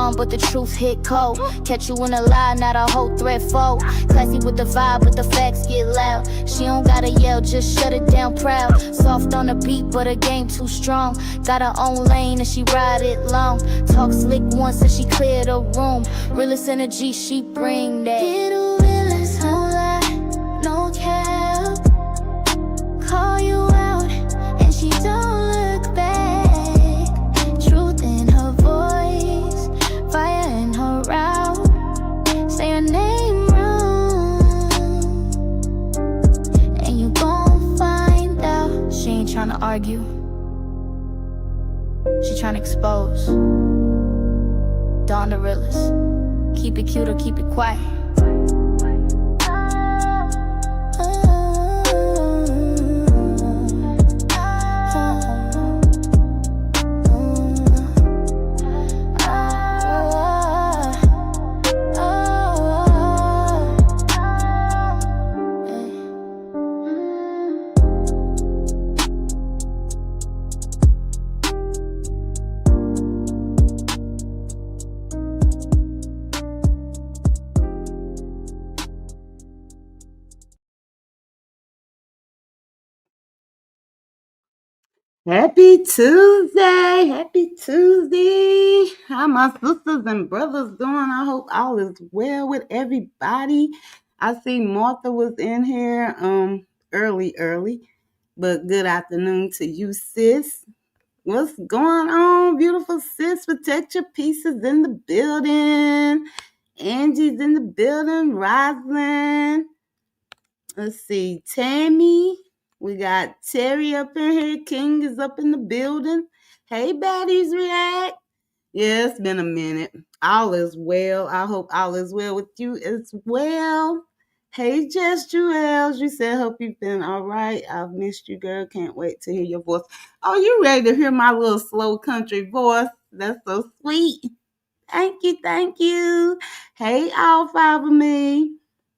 calm, but the truth hit cold. Catch you in a lie, not a whole threat fold. Classy with the vibe, but the facts get loud. She don't gotta yell, just shut it down proud. Soft on the beat, but her game too strong. Got her own lane and she ride it long. Talk slick once and she clear the room. Realest energy she bring that. Get a realest, no lie, no cap. Call you out and she don't look back. Truth in her voice, fire in her route. Say her name wrong and you gon' find out. She ain't tryna argue, she tryna expose. Dawn the realest. Keep it cute or keep it quiet. Happy Tuesday. Happy Tuesday. How my sisters and brothers doing? I hope all is well with everybody. I see Martha was in here early. But good afternoon to you, sis. What's going on, beautiful sis? Protect your pieces in the building. Angie's in the building. Rosalind. Let's see, Tammy. We got Terry up in here. King is up in the building. Hey, Baddies React. Yeah, it's been a minute. All is well. I hope all is well with you as well. Hey, Jess Jewels. You said, hope you've been all right. I've missed you, girl. Can't wait to hear your voice. Oh, you ready to hear my little slow country voice? That's so sweet. Thank you, thank you. Hey, all five of me.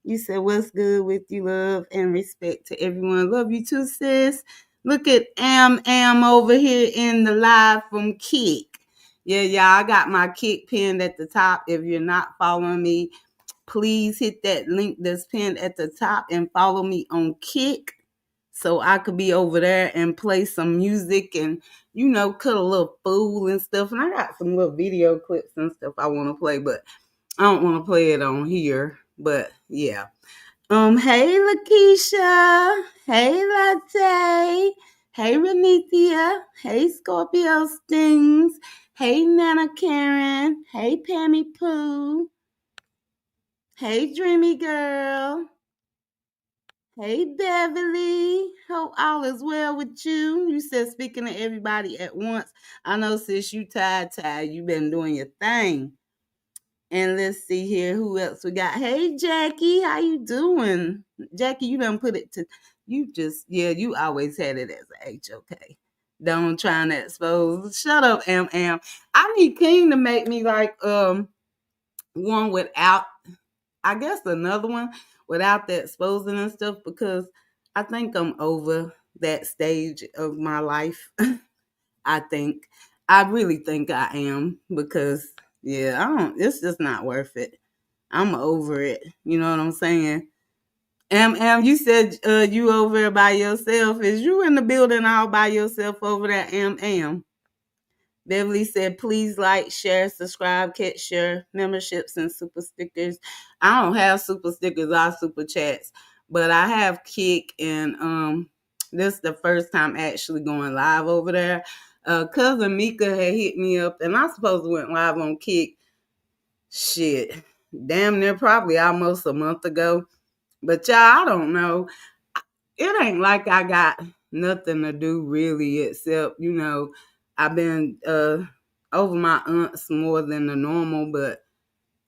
You said, what's good with you, love and respect to everyone. Love you too, sis. Look at Am over here in the live from Kick. Yeah, I got my Kick pinned at the top. If you're not following me, please hit that link that's pinned at the top and follow me on Kick so I could be over there and play some music and, cut a little fool and stuff. And I got some little video clips and stuff I want to play, but I don't want to play it on here. But yeah. Hey Lakeisha. Hey Latte. Hey Renithia. Hey Scorpio Stings. Hey Nana Karen. Hey Pammy Pooh. Hey Dreamy Girl. Hey Beverly. Hope all is well with you. You said speaking to everybody at once. I know, sis, you tired. You been doing your thing. And let's see here who else we got. Hey Jackie, how you doing? Jackie, you done put it to you always had it as a HOK. Don't try to expose. Shut up, Am. I need King to make me like one without, I guess another one without the exposing and stuff, because I think I'm over that stage of my life. I really think I am, because it's just not worth it. I'm over it. You know what I'm saying? Am, you said you over there by yourself. Is you in the building all by yourself over there, Am? Beverly said, please like, share, subscribe, catch your memberships and super stickers. I don't have super stickers or super chats, but I have Kick, and this is the first time actually going live over there. Cousin Mika had hit me up, and I supposed to went live on Kick. Shit, damn near probably almost a month ago. But y'all, I don't know. It ain't like I got nothing to do really, except, I've been over my aunts more than the normal, but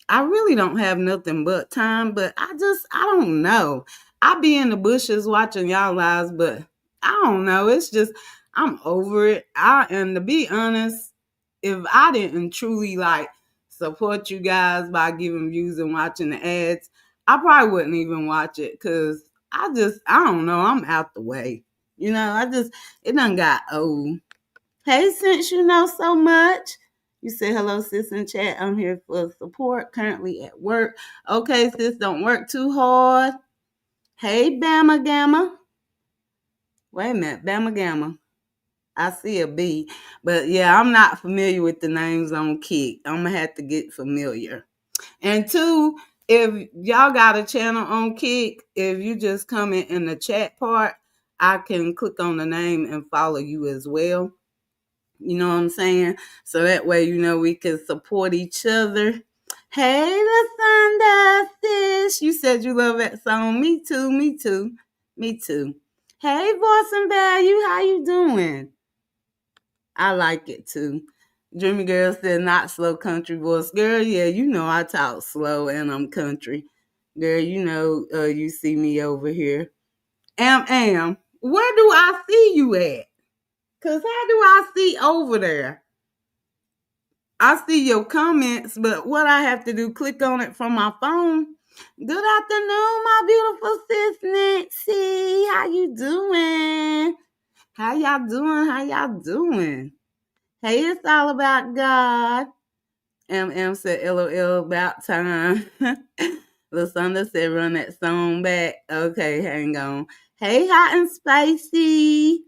I really don't have nothing but time. But I don't know. I be in the bushes watching y'all lives, but I don't know. It's just, I'm over it. And to be honest, if I didn't truly like support you guys by giving views and watching the ads, I probably wouldn't even watch it, because I don't know. I'm out the way. It done got old. Hey, since you know so much. You said hello, sis, in chat. I'm here for support. Currently at work. Okay, sis, don't work too hard. Hey, Bama Gamma. Wait a minute, Bama Gamma. I see a B. But yeah, I'm not familiar with the names on Kick. I'm going to have to get familiar. And two, if y'all got a channel on Kick, if you just comment in the chat part, I can click on the name and follow you as well. You know what I'm saying? So that way, we can support each other. Hey, the Sunday sis. You said you love that song. Me too, me too, me too. Hey, Voice and Value, how you doing? I like it too. Dreamy Girl said, not slow country voice. Girl, yeah, I talk slow and I'm country. Girl, you see me over here. Am, where do I see you at? Because how do I see over there? I see your comments, but what I have to do, click on it from my phone. Good afternoon, my beautiful sis Nancy. How you doing? How y'all doing? How y'all doing? Hey, it's all about God. MM said, LOL, about time. Lasanda said, run that song back. Okay, hang on. Hey, hot and spicy.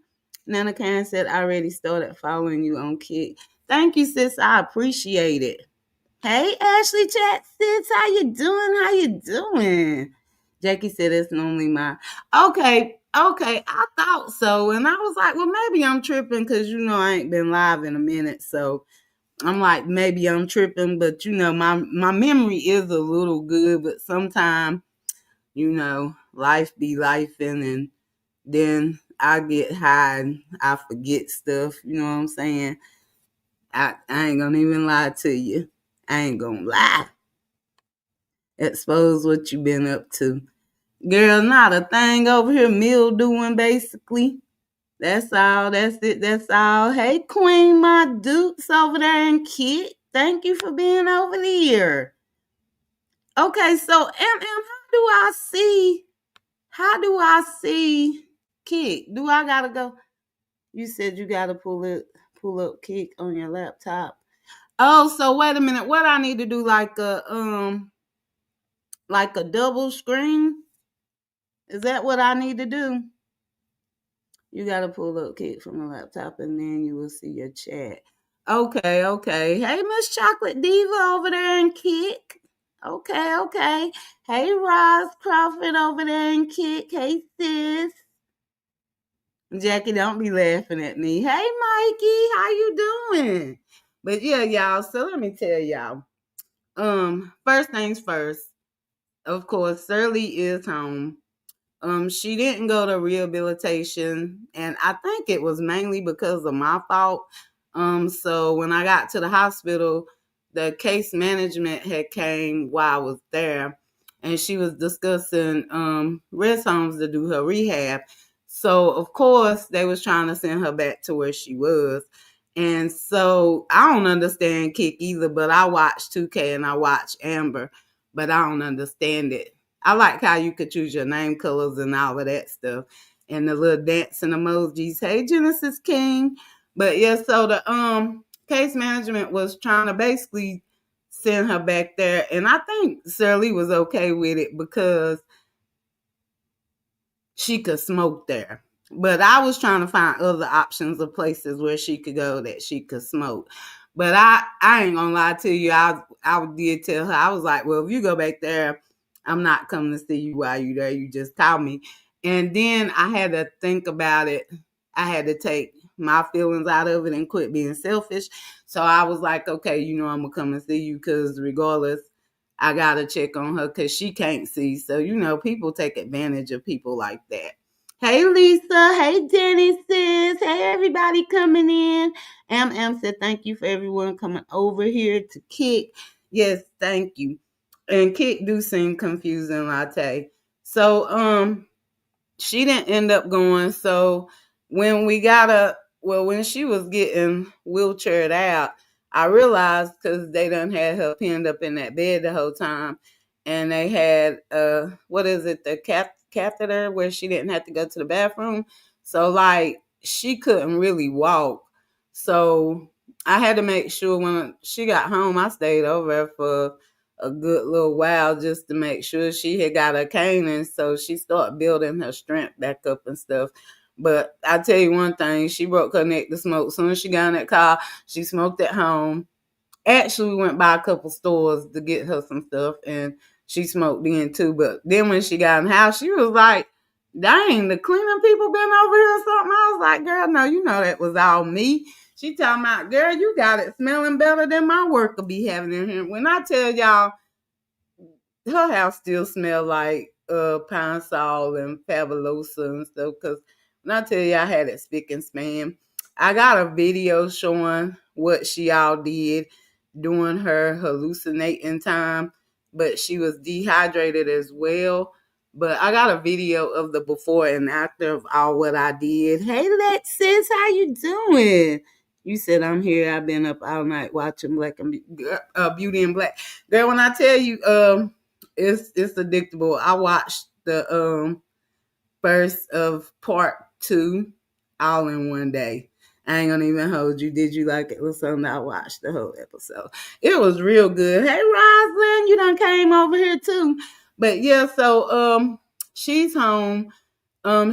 Nana Karen said, I already started following you on Kick. Thank you, sis. I appreciate it. Hey, Ashley Chat, sis. How you doing? How you doing? Jackie said, it's normally my... Okay, I thought so. And I was like, well, maybe I'm tripping because, I ain't been live in a minute. So I'm like, maybe I'm tripping. But, my memory is a little good. But sometimes, life be lifing. And then I get high and I forget stuff. You know what I'm saying? I ain't gonna even lie to you. I ain't gonna lie. Expose what you been up to. Girl, not a thing over here, mildewing basically. That's all. That's it. That's all. Hey, Queen, my dukes over there in Kit. Thank you for being over there. Okay, so how do I see Kit? Do I gotta go? You said you gotta pull up Kit on your laptop. Oh, so wait a minute. What I need to do, like a double screen? Is that what I need to do? You gotta pull up Kick from the laptop and then you will see your chat. Okay. Hey, Miss Chocolate Diva over there in Kick. Okay. Hey, Roz Crawford over there in Kick. Hey, sis. Jackie, don't be laughing at me. Hey, Mikey, how you doing? But yeah, y'all. So let me tell y'all. First things first. Of course, Shirley is home. She didn't go to rehabilitation, and I think it was mainly because of my fault. So when I got to the hospital, the case management had came while I was there, and she was discussing rest homes to do her rehab. So of course they was trying to send her back to where she was. And so I don't understand Kick either, but I watch 2K and I watch Amber, but I don't understand it. I like how you could choose your name colors and all of that stuff. And the little dancing emojis. Hey, Genesis King. But yeah, so the case management was trying to basically send her back there. And I think Shirley was okay with it because she could smoke there. But I was trying to find other options of places where she could go that she could smoke. But I ain't gonna lie to you. I did tell her, I was like, well, if you go back there, I'm not coming to see you while you're there. You just call me. And then I had to think about it. I had to take my feelings out of it and quit being selfish. So I was like, okay, I'm going to come and see you because regardless, I got to check on her because she can't see. So, people take advantage of people like that. Hey, Lisa. Hey, Danny, sis. Hey, everybody coming in. Am said, thank you for everyone coming over here to Kick. Yes, thank you. And Kick do seem confusing, Latte. So, she didn't end up going. So when when she was getting wheelchaired out, I realized because they done had her pinned up in that bed the whole time, and they had the catheter where she didn't have to go to the bathroom. So like she couldn't really walk. So I had to make sure when she got home, I stayed over there for a good little while just to make sure she had got her cane, and so she started building her strength back up and stuff. But I tell you one thing, she broke her neck to smoke. As soon as she got in that car, she smoked at home. Actually, we went by a couple stores to get her some stuff, and she smoked in too. But then when she got in the house, she was like, dang, the cleaning people been over here or something. I was like, girl, no, you know that was all me. She talking about, girl, you got it smelling better than my work will be having in here. When I tell y'all, her house still smell like Pine Sol and Fabulosa and stuff. Cause when I tell you I had it spick and span, I got a video showing what she all did during her hallucinating time, but she was dehydrated as well. But I got a video of the before and after of all what I did. Hey, Lexis, how you doing? You said I'm here. I've been up all night watching Black and Beauty and Black. Girl, when I tell you, it's addictable. I watched the first of part 2 all in one day. I ain't gonna even hold you. Did you like it or something? I watched the whole episode. It was real good. Hey Roslyn, you done came over here too. But yeah, so she's home.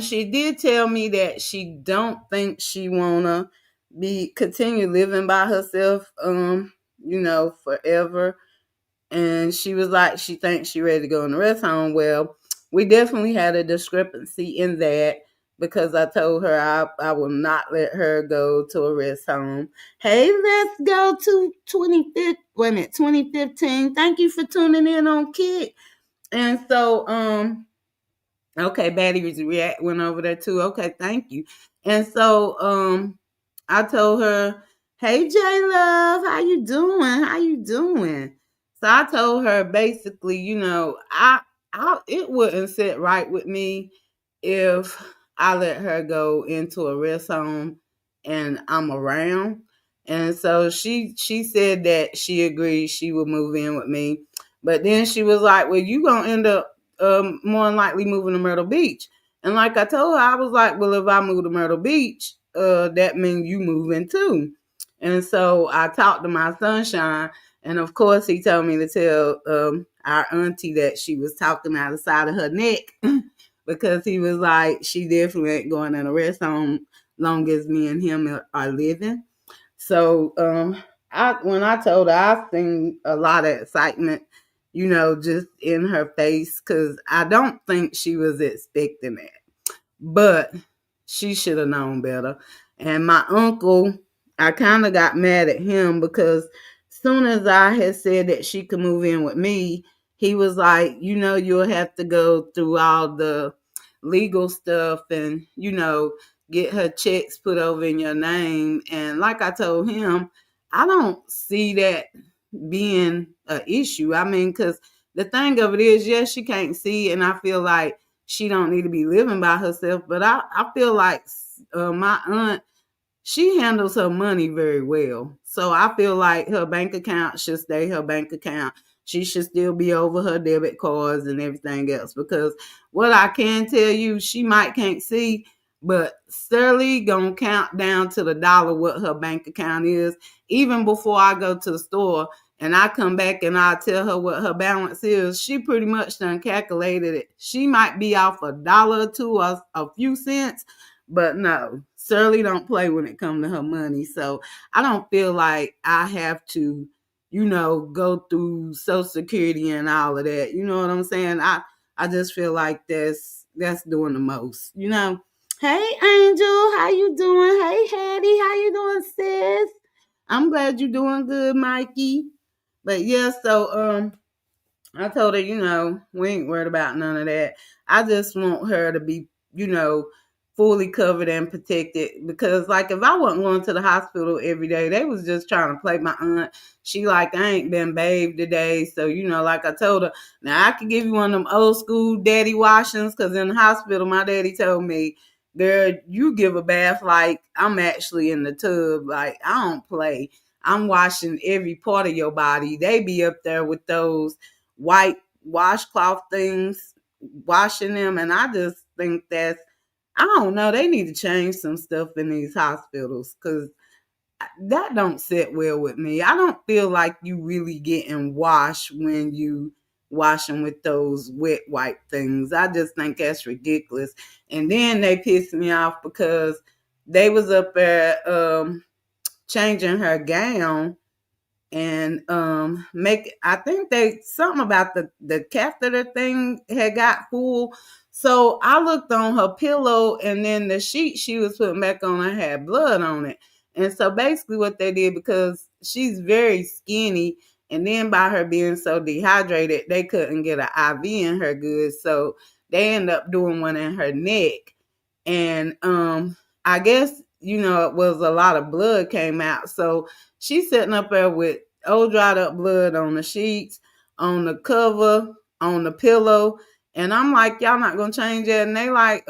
She did tell me that she don't think she wanna be continue living by herself forever, and she was like, she thinks she ready to go in the rest home. Well, we definitely had a discrepancy in that because I told her I will not let her go to a rest home. Hey, let's go to 2015. Thank you for tuning in on Kid. And so, okay, Batty React went over there too. Okay, thank you. And so, I told her, "Hey, J Love, how you doing? How you doing?" So I told her basically, it wouldn't sit right with me if I let her go into a rest home and I'm around. And so she said that she agreed she would move in with me, but then she was like, "Well, you gonna end up more than likely moving to Myrtle Beach." And like I told her, I was like, "Well, if I move to Myrtle Beach, that means you moving too." And so I talked to my sunshine, and of course he told me to tell our auntie that she was talking out the side of her neck because he was like, she definitely ain't going in a rest home long as me and him are living. So when I told her, I seen a lot of excitement, just in her face, because I don't think she was expecting that. But she should have known better. And my uncle, I kind of got mad at him because soon as I had said that she could move in with me, he was like, you'll have to go through all the legal stuff and, get her checks put over in your name. And like I told him, I don't see that being an issue. I mean, because the thing of it is, yes, she can't see, and I feel like she don't need to be living by herself. But I feel like my aunt, she handles her money very well. So I feel like her bank account should stay her bank account. She should still be over her debit cards and everything else. Because what I can tell you, she might can't see, but Sterling gonna count down to the dollar what her bank account is, even before I go to the store and I come back and I tell her what her balance is. She pretty much done calculated it. She might be off a dollar or two or a few cents, but no, Shirley don't play when it comes to her money. So I don't feel like I have to, go through Social Security and all of that. You know what I'm saying? I just feel like that's doing the most. Hey Angel, how you doing? Hey Hattie, how you doing, sis? I'm glad you're doing good, Mikey. But yeah, so I told her, we ain't worried about none of that. I just want her to be, fully covered and protected. Because, like, if I wasn't going to the hospital every day, they was just trying to play my aunt. She like, I ain't been bathed today. So, like I told her, now I could give you one of them old school daddy washings. Because in the hospital, my daddy told me, girl, you give a bath like I'm actually in the tub. Like, I don't play. I'm washing every part of your body. They be up there with those white washcloth things, washing them. And I just think I don't know, they need to change some stuff in these hospitals because that don't sit well with me. I don't feel like you really getting washed when you washing with those wet wipe things. I just think that's ridiculous. And then they pissed me off because they was up there changing her gown and make I think they something about the catheter thing had got full. So I looked on her pillow and then the sheet she was putting back on her had blood on it. And so basically what they did, because she's very skinny, and then by her being so dehydrated, they couldn't get an IV in her good. So they ended up doing one in her neck. And I guess, it was a lot of blood came out. So she's sitting up there with old dried up blood on the sheets, on the cover, on the pillow. And I'm like, y'all not gonna change that? And they like,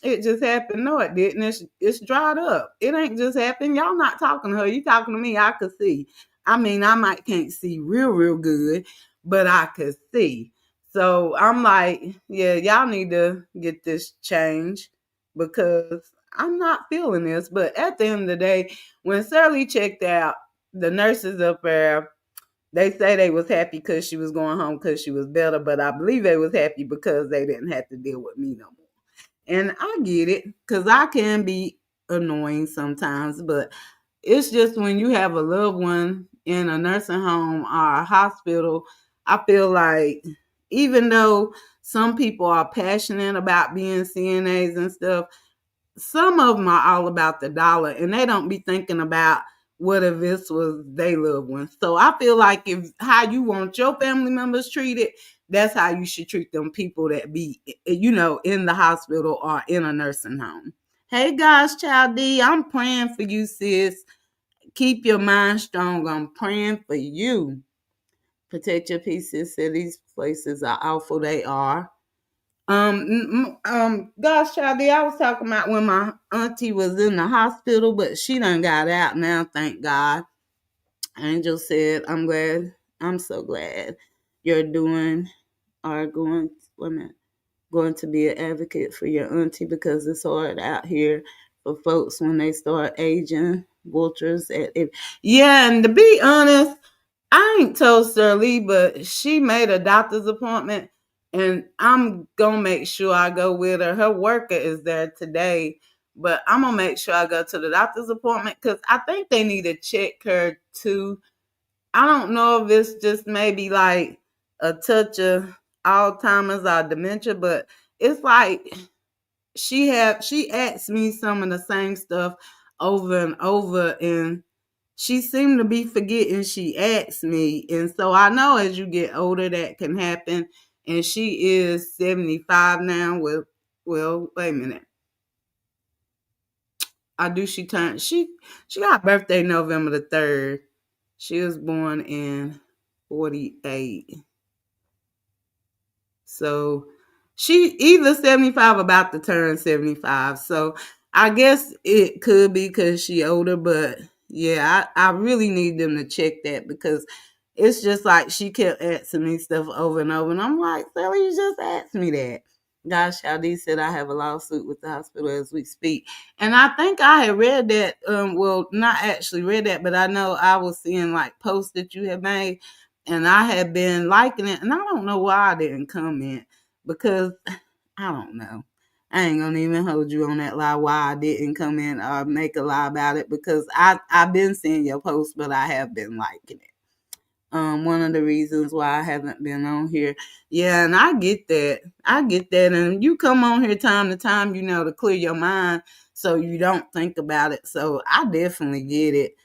it just happened. No, it didn't. It's dried up. It ain't just happened. Y'all not talking to her. You talking to me. I could see. I mean, I might can't see real good, but I could see. So I'm like, yeah, y'all need to get this changed because I'm not feeling this. But at the end of the day, when Shirley checked out, the nurses up there, they say they was happy because she was going home because she was better, but I believe they was happy because they didn't have to deal with me no more. And I get it because I can be annoying sometimes, but it's just when you have a loved one in a nursing home or a hospital, I feel like even though some people are passionate about being CNAs and stuff, some of them are all about the dollar and they don't be thinking about what if this was their loved one. So I feel like if how you want your family members treated, that's how you should treat them people that be, in the hospital or in a nursing home. Hey guys, Child D, I'm praying for you, sis. Keep your mind strong. I'm praying for you. Protect your peace, sis. These places are awful. They are. Gosh, Child, I was talking about when my auntie was in the hospital, but she done got out now, thank God. Angel said, I'm so glad you're going to be an advocate for your auntie because it's hard out here for folks when they start aging. Vultures at it. Yeah, and to be honest, I ain't told Shirley, but she made a doctor's appointment, and I'm gonna make sure I go with her. Her worker is there today, but I'm gonna make sure I go to the doctor's appointment because I think they need to check her too. I don't know if it's just maybe like a touch of Alzheimer's or dementia, but it's like she asked me some of the same stuff over and over, and she seemed to be forgetting she asked me. And so I know as you get older that can happen. And she is 75 now. Well, wait a minute. She got birthday November the 3rd. She was born in 48. So she either 75 about to turn 75. So I guess it could be because she older, but yeah, I really need them to check that because it's just like she kept asking me stuff over and over. And I'm like, Sally, you just asked me that. Gosh, Shaldi said I have a lawsuit with the hospital as we speak. And I think I had read that, well, not actually read that, but I know I was seeing like posts that you had made and I had been liking it, and I don't know why I didn't comment because I don't know. I ain't gonna even hold you on that lie why I didn't comment or make a lie about it because I've been seeing your post, but I have been liking it. One of the reasons why I haven't been on here. Yeah, and I get that. I get that. And you come on here time to time, to clear your mind so you don't think about it. So I definitely get it.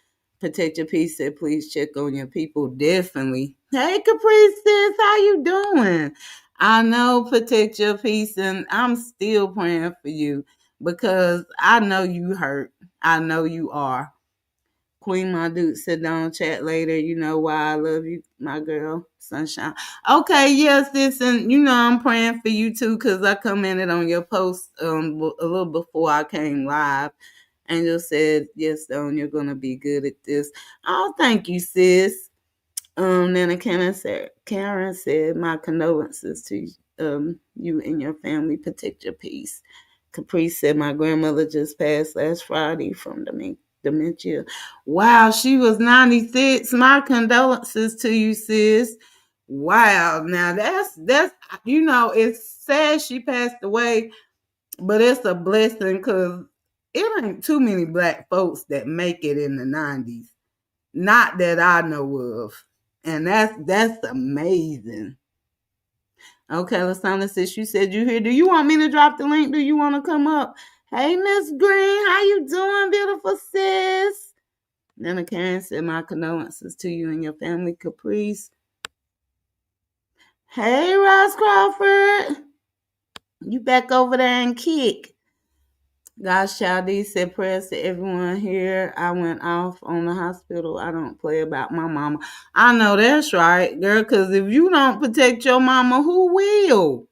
Protect your peace. Said, please check on your people. Definitely. Hey, Caprice, sis, how you doing? I know protect your peace, and I'm still praying for you because I know you hurt. I know you are. Queen, my dude, sit down, chat later. You know why I love you, my girl, sunshine. Okay, yes, sis, and I'm praying for you too, cause I commented on your post a little before I came live. Angel said, "Yes, Don, you're gonna be good at this." Oh, thank you, sis. Nana Karen said, "My condolences to you and your family. Protect your peace." Caprice said, "My grandmother just passed last Friday from dementia." dementia. Wow, she was 96. My condolences to you, sis. Wow. Now that's it's sad she passed away, but it's a blessing because it ain't too many black folks that make it in the 90s. Not that I know of. And that's amazing. Okay, Lasana, sis, you said you here. Do you want me to drop the link? Do you want to come up? Hey, Miss Green, how you doing, beautiful sis? Nana Karen said my condolences to you and your family, Caprice. Hey, Ross Crawford. You back over there and kick. God's child D said prayers to everyone here. I went off on the hospital. I don't play about my mama. I know that's right, girl, because if you don't protect your mama, who will?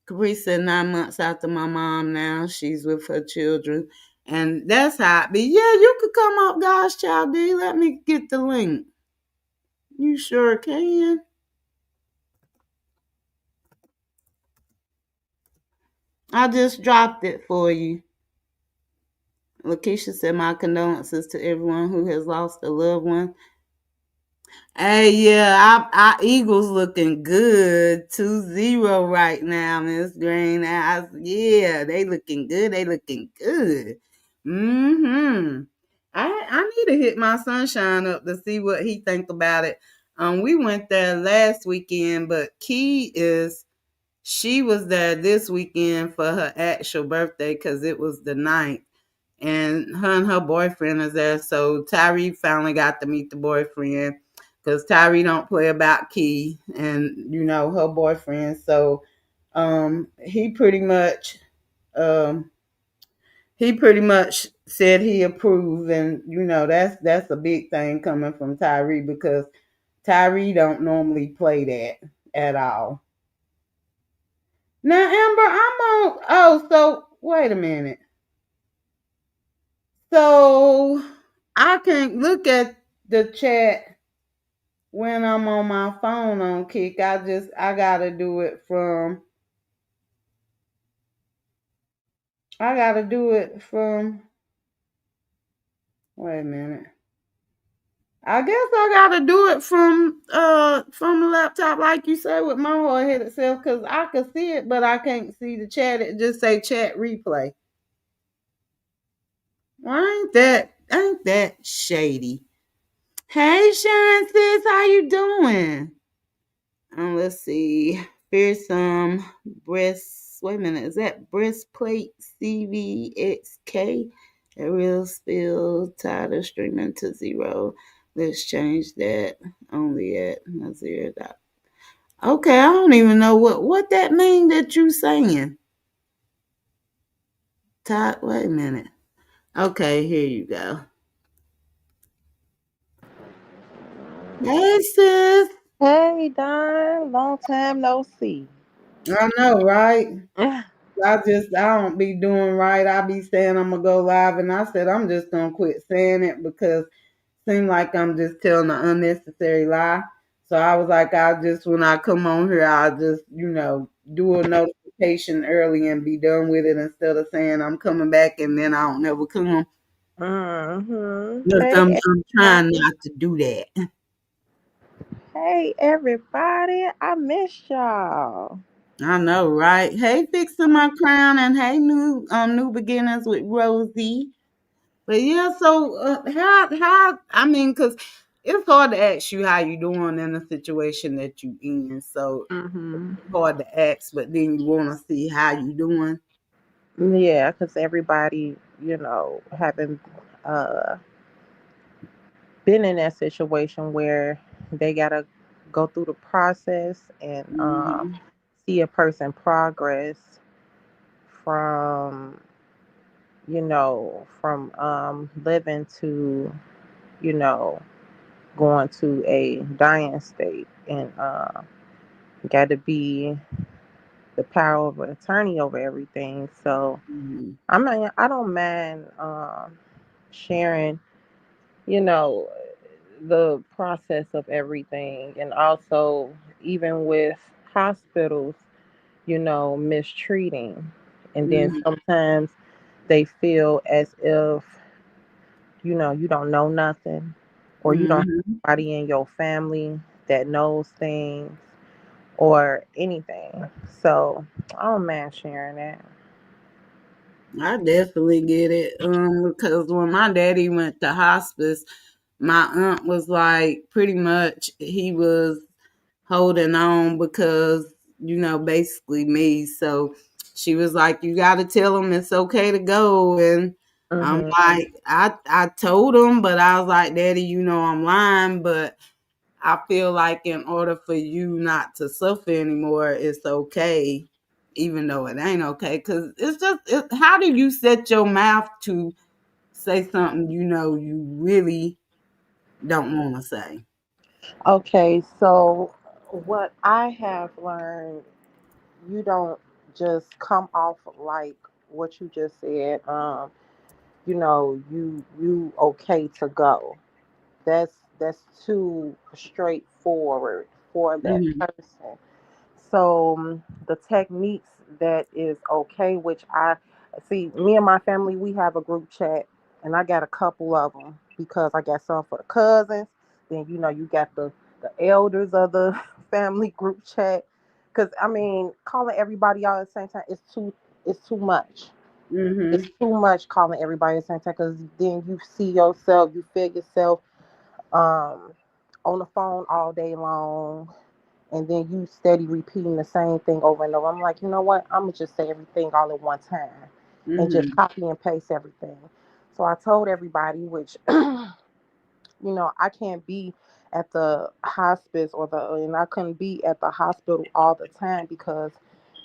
Caprice said 9 months after my mom now. She's with her children. And that's how it be. Yeah, you could come up, God's child D. Let me get the link. You sure can. I just dropped it for you. Lakeisha said my condolences to everyone who has lost a loved one. Hey, yeah, our Eagles looking good. 2-0 right now, Miss Green. Yeah, they looking good. They looking good. Mm-hmm. I need to hit my sunshine up to see what he think about it. We went there last weekend, but she was there this weekend for her actual birthday because it was the 9th. And her boyfriend is there. So Tyree finally got to meet the boyfriend because Tyree don't play about Key and her boyfriend. So he pretty much um said he approved, and that's a big thing coming from Tyree because Tyree don't normally play that at all. Now Amber, I'm on. Oh, so wait a minute. So I can't look at the chat when I'm on my phone on Kick. I gotta do it from wait a minute. I guess I gotta do it from the laptop like you said with my hard headed self because I can see it but I can't see the chat. It just say chat replay. Well, ain't that shady? Hey Sharon sis, how you doing? Let's see. Fearsome breast. Wait a minute. Is that breastplate CVXK? A real spill. Tired of streaming to 0. Let's change that. Only at 0 dot. Okay, I don't even know what that mean that you saying. Todd, wait a minute. Okay, here you go. Hey sis. Hey, Don, long time no see. I know, right? I don't be doing right. I be saying I'm gonna go live, and I said I'm just gonna quit saying it because it seems like I'm just telling an unnecessary lie. So I was like, I'll just when I come on here, I'll just do a notification early and be done with it instead of saying I'm coming back and then I don't never come. Yes, Hey, I'm trying everybody. not to do that. Hey, everybody. I missed y'all. I know, right? Hey, fixing my crown, and hey, new beginnings with Rosie. But yeah, so how I mean, because it's hard to ask you how you doing in a situation that you in. So Mm-hmm. it's hard to ask, but then you want to see how you doing. Yeah, because everybody, having uh, been in that situation where they got to go through the process and Hmm. see a person progress from, living to, you know, going to a dying state and got to be the power of attorney over everything. So Hmm. I don't mind sharing, you know, the process of everything, and also even with hospitals, mistreating, and then Hmm. sometimes they feel as if you don't know nothing, or you don't have Hmm. anybody in your family that knows things or anything. So I don't mind sharing that. I definitely get it. Because when my daddy went to hospice, my aunt was like, pretty much he was holding on because, basically me. So she was like, you got to tell him it's okay to go. And I'm Mhm. like, I told him, but I was like, Daddy, I'm lying. But I feel like in order for you not to suffer anymore, it's okay, even though it ain't okay. Because how do you set your mouth to say something you really don't want to say? Okay, so what I have learned, you don't just come off like what you just said. You okay to go. That's too straightforward for that Hmm. person. So the techniques that is okay, which I see, me and my family, we have a group chat, and I got a couple of them because I got some for the cousins. Then you got the elders of the family group chat. Because I mean, calling everybody out at the same time is too much. It's Hmm. too much calling everybody at the same time because then you see yourself, you feel yourself um, on the phone all day long, and then you steady repeating the same thing over and over. I'm like, you know what? I'm gonna just say everything all at one time and just Hmm. copy and paste everything. So I told everybody, which I can't be at the hospice and I couldn't be at the hospital all the time because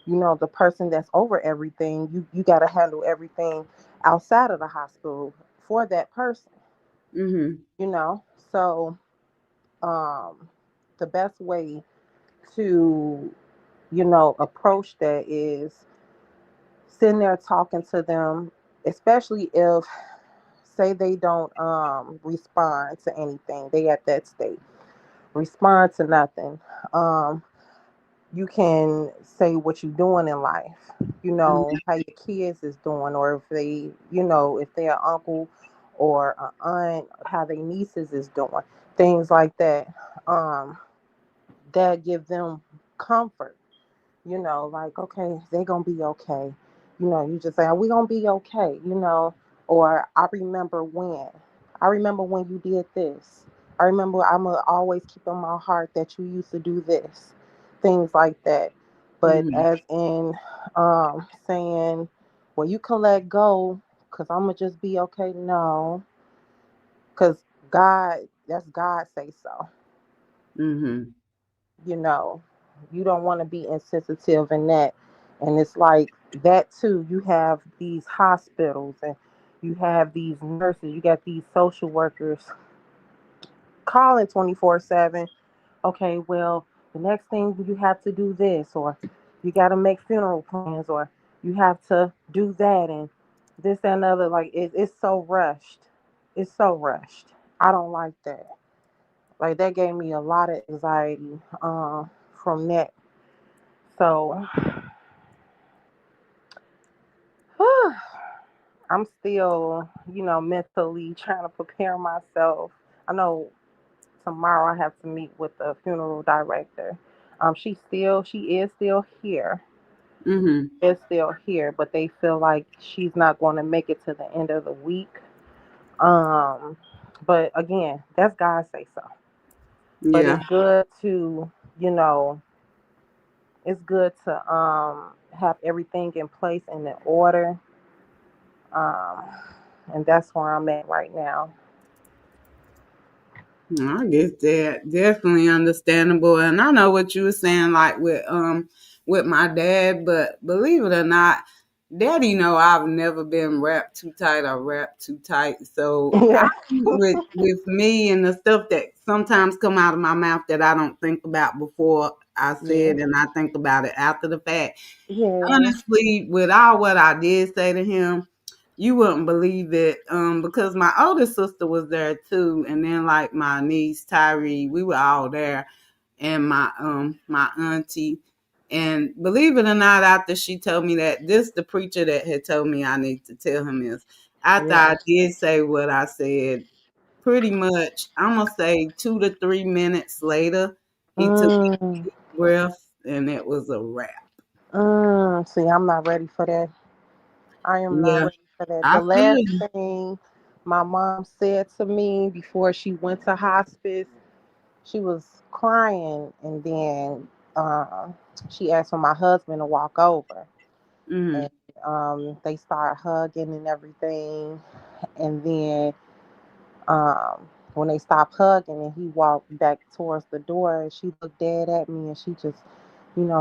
the person that's over everything, you got to handle everything outside of the hospital for that person. Hmm. You know, so um, the best way to approach that is sitting there talking to them, especially if say they don't respond to anything. They at that state. Respond to nothing. Um you can say what you're doing in life, how your kids is doing, or if they, if they're uncle or an aunt, how their nieces is doing, things like that. Um, that give them comfort, like, okay, they're gonna be okay. You just say, are we gonna be okay, or I remember when you did this. I remember I'm gonna always keep in my heart that you used to do this, things like that. But Hmm. as in saying, well, you can let go because I'm gonna just be okay. No, because that's God say so. Hmm. you know you don't want to be insensitive in that. And it's like that too, you have these hospitals and you have these nurses, you got these social workers calling 24/7. Okay, well, the next thing you have to do this, or you got to make funeral plans, or you have to do that, and this and another. Like it's so rushed. It's so rushed. I don't like that. Like that gave me a lot of anxiety from that. So I'm still, mentally trying to prepare myself. I know tomorrow I have to meet with the funeral director. She is still here. Hmm. Is still here, but they feel like she's not going to make it to the end of the week. Um, but again, that's God say so. But Yeah. it's good to, you know, it's good to have everything in place and in order. Um, and that's where I'm at right now. I get that. Definitely understandable. And I know what you were saying, like with my dad, but believe it or not, daddy know I've never been wrapped too tight or wrapped too tight. So I Yeah. with me and the stuff that sometimes come out of my mouth that I don't think about before I Yeah. said and I think about it after the fact. Yeah. Honestly, with all what I did say to him, you wouldn't believe it. Because my older sister was there too, and then like my niece Tyree, we were all there, and my auntie. And believe it or not, after she told me that, this the preacher that had told me I need to tell him is after Yeah. I did say what I said, pretty much I'm gonna say 2 to 3 minutes later, he took Mm, a deep breath and it was a wrap. see, I'm not ready for that. I am not Yeah, ready for that. I The feel last you. thing my mom said to me before she went to hospice, she was crying, and then uh, she asked for my husband to walk over, Mm-hmm. and they started hugging and everything, and then when they stopped hugging and he walked back towards the door, and she looked dead at me, and she just,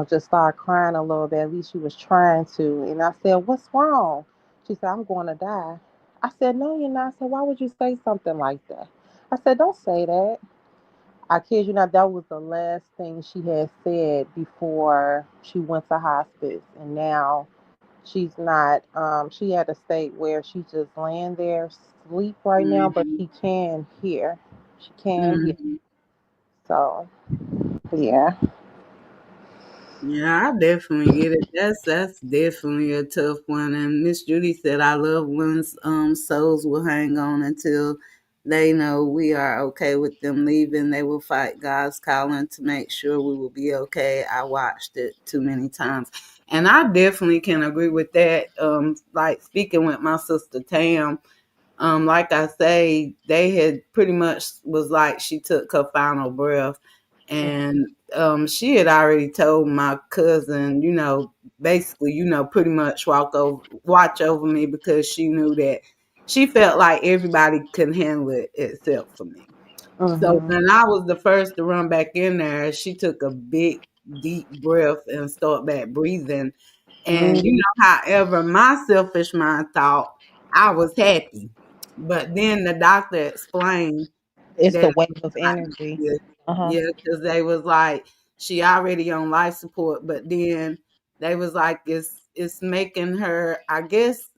just started crying a little bit. At least she was trying to. And I said, "What's wrong?" She said, "I'm going to die." I said, "No, you're not." I said, "Why would you say something like that?" I said, "Don't say that." I kid you not, that was the last thing she had said before she went to hospice. And now she's not, she at a state where she's just laying there, sleep right now, but Mm-hmm. she can hear. She can hear. Mm-hmm. So, yeah. Yeah, I definitely get it. That's definitely a tough one. And Miss Judy said, "I love when souls will hang on until they know we are okay with them leaving. They will fight God's calling to make sure we will be okay." I watched it too many times, and I definitely can agree with that. Like speaking with my sister Tam, like I say, they had pretty much was like she took her final breath, and she had already told my cousin, basically, pretty much watch over me because she knew that she felt like everybody couldn't handle it except for me. So Mm-hmm. when I was the first to run back in there, she took a big, deep breath and start back breathing. And Mm-hmm. however, my selfish mind thought I was happy. But then the doctor explained It's that the I wave was of not energy. good. Uh huh. Yeah, because they was like, she already on life support, but then they was like, it's making her, I guess,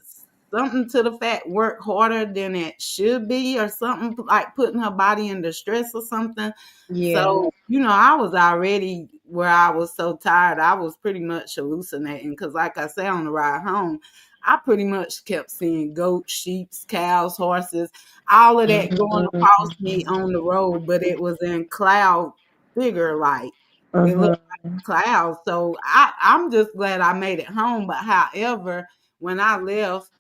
something to the fact work harder than it should be, or something like putting her body in distress or something. Yeah. So, I was already where I was so tired. I was pretty much hallucinating because, like I say, on the ride home, I pretty much kept seeing goats, sheep, cows, horses, all of that going across me on the road, but it was in cloud figure like. It looked Mm-hmm. like clouds. So I'm just glad I made it home. But however, when I left,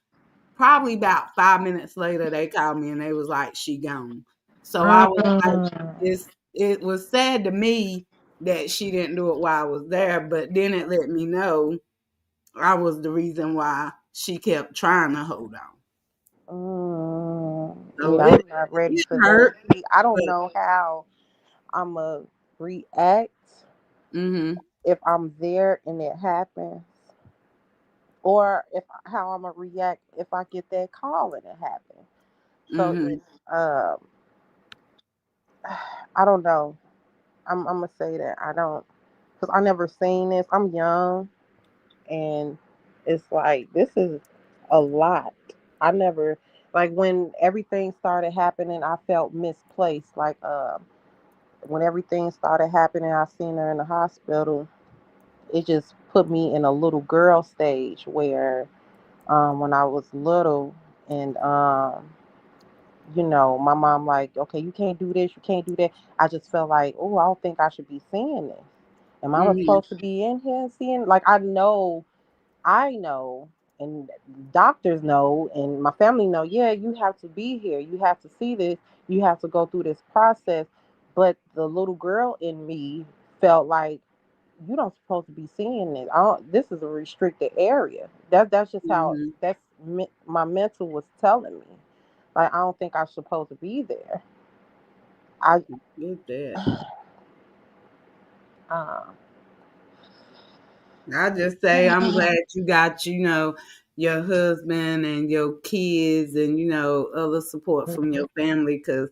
probably about 5 minutes later, they called me and they was like, "She gone." So I was like, it was sad to me that she didn't do it while I was there, but then it let me know I was the reason why she kept trying to hold on. So Yeah, it, I'm not ready it for that. hurt, See, I don't but know how I'm going to react mm-hmm, if I'm there and it happens, or if how I'm gonna react if I get that call and it happens. So mm-hmm, it's I don't know. I'm gonna say that I don't, because I never seen this. I'm young, and it's like this is a lot. I never, like, when everything started happening, I felt misplaced. Like when everything started happening, I seen her in the hospital. It just put me in a little girl stage where when I was little, and my mom like, okay, you can't do this, you can't do that. I just felt like, oh, I don't think I should be seeing this. Am I mm-hmm, supposed to be in here seeing? Like, I know, and doctors know, and my family know. Yeah, you have to be here. You have to see this. You have to go through this process. But the little girl in me felt like you don't supposed to be seeing this. This is a restricted area. That's just how mm-hmm. my mental was telling me. Like, I don't think I'm supposed to be there. I Get that. uh, I just say I'm glad you got, your husband and your kids and, other support from your family because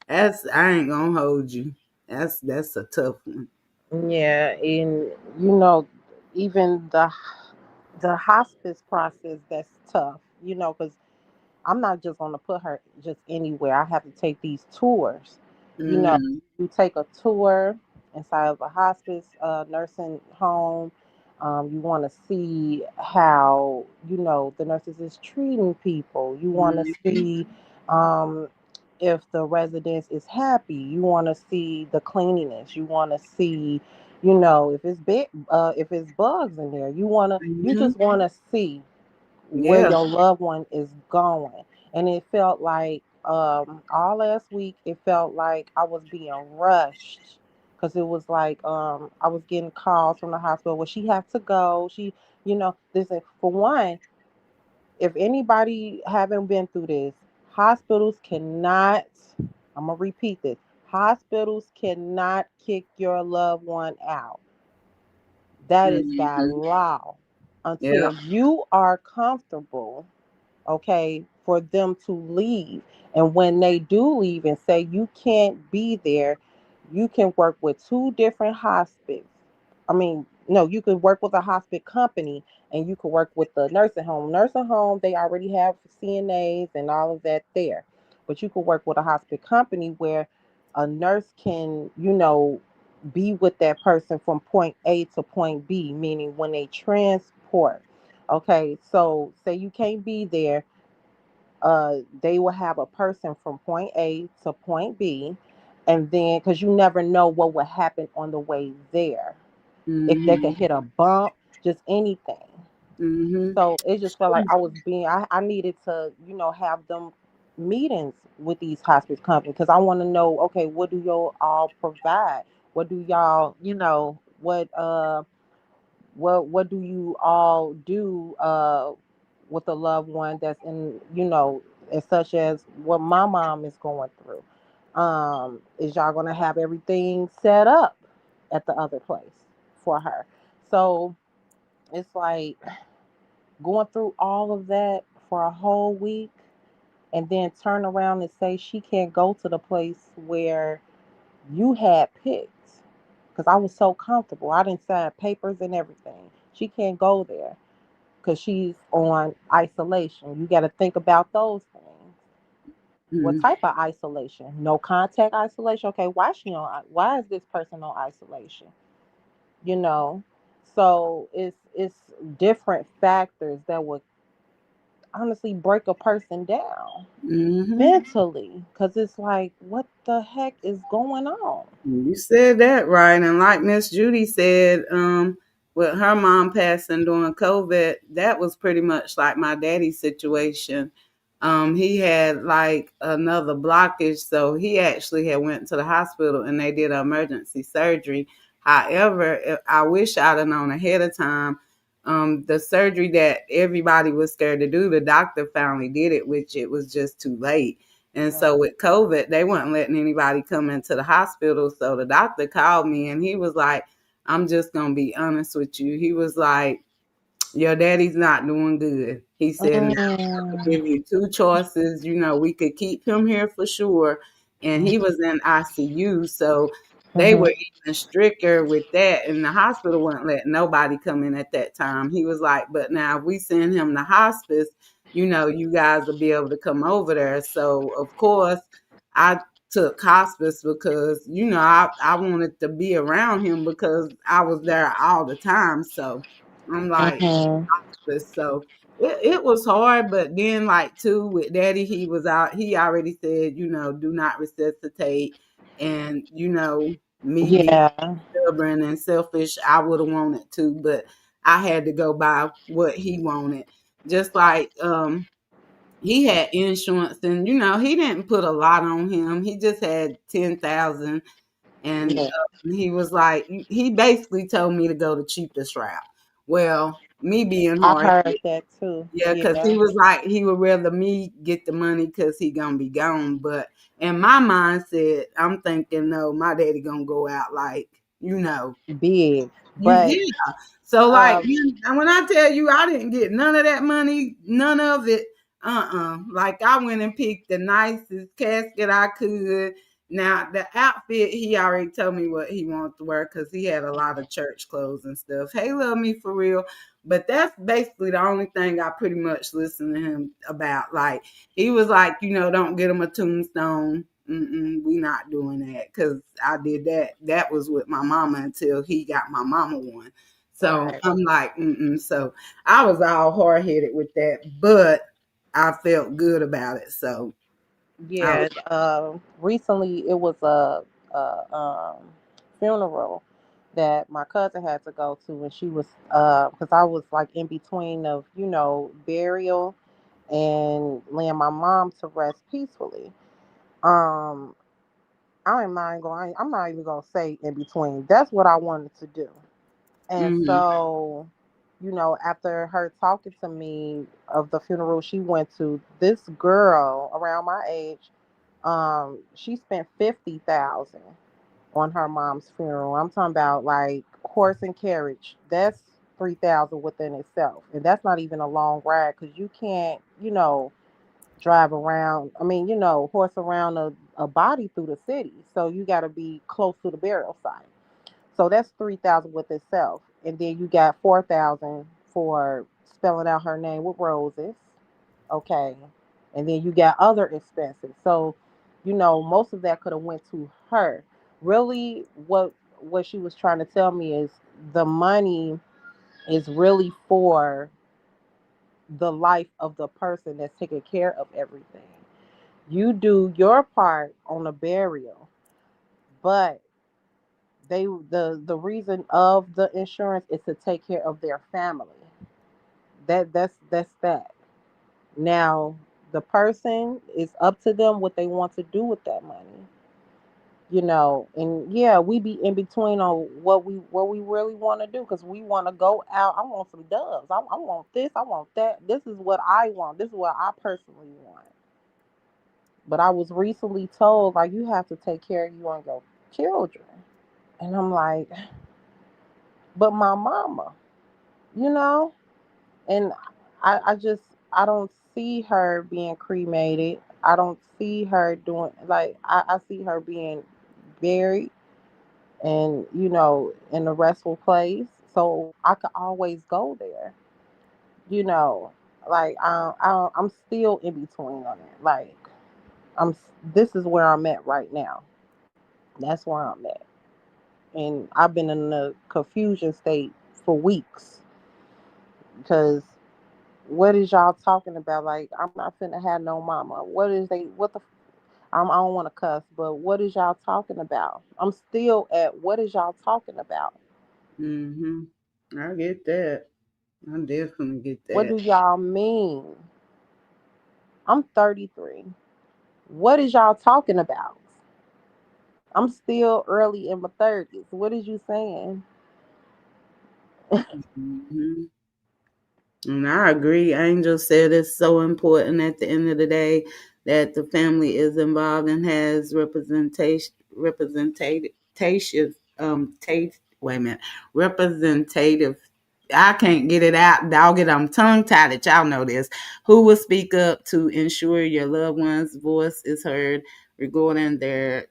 I ain't gonna hold you. That's a tough one. yeah, and even the hospice process, that's tough. Because I'm not just going to put her just anywhere. I have to take these tours. You know, Mm-hmm. you take a tour, inside of a hospice nursing home. You want to see how, the nurses is treating people. You want to Mhm. see um, if the residence is happy. You want to see the cleanliness. You want to see, if it's if it's bugs in there. You Mhm. just want to see where Yeah. your loved one is going. And it felt like all last week it felt like I was being rushed because it was like I was getting calls from the hospital where she had to go. This for one, if anybody haven't been through this, hospitals cannot, I'm gonna repeat this, hospitals cannot kick your loved one out. That is by Mhm. law Yeah. until you are comfortable, okay, for them to leave. And when they do leave and say you can't be there, you can work with two different hospice. I mean, no, you could work with a hospice company and you could work with the nursing home. Nursing home, they already have CNAs and all of that there. But you could work with a hospice company where a nurse can, be with that person from point A to point B, meaning when they transport. Okay, so say you can't be there, they will have a person from point A to point B, and then because you never know what will happen on the way there, if they could Mhm. hit a bump, just anything. Mhm. So it just felt like I needed to, have them meetings with these hospice companies because I want to know, okay, what do y'all all provide? What do y'all, what do you all do with a loved one that's in, as such as what my mom is going through? Is y'all gonna have everything set up at the other place for her? So it's like going through all of that for a whole week and then turn around and say she can't go to the place where you had picked because I was so comfortable. I didn't sign papers and everything. She can't go there because she's on isolation. You got to think about those things. What Mhm. type of isolation? No contact isolation. Okay, why is this person on isolation? You know, so it's different factors that would honestly break a person down Mhm. mentally because it's like, what the heck is going on? You said that right. And like Miss Judy said, with her mom passing during COVID, that was pretty much like my daddy's situation. He had like another blockage, so he actually had went to the hospital and they did an emergency surgery. However, I wish I'd have known ahead of time. The surgery that everybody was scared to do, the doctor finally did it, which it was just too late. And Mm, so with COVID, they weren't letting anybody come into the hospital. So the doctor called me and he was like, I'm just going to be honest with you. He was like, your daddy's not doing good. He said, now I'm going to mm, give you two choices. We could keep him here for sure. And he was in ICU. So they were mhm, even stricter with that. And the hospital wouldn't let nobody come in at that time. He was like, but now if we send him to hospice, you guys will be able to come over there. So, of course, I took hospice because, I wanted to be around him because I was there all the time. So I'm like, mhm. so it was hard, but then like too with daddy, he was out. He already said, do not resuscitate, and me being Yeah, stubborn and selfish, I would have wanted to, but I had to go by what he wanted. Just like he had insurance, and he didn't put a lot on him. He just had 10,000, and yeah. he was like, he basically told me to go the cheapest route. Well, me being I hard, heard that too. yeah, because he Yeah, was like, he would rather me get the money because he gonna be gone. But in my mindset, I'm thinking, no, my daddy gonna go out like, big, but yeah. So like um, when I tell you I didn't get none of that money, none of it. Like I went and picked the nicest casket I could. Now the outfit, he already told me what he wanted to wear because he had a lot of church clothes and stuff. Hey, love me for real. But that's basically the only thing I pretty much listened to him about. Like he was like, don't get him a tombstone. we not doing that because I did that. That was with my mama until he got my mama one. So Right. I'm like, So I was all hard headed with that, but I felt good about it. So I was, Yeah. Recently it was a funeral that my cousin had to go to, and she was because I was like in between of burial and laying my mom to rest peacefully. Um, I'm not going. I'm not even gonna say in between. That's what I wanted to do. And mm-hmm, so, after her talking to me of the funeral she went to, this girl around my age, she spent 50,000 on her mom's funeral. I'm talking about like horse and carriage. That's 3,000 within itself, and that's not even a long ride because you can't, drive around. I mean, horse around a body through the city, so you got to be close to the burial site. So that's 3,000 with itself, and then you got 4,000 for spelling out her name with roses. Okay, and then you got other expenses. So, most of that could have went to her. Really, what she was trying to tell me is the money is really for the life of the person that's taking care of everything. You do your part on the burial, but the reason of the insurance is to take care of their family. That's that. Now the person is up to them what they want to do with that money. And yeah, we be in between on what we really want to do because we want to go out. I want some doves. I want this. I want that. This is what I want. This is what I personally want. But I was recently told like you have to take care of you and your children. And I'm like, but my mama, you know? And I don't see her being cremated. I don't see her doing like I see her being buried and in a restful place. So I could always go there. You know, like I'm still in between on it. Like I'm this is where I'm at right now. That's where I'm at. And I've been in a confusion state for weeks because what is y'all talking about? Like, I'm not finna have no mama. What is they? What the? I don't want to cuss, but what is y'all talking about? I'm still at what is y'all talking about? mm-hmm. I get that. I definitely get What that. do y'all mean? I'm 33. What is y'all talking about? I'm still early in my 30s. What is you saying? Mhm. And I agree. Angel said it's so important at the end of the day that the family is involved and has representation wait a minute, representative. I can't get it out. Dog it. I'm tongue tied. Y'all know this. Who will speak up to ensure your loved one's voice is heard regarding their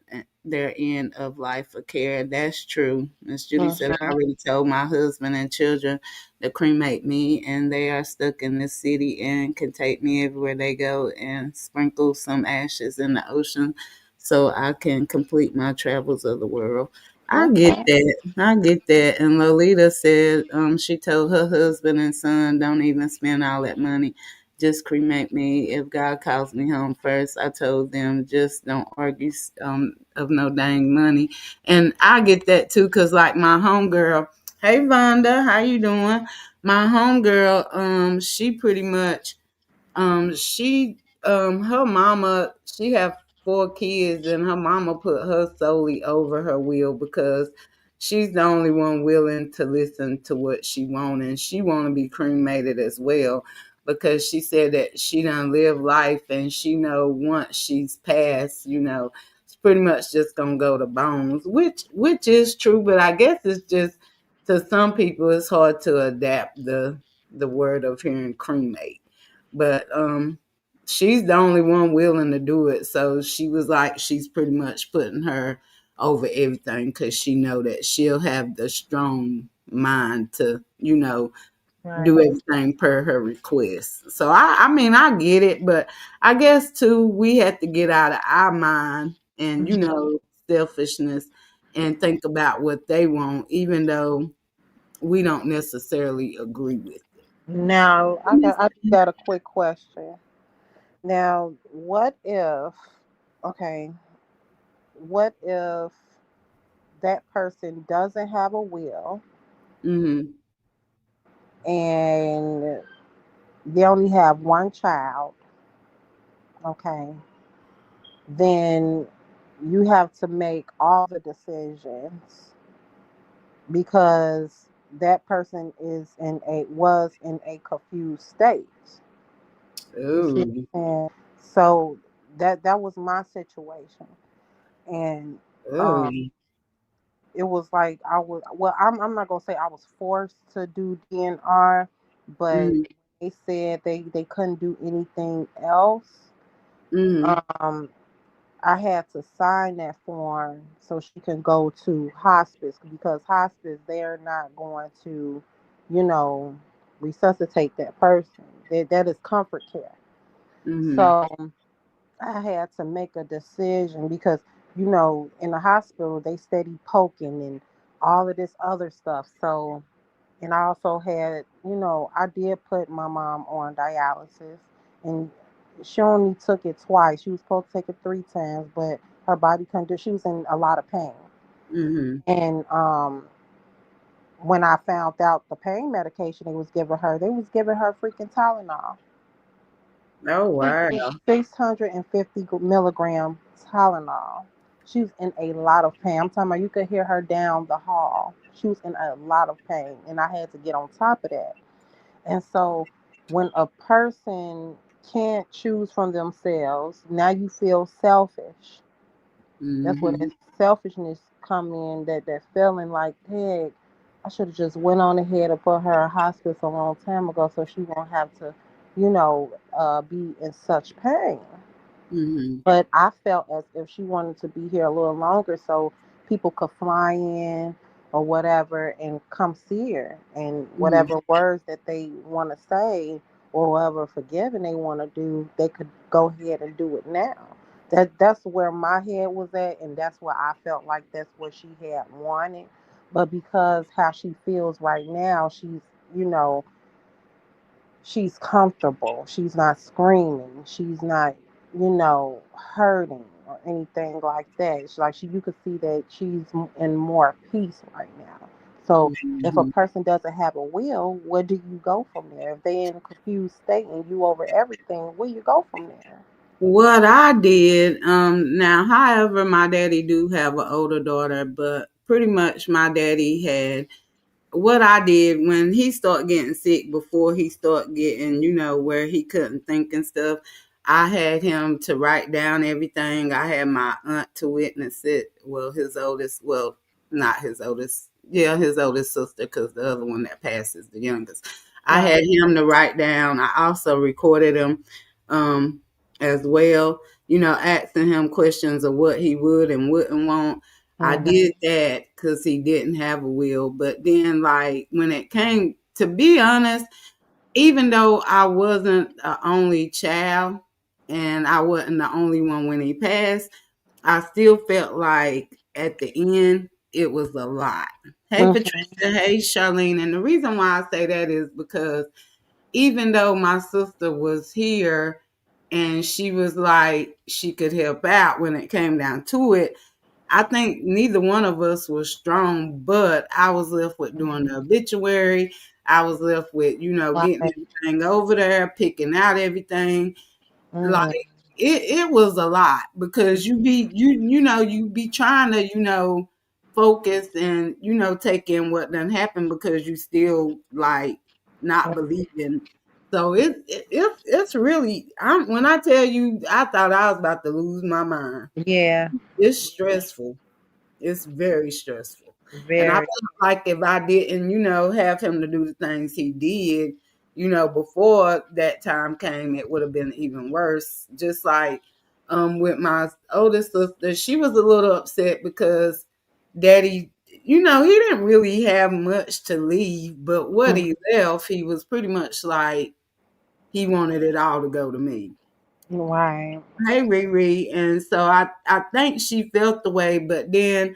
end of life of care. That's true. As Judy said, I Hmm. already told my husband and children to cremate me, and they are stuck in the city and can take me everywhere they go and sprinkle some ashes in the ocean so I can complete my travels of the world. I get Okay. that. I get that. And Lolita said she told her husband and son, don't even spend all that money. Just cremate me. If God calls me home first, I told them just don't argue of no dang money. And I get that too, cause like my homegirl, hey Vonda, how you doing? My homegirl, she pretty much she her mama, she have 4 kids and her mama put her solely over her will because she's the only one willing to listen to what she want, and she want to be cremated as well because she said that she done live life and she know once she's passed, it's pretty much just gonna go to bones, which is true, but I guess it's just to some people it's hard to adapt the word of hearing cremate. But she's the only one willing to do it. So she was like, she's pretty much putting her over everything because she know that she'll have the strong mind to, do Right. everything per her request. So I mean, I get it, but I guess too, we have to get out of our mind and, selfishness and think about what they want, even though we don't necessarily agree with Now, I just it. got a quick question. Now, what if, okay, what if that person doesn't have a will Mm-hmm. and they only have one child, okay? Then you have to make all the decisions because that person was in a confused state. You see what Oh, I'm saying? So that was my situation, and oh. um, it was like I was well. I'm not gonna say I was forced to do DNR, but Mm-hmm. they said they couldn't do anything else. Mm-hmm. Um, I had to sign that form so she can go to hospice because hospice they're not going to, you know, resuscitate that person. That is comfort care. Mm-hmm. So I had to make a decision because, in the hospital they steady poking and all of this other stuff. So, and I also had, I did put my mom on dialysis, and she only took it twice. She was supposed to take it 3 times, but her body couldn't do. She was in a lot of pain, Mm-hmm. and when I found out the pain medication they was giving her freaking Tylenol. Oh, wow. 650 milligram Tylenol. She was in a lot of pain. I'm talking about you could hear her down the hall. She was in a lot of pain, and I had to get on top of that. And so, when a person can't choose from themselves, now you feel selfish. That's where Mm-hmm. that selfishness come in. That feeling like, hey, I should have just went on ahead and put her in hospice a long time ago, so she won't have to, be in such pain. Mm-hmm. But I felt as if she wanted to be here a little longer so people could fly in or whatever and come see her. And Mm-hmm. whatever words that they want to say or whatever forgiving they want to do, they could go ahead and do it now. That's where my head was at, and that's where I felt like that's what she had wanted. But because how she feels right now, you know, she's comfortable. She's not screaming. She's not, hurting or anything like that. It's like you could see that she's in more peace right now. So if a Mm-hmm. person doesn't have a will, where do you go from there? If they're in a confused state and you over everything, where you go from there? What I did, now, however, my daddy do have an older daughter, but pretty much my daddy had what I did when he started getting sick before he started getting, where he couldn't think and stuff. I had him to write down everything. I had my aunt to witness it. Well, not his oldest, yeah, his oldest sister, because the other one that passed is the youngest. I Right. had him to write down. I also recorded him um, as well, asking him questions of what he would and wouldn't want. I Mm-hmm. did that because he didn't have a will. But then, like, when it came to be honest, even though I wasn't the only child and I wasn't the only one when he passed, I still felt like at the end it was a lot. Hey, Mm-hmm. Patricia. Hey, Charlene. And the reason why I say that is because even though my sister was here and she was like, she could help out when it came down to it, I think neither one of us was strong, but I was left with doing the obituary. I was left with, getting Right. everything over there, picking out everything. Like Mm-hmm. it was a lot because you be trying to, focus and, take in what done happened because you still like not believing. So it's really when I tell you I thought I was about to lose my mind. Yeah. It's stressful. It's very stressful. And I Very. feel like if I didn't, have him to do the things he did, before that time came, it would have been even worse. Just like with my oldest sister, she was a little upset because daddy, he didn't really have much to leave, but what he left, he was pretty much like he wanted it all to go to me. Right. Hey, Riri. And so I think she felt the way, but then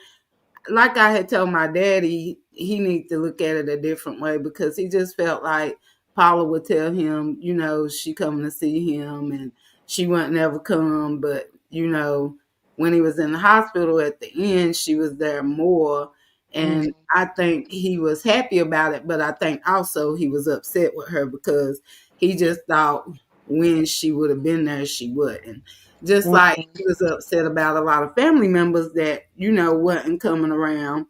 like I had told my daddy, he needs to look at it a different way because he just felt like Paula would tell him, she coming to see him and she wouldn't ever come. But, when he was in the hospital at the end, she was there more. And Mhm. I think he was happy about it, but I think also he was upset with her because he just thought when she would have been there, she wouldn't. Just like he was upset about a lot of family members that, wasn't coming around.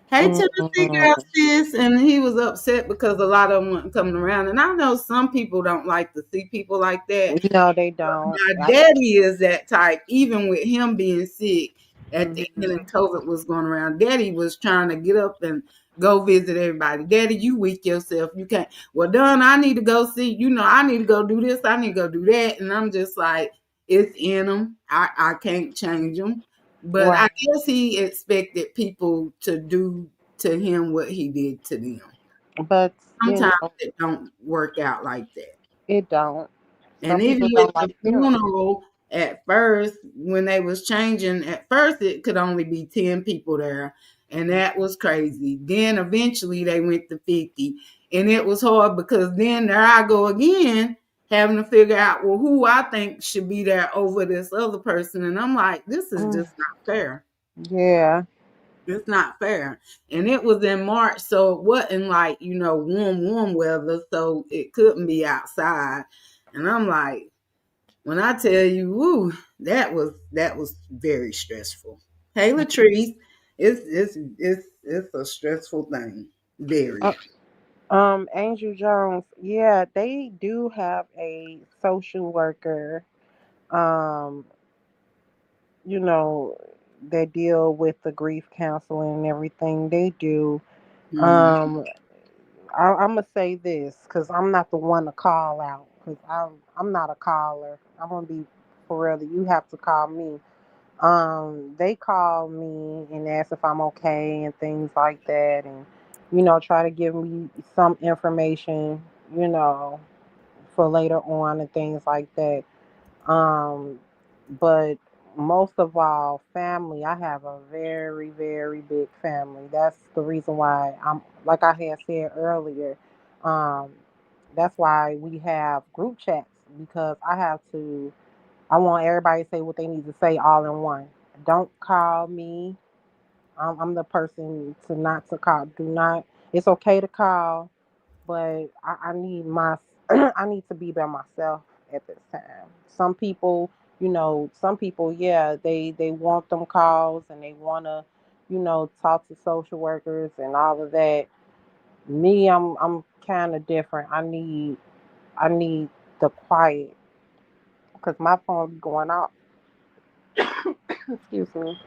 Hey, Tennessee girl, Mhm. sis. And he was upset because a lot of them wasn't coming around. And I know some people don't like to see people like that. No, they don't. My daddy is that type, even with him being sick at the end and Mhm. COVID was going around. Daddy was trying to get up and go visit everybody. Daddy, you weak yourself. You can't. Well, Don, I need to go see, I need to go do this. I need to go do that. And I'm just like, it's in him. I can't change him. But I Right. guess he expected people to do to him what he did to them. But Sometimes it don't work out like that. it don't. And Some even people with don't the like funerals. funeral, at first, when they was changing, at first it could only be 10 people there. And that was crazy. Then eventually they went to 50. And it was hard because then there I go again, having to figure out, well, who I think should be there over this other person. And I'm like, this is Mm. just not fair. Yeah. It's not fair. And it was in March, so it wasn't like, warm weather, so it couldn't be outside. And I'm like, when I tell you, woo, that was very stressful. Hey Latrice, it's a stressful thing. Uh, Very. Angel Jones. Yeah, they do have a social worker. Um, you know, that deal with the grief counseling and everything. They do. Mm, Um, I'm gonna say this because I'm not the one to call out because I'm not a caller. I'm gonna be for real. You have to call me. They call me and ask if I'm okay and things like that, and try to give me some information, you know, for later on and things like that. Um, but most of all, family. I have a very, very big family. That's the reason why I'm, like I had said earlier, um, that's why we have group chats because I want everybody to say what they need to say all in one. Don't call me. I'm the person to not to call. Do not. It's okay to call, but I need my I need to be by myself at this time. Some people, some people, yeah, they want them calls and they want to, talk to social workers and all of that. Me, I'm kind of different. I need the quiet because my phone be going off. Excuse me.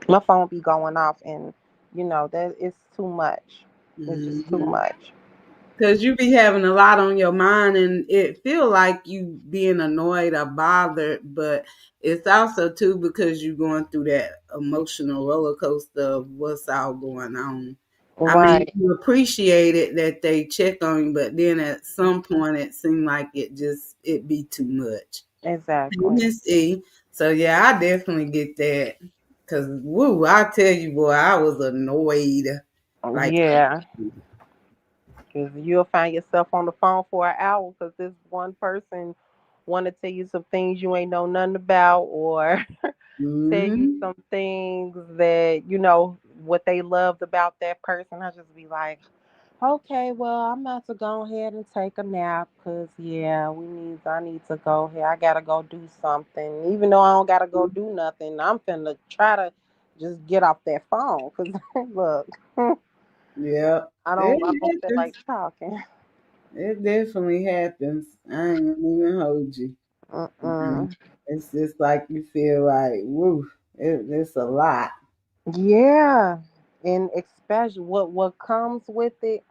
My phone be going off, and that it's too much. It's just too mhm. much. Cause you be having a lot on your mind and it feel like you being annoyed or bothered, but it's also too because you're going through that emotional roller coaster of what's all going on. I mean, Right. you appreciate it that they check on you, but then at some point it seemed like it be too much. You Exactly. can see. So yeah, I definitely get that. Cause woo, I tell you, boy, I was annoyed. Like, Yeah. Because you'll find yourself on the phone for an hour because this one person want to tell you some things you ain't know nothing about, or tell you mm-hmm. some things that what they loved about that person. I just be like, okay, well, I'm about to go ahead and take a nap because yeah, I need to go ahead. I gotta go do something, even though I don't gotta go do nothing. I'm finna try to just get off that phone because look, Yeah, I don't it feel like happens. talking. It definitely happens. I ain't gonna even hold you. Mm-mm. It's just like you feel like, woo, it's a lot. Yeah, and especially what comes with it.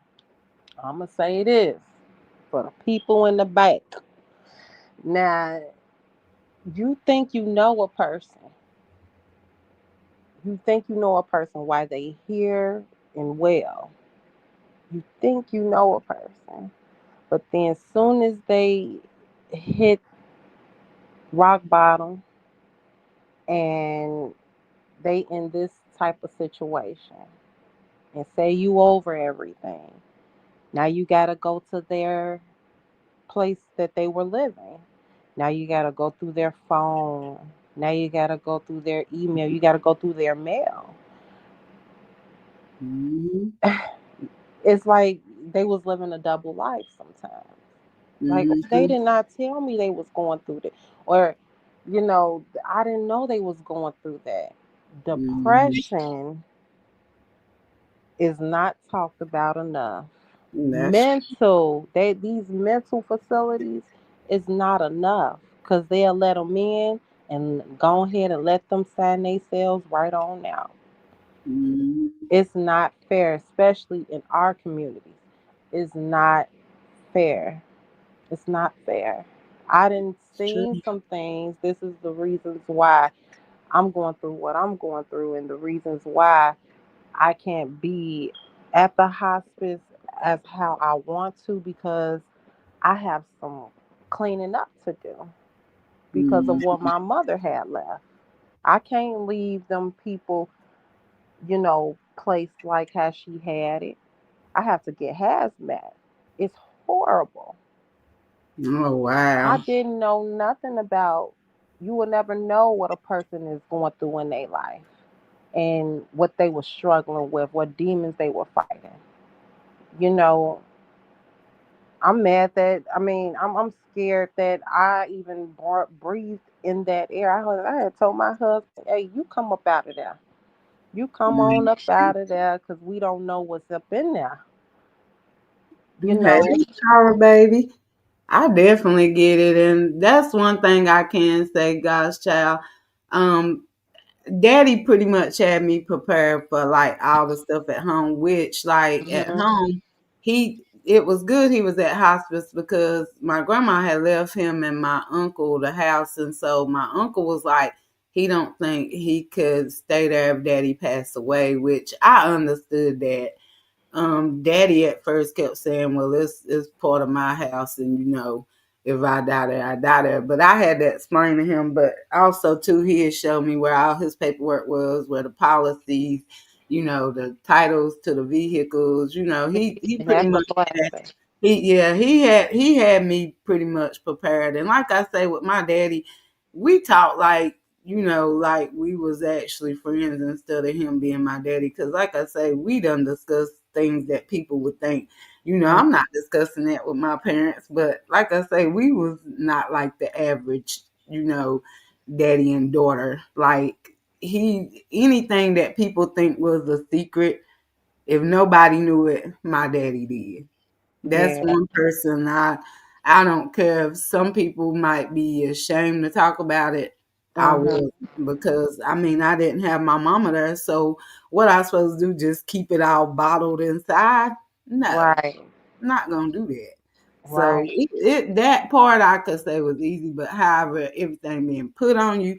I'm gonna say it is for the people in the back. Now, you think you know a person. You think you know a person while they here and well. You think you know a person, but then soon as they hit rock bottom, and they in this type of situation, and say you over everything. Now you got to go to their place that they were living. Now you got to go through their phone. Now you got to go through their email. You got to go through their mail. Mm-hmm. It's like they was living a double life sometimes. Like they Mm-hmm. did not tell me they was going through that, or I didn't know they was going through that. Mm-hmm. Depression is not talked about enough. That's These mental facilities is not enough because they'll let them in and go ahead and let them sign themselves right on out. mm-hmm. It's not fair, especially in our communities. It's not fair. It's not fair. I didn't True. see some things. This is the reasons why I'm going through what I'm going through, and the reasons why I can't be at the hospice as how I want to, because I have some cleaning up to do because of what Mm-hmm. my mother had left. I can't leave them people, placed like how she had it. I have to get hazmat. It's horrible. Oh I wow. didn't know nothing about. You will never know what a person is going through in their life and what they were struggling with, what demons they were fighting. You know, I'm mad that I'm scared that I even breathed in that air. I had told my husband, "Hey, you come up out of there. You come on up Mm-hmm. out of there, because we don't know what's up in there." You Hey, know. power baby. I definitely get it, and that's one thing I can say, God's child. Um, Daddy pretty much had me prepared for like all the stuff at home, which like at Hmm. home, it was good he was at hospice because my grandma had left him and my uncle the house, and so my uncle was like, he don't think he could stay there if Daddy passed away, which I understood that. Daddy at first kept saying, well, it's part of my house, and if I die there, I die there. But I had to explain to him. But also too, he had shown me where all his paperwork was, where the policies, the titles to the vehicles. He pretty That's a much had, blessing. he had me pretty much prepared. And like I say with my daddy, we talked like we was actually friends instead of him being my daddy. Cause like I say, we done discussed things that people would think. Mm. I'm not discussing that with my parents, but like I say, we was not like the average, daddy and daughter. Like anything that people think was a secret, if nobody knew it, my daddy did. That's Yeah. one person I don't care if some people might be ashamed to talk about it. I Hmm. was because I didn't have my mama there, so what I supposed to do? Just keep it all bottled inside? No, Right. not gonna do that. So Right. that part I could say was easy, but however, everything being put on you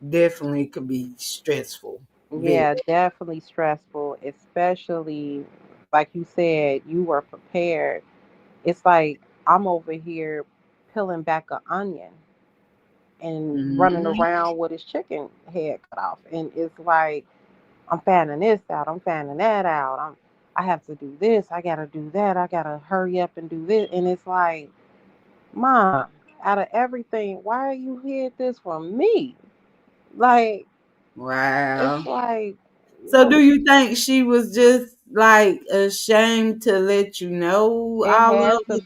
definitely could be stressful. Very. Yeah, definitely stressful, especially like you said, you were prepared. It's like I'm over here peeling back an onion and running Mhm. around with his chicken head cut off. And it's like I'm fanning this out, I'm fanning that out. I have to do this, I gotta do that, I gotta hurry up and do this. And it's like, Mom, out of everything, why you hid this from me? Like, it's Wow. like, So do you think she was just like ashamed to let you know all of it?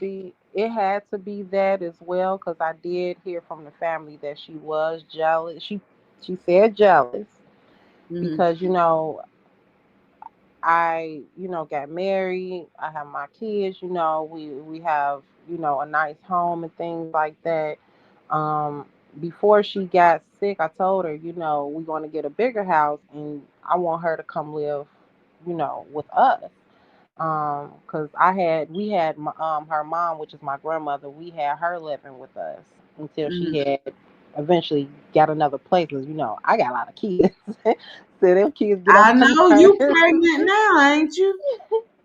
it had to be that as well, because I did hear from the family that she was jealous. She said jealous Hmm. because I got married. I have my kids. We have a nice home and things like that. Um, Before she got sick, I told her, we're going to get a bigger house, and I want her to come live, with us. Because we had her mom, which is my grandmother. We had her living with us until Hmm. she had eventually got another place. 'Cause, I got a lot of kids, so them kids get on I my know you nerves. pregnant now, ain't you?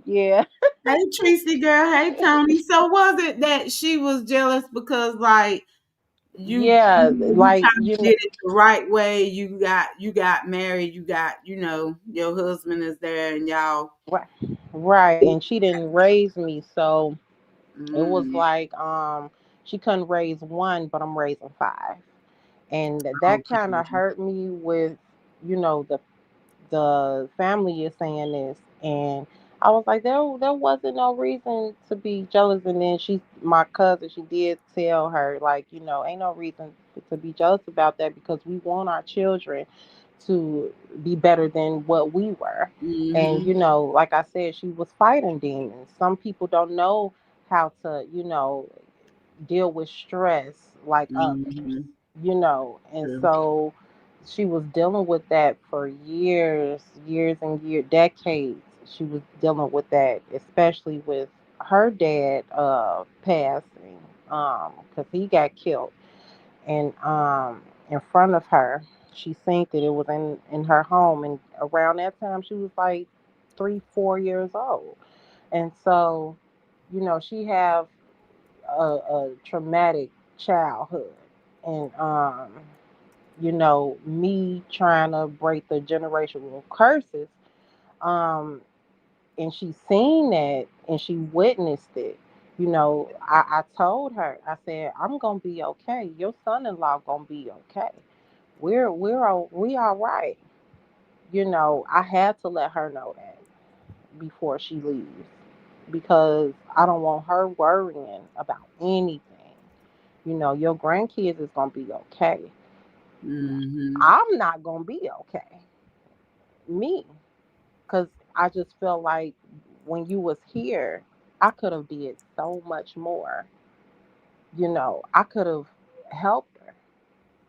Yeah. Hey Tracy girl, hey Tony. So was it that she was jealous because like Yeah, you like kind of did it the right way. You got married. You got your husband is there, and y'all. right, right. And she didn't raise me, so it was Mm, like she couldn't raise one, but I'm raising five, and that kind of okay. hurt me with the family is saying this, and I was like, there wasn't no reason to be jealous. And then my cousin, she did tell her, like, ain't no reason to be jealous about that, because we want our children to be better than what we were. And Mhm. like I said, she was fighting demons. Some people don't know how to deal with stress like others, Mhm. and True. so she was dealing with that for years and years, decades. She was dealing with that, especially with her dad passing, because he got killed, and in front of her. She seen that it was in her home, and around that time she was like 3 4 years old. And so she have a traumatic childhood, and me trying to break the generational curses, um and she seen that and she witnessed it. I told her, I said, I'm gonna be okay, your son-in-law gonna be okay, we all right. I had to let her know that before she leaves, because I don't want her worrying about anything. Your grandkids is gonna be okay. Mhm. I'm not gonna be okay. Me, because I just felt like when you was here, I could have did so much more. I could have helped her,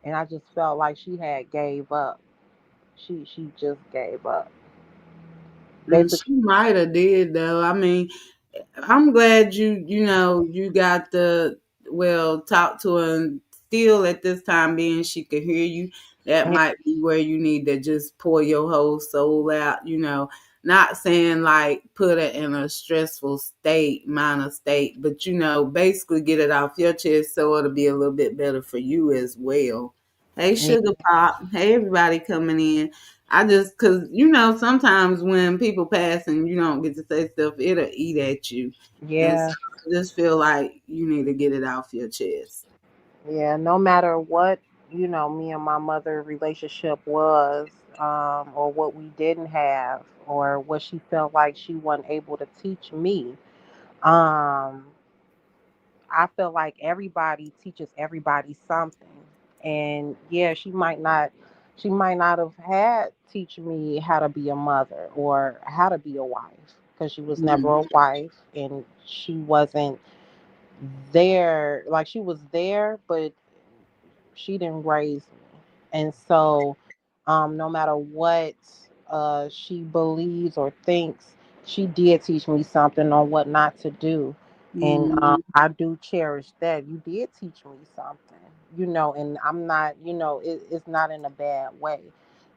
and I just felt like she had gave up. She just gave up. And Basically, she might have did though. I mean, I'm glad you got the talk to her and still at this time being she could hear you. That might be where you need to just pour your whole soul out. Not saying like put her in a stressful state, minor state, but basically get it off your chest so it'll be a little bit better for you as well. Hey yeah, Sugar Pop. Hey everybody coming in. I just, cause sometimes when people pass and you don't get to say stuff, it'll eat at you, and so yeah, I just feel like you need to get it off your chest. yeah. No matter what, me and my mother relationship was, or what we didn't have, or what she felt like she wasn't able to teach me. Um, I feel like everybody teaches everybody something. And yeah, she might not have had teach me how to be a mother or how to be a wife, because she was never a Mm, wife, and she wasn't there. Like, she was there, but she didn't raise me. And so, no matter what she believes or thinks, she did teach me something on what not to do. And mm, I do cherish that. You did teach me something, and I'm not, it's not in a bad way.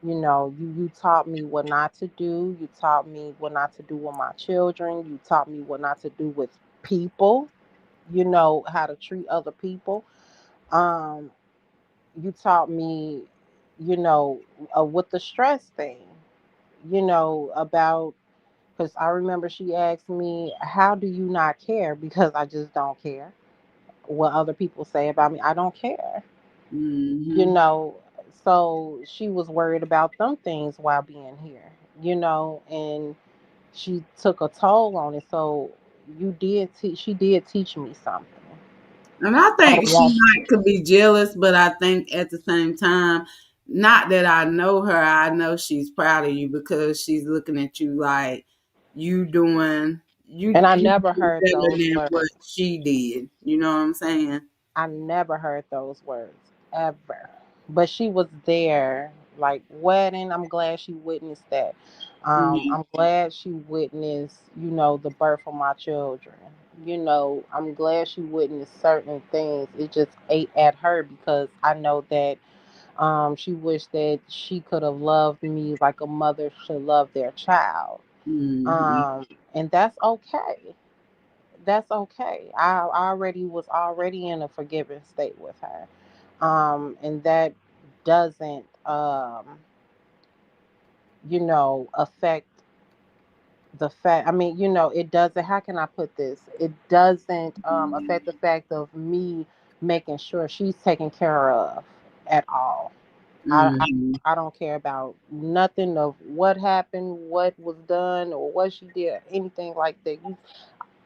You taught me what not to do. You taught me what not to do with my children. You taught me what not to do with people, how to treat other people. Um, you taught me, you know, with the stress thing, about, because I remember she asked me, how do you not care? Because I just don't care what other people say about me. I don't care, you mm. know. So she was worried about them things while being here, and she took a toll on it. So she did teach me something. And I I think don't she want. might could be jealous, but I think at the same time, not that I know her, I know she's proud of you because she's looking at you like you doing And I you never doing heard better those than what words. she did. You know what I'm saying? I never heard those words ever. But she was there, like wedding. I'm glad she witnessed that. Mm, I'm glad she witnessed, the birth of my children. I'm glad she witnessed certain things. It just ate at her, because I know that she wished that she could have loved me like a mother should love their child. mm, And that's okay. That's okay. I already was already in a forgiving state with her. And that doesn't, affect the fact. I mean, it doesn't. How can I put this? It doesn't affect the fact of me making sure she's taken care of at all. I, I Mm-hmm. I don't care about nothing of what happened, what was done, or what she did, anything like that.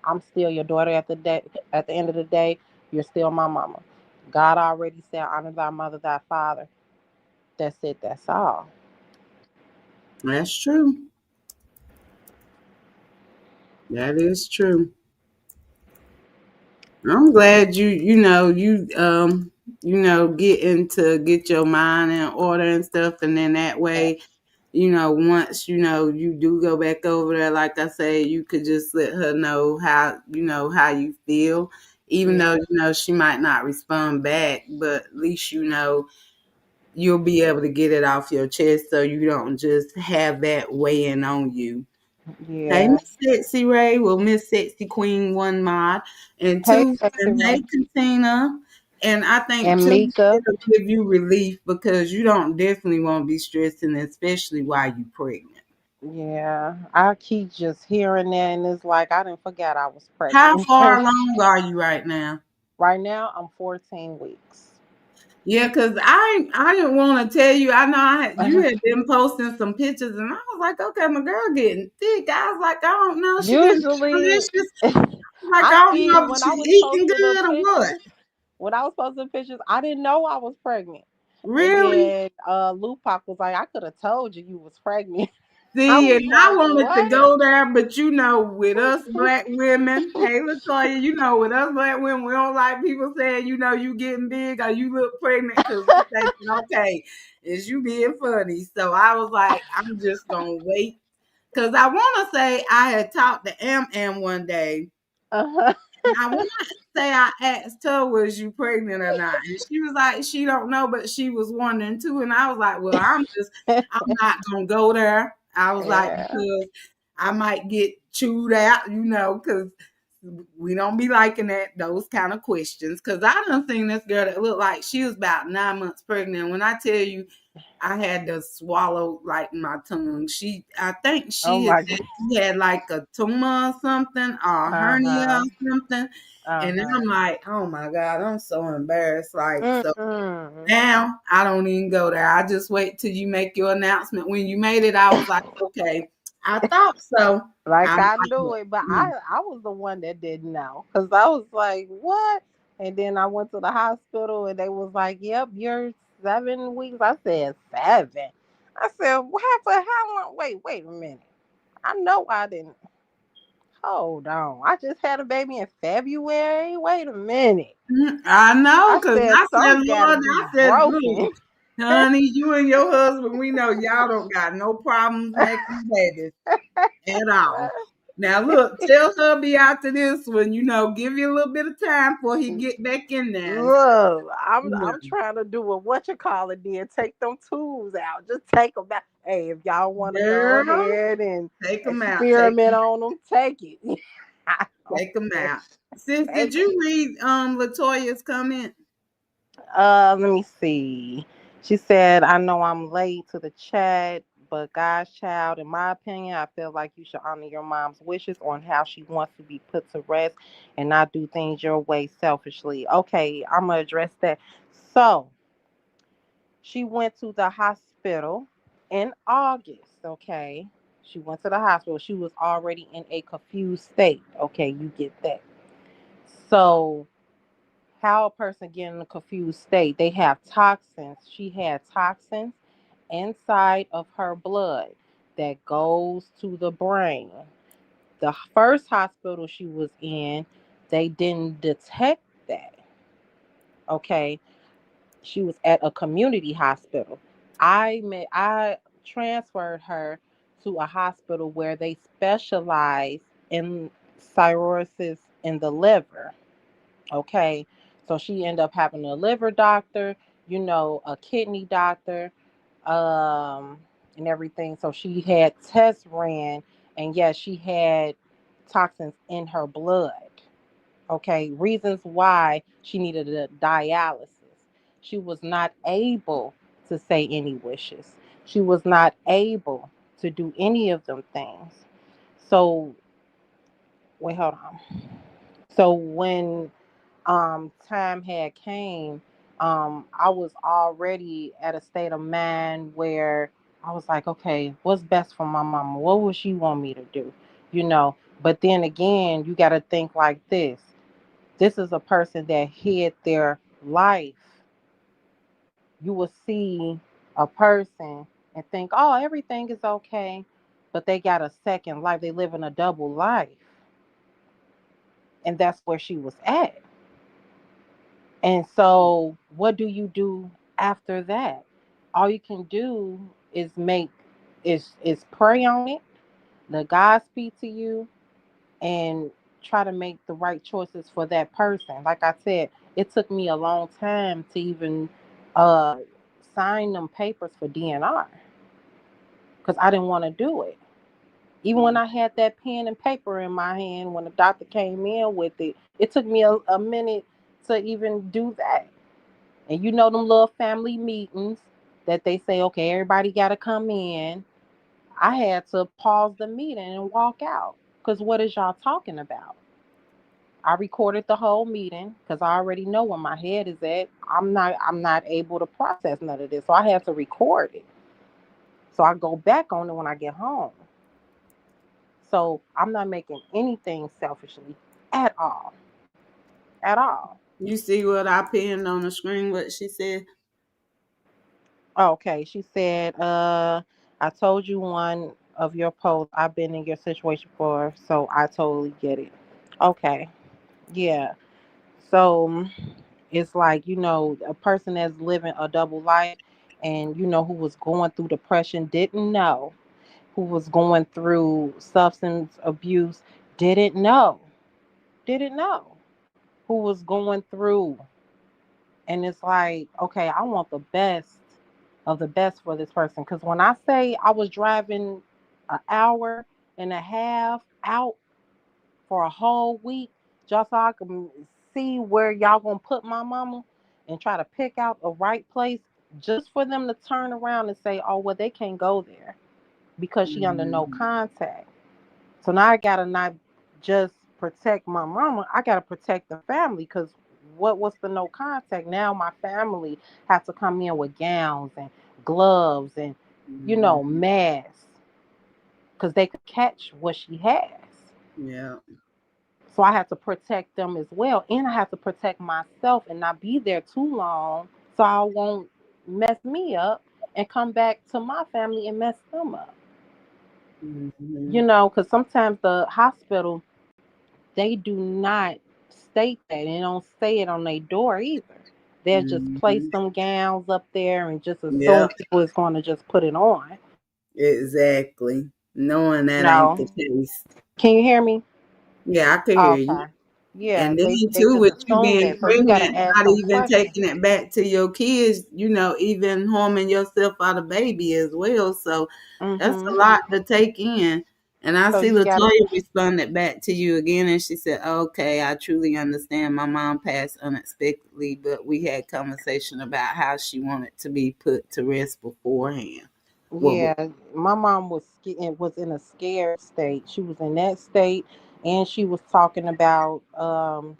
I'm still your daughter at the day. At the end of the day, you're still my mama. God already said, "Honor thy mother, thy father." That's it. That's all. That's true. That is true. I'm glad get your mind in order and stuff, and then that Yeah. way, once you do go back over there, like I say, you could just let her know how you feel, even though Yeah. she might not respond back, but at least you'll be able to get it off your chest, so you don't just have that weighing on you. Hey, Yeah. Miss Sexy Ray. Well, Miss Sexy Queen, one mod. And Hey, two, sexy and hey, Ray. Katina. And I think, And too, Mika. it'll give you relief because you don't definitely want to be stressing, especially while you're pregnant. Yeah. I keep just hearing that, and it's like I didn't forget I was How pregnant. far along are you right now? Right now, I'm 14 weeks. Yeah, cause I didn't want to tell you. I know you had been posting some pictures, and I was like, okay, my girl getting thick. I was like, I don't know, she getting Usually, delicious. Like I I don't see know if when I she's was eating posting the good or what. pictures. When I was posting pictures, I didn't know I was pregnant. And Really? then Lupac was like, I could have told you was pregnant. I See, was and I like, wanted to what? go there, but with us black women, hey Latoya, with us black women, we don't like people saying, you getting big or you look pregnant because we thinking, okay, is you being funny? So I was like, I'm just gonna wait because I want to say I had talked to Am one day. Uh-huh. I want to say I asked her, was you pregnant or not? And she was like, she don't know, but she was wondering too. And I was like, well, I'm not going to go there. I was like, Yeah. because I might get chewed out, because we don't be liking those kind of questions. Because I done seen this girl that looked like she was about 9 months pregnant. When I tell you, I had to swallow like my tongue. I think Oh she had my God. said she had like a tumor or something or a hernia Uh-huh. or something. And Uh-huh. I'm like, oh my God, I'm so embarrassed. Like, so Mm-mm. now I don't even go there. I just wait till you make your announcement. When you made it, I was like, okay, I thought so. Like I'm I like, knew but, it, but I was the one that didn't know because I was like, what? And then I went to the hospital and they was like, yep, you're 7 weeks. I said 7. I said, what happened? How long? Wait a minute. I know I didn't. Hold on. I just had a baby in February. Wait a minute. I know, I because said I said, something got to Lord, be I said, look, broken. honey, you and your husband, we know y'all don't got no problems making babies at all. Now look, tell hubby after this one, give you a little bit of time before he get back in there and stuff. Look, I'm You I'm trying to do what you call it. Then take them tools out. Just take them out. Hey, if y'all want to go Girl, ahead and take them out. experiment on them, take it. I don't Take them care. out. Sis, did Take you read Latoya's comment? 'em. Let me see. She said, "I know I'm late to the chat, but God's child, in my opinion, I feel like you should honor your mom's wishes on how she wants to be put to rest, and not do things your way selfishly." Okay, I'm gonna address that. So she went to the hospital in August, okay? She went to the hospital. She was already in a confused state. Okay, you get that. So, how a person get in a confused state? They have toxins. She had toxins inside of her blood that goes to the brain. The first hospital she was in, they didn't detect that. Okay, she was at a community hospital. I transferred her to a hospital where they specialize in cirrhosis in the liver. Okay, so she ended up having a liver doctor, a kidney doctor, um, and everything. So she had tests ran, and yes, she had toxins in her blood. Okay, reasons why she needed a dialysis. She was not able to say any wishes. She was not able to do any of them things. So wait, hold on. So when time had came, I was already at a state of mind where I was like, okay, what's best for my mama? What would she want me to do? You know, but then again, you got to think like this. This is a person that hid their life. You will see a person and think, oh, everything is okay, but they got a second life. They live in a double life. And that's where she was at. And so, what do you do after that? All you can do is is pray on it, let God speak to you, and try to make the right choices for that person. Like I said, it took me a long time to even uh, sign them papers for DNR because I didn't want to do it. Even when I had that pen and paper in my hand, when the doctor came in with it, it took me a minute to even do that. And you know them little family meetings that they say, okay, everybody got to come in. I had to pause the meeting and walk out because what is y'all talking about? I recorded the whole meeting because I already know where my head is at. I'm not able to process none of this, so I had to record it. So I go back on it when I get home. So I'm not making anything selfishly at all, at all. You see what I pinned on the screen? What she said? Okay, she said, I told you one of your posts. I've been in your situation before, so I totally get it. Okay, yeah. So it's like, a person that's living a double life and, who was going through depression didn't know, who was going through substance abuse didn't know, who was going through. And it's like, okay, I want the best of the best for this person. Because when I say I was driving an hour and a half out for a whole week, just so I can see where y'all gonna put my mama and try to pick out a right place just for them to turn around and say, oh, well, they can't go there because she under no Mm-hmm. contact. So now I gotta not just protect my mama. I gotta protect the family because what's the no contact? Now my family have to come in with gowns and gloves and Mm-hmm. masks because they could catch what she has. Yeah. So I have to protect them as well, and I have to protect myself and not be there too long so I won't mess me up and come back to my family and mess them up. Mm-hmm. Because sometimes the hospital they do not state that and they don't say it on their door either. They'll just place Mm-hmm. some gowns up there and just assume Yep. people is going to just put it on. Exactly. Knowing that ain't No. the case. Can you hear me? Yeah, I could hear you. Okay. Yeah, And then they too, just with you assume being that. So you got pregnant, to ask not some even questions. taking it back to your kids, even harming yourself out of baby as well. So that's a Mhm. lot to take in. And I So see you got to Latoya responded back to you again, and she said, "Okay, I truly understand. My mom passed unexpectedly, but we had conversation about how she wanted to be put to rest beforehand." Well, Yeah, my mom was in a scared state. She was in that state, and she was talking about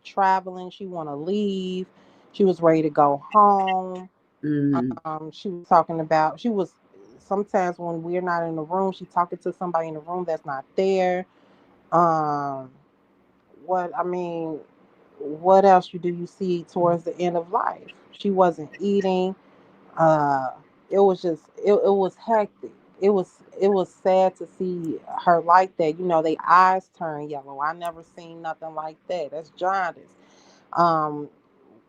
traveling. She want to leave. She was ready to go home. mm, She was talking about. She was sometimes when we're not in the room, she talking to somebody in the room that's not there. Um, what I mean, what else do you see towards the end of life? She wasn't eating. uh it was just it was hectic. It was sad to see her like that. They eyes turn yellow. I never seen nothing like that. That's jaundice. um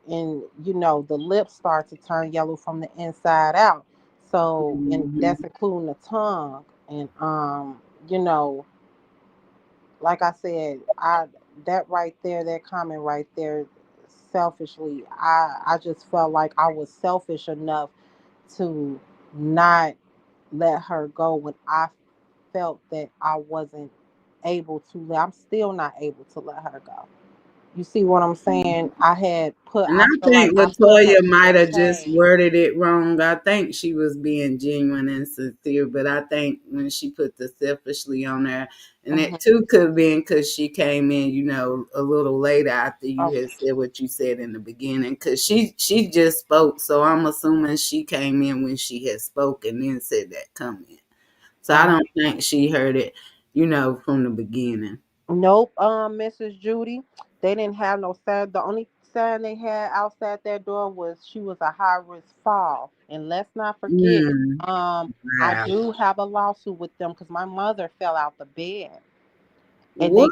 and the lips start to turn yellow from the inside out, so and that's mhm, including the tongue. And you know like I said, I that right there, that comment right there, selfishly, I just felt like I was selfish enough to not let her go when I felt that I wasn't able to. I'm still not able to let her go. You see what I'm saying? I had put. And I I feel like think I put her Latoya in might that have just chain. worded it wrong. I think she was being genuine and sincere, but I think when she put the selfishly on there, and it Hmm. too could have been because she came in, a little later after you Oh, had said what you said in the beginning, because she just spoke, so I'm assuming she came in when she had spoken and then said that comment. So I oh. don't think she heard it, from the beginning. Nope, Mrs. Judy. They didn't have no sign. The only sign they had outside that door was she was a high risk fall. And let's not forget, Mm, I wow. do have a lawsuit with them because my mother fell out the bed. And What?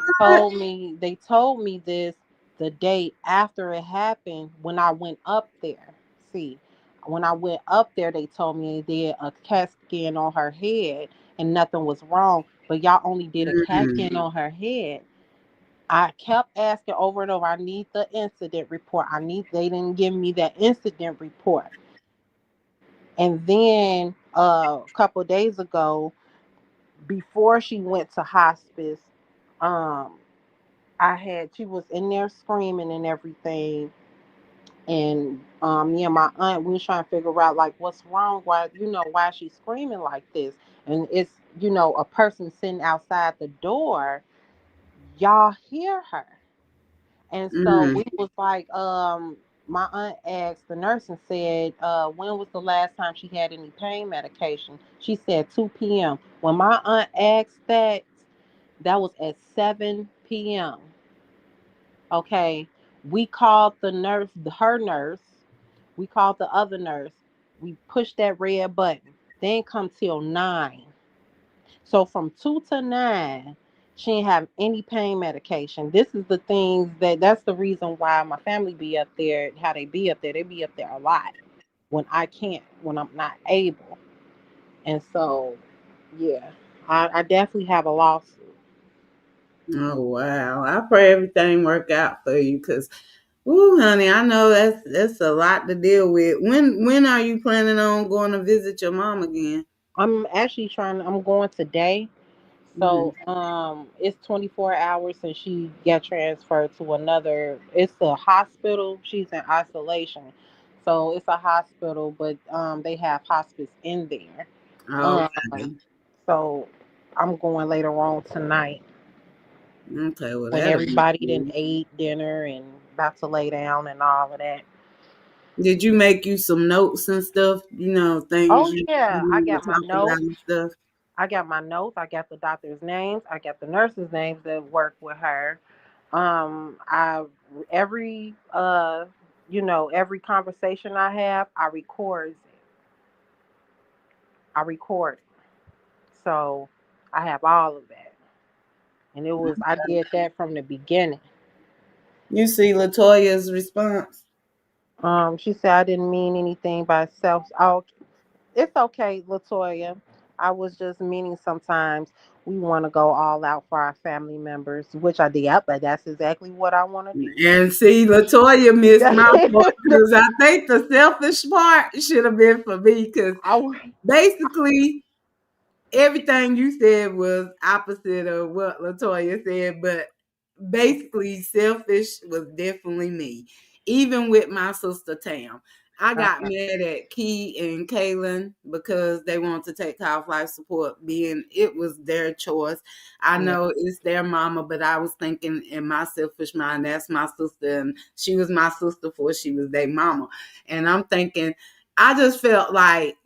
they told me this the day after it happened when I went up there. See, when I went up there, they told me they did a CAT scan on her head and nothing was wrong. But y'all only did a CAT Mm, scan on her head. I kept asking over and over, I need the incident report. They didn't give me that incident report. And then a couple of days ago, before she went to hospice, um, she was in there screaming and everything. And me and my aunt, we was trying to figure out like what's wrong, why she's screaming like this. And it's, a person sitting outside the door, y'all hear her. And so mm. we was like, my aunt asked the nurse and said, when was the last time she had any pain medication? She said 2 p.m. When my aunt asked that, that was at 7 p.m. Okay. We called the nurse, her nurse. We called the other nurse. We pushed that red button. They didn't come till 9. So from 2 to 9, she didn't have any pain medication. This is the things that's the reason why my family be up there, how they be up there. They be up there a lot when I can't, when I'm not able. And so, yeah, I definitely have a lawsuit. Oh wow! I pray everything work out for you, cause, ooh, honey, I know that's a lot to deal with. When are you planning on going to visit your mom again? I'm going today. Mm. So it's 24 hours since she got transferred to another. It's a hospital. She's in isolation, so it's a hospital, but they have hospice in there. Um, Okay. so I'm going later on tonight Okay. Well, when that'll be everybody done cool. ate dinner and about to lay down and all of that. Did you make you some notes and stuff? Things Oh you yeah, need to talk about and stuff. I got my notes. I got the doctor's names. I got the nurses' names that work with her. I every every conversation I have, I record it. So I have all of that, and I did that from the beginning. You see Latoya's response. She said I didn't mean anything by self. Oh, it's okay, Latoya. I was just meaning sometimes we want to go all out for our family members, which I did. Yep, but that's exactly what I want to do. And see, Latoya missed my part because I think the selfish part should have been for me because I, basically everything you said was opposite of what Latoya said, but basically selfish was definitely me. Even with my sister Tam. I got okay. mad at Key and Kaylin because they wanted to take off life support, being it was their choice. I Yeah. know it's their mama, but I was thinking in my selfish mind, that's my sister, and she was my sister before she was their mama. And I'm thinking, I just felt like,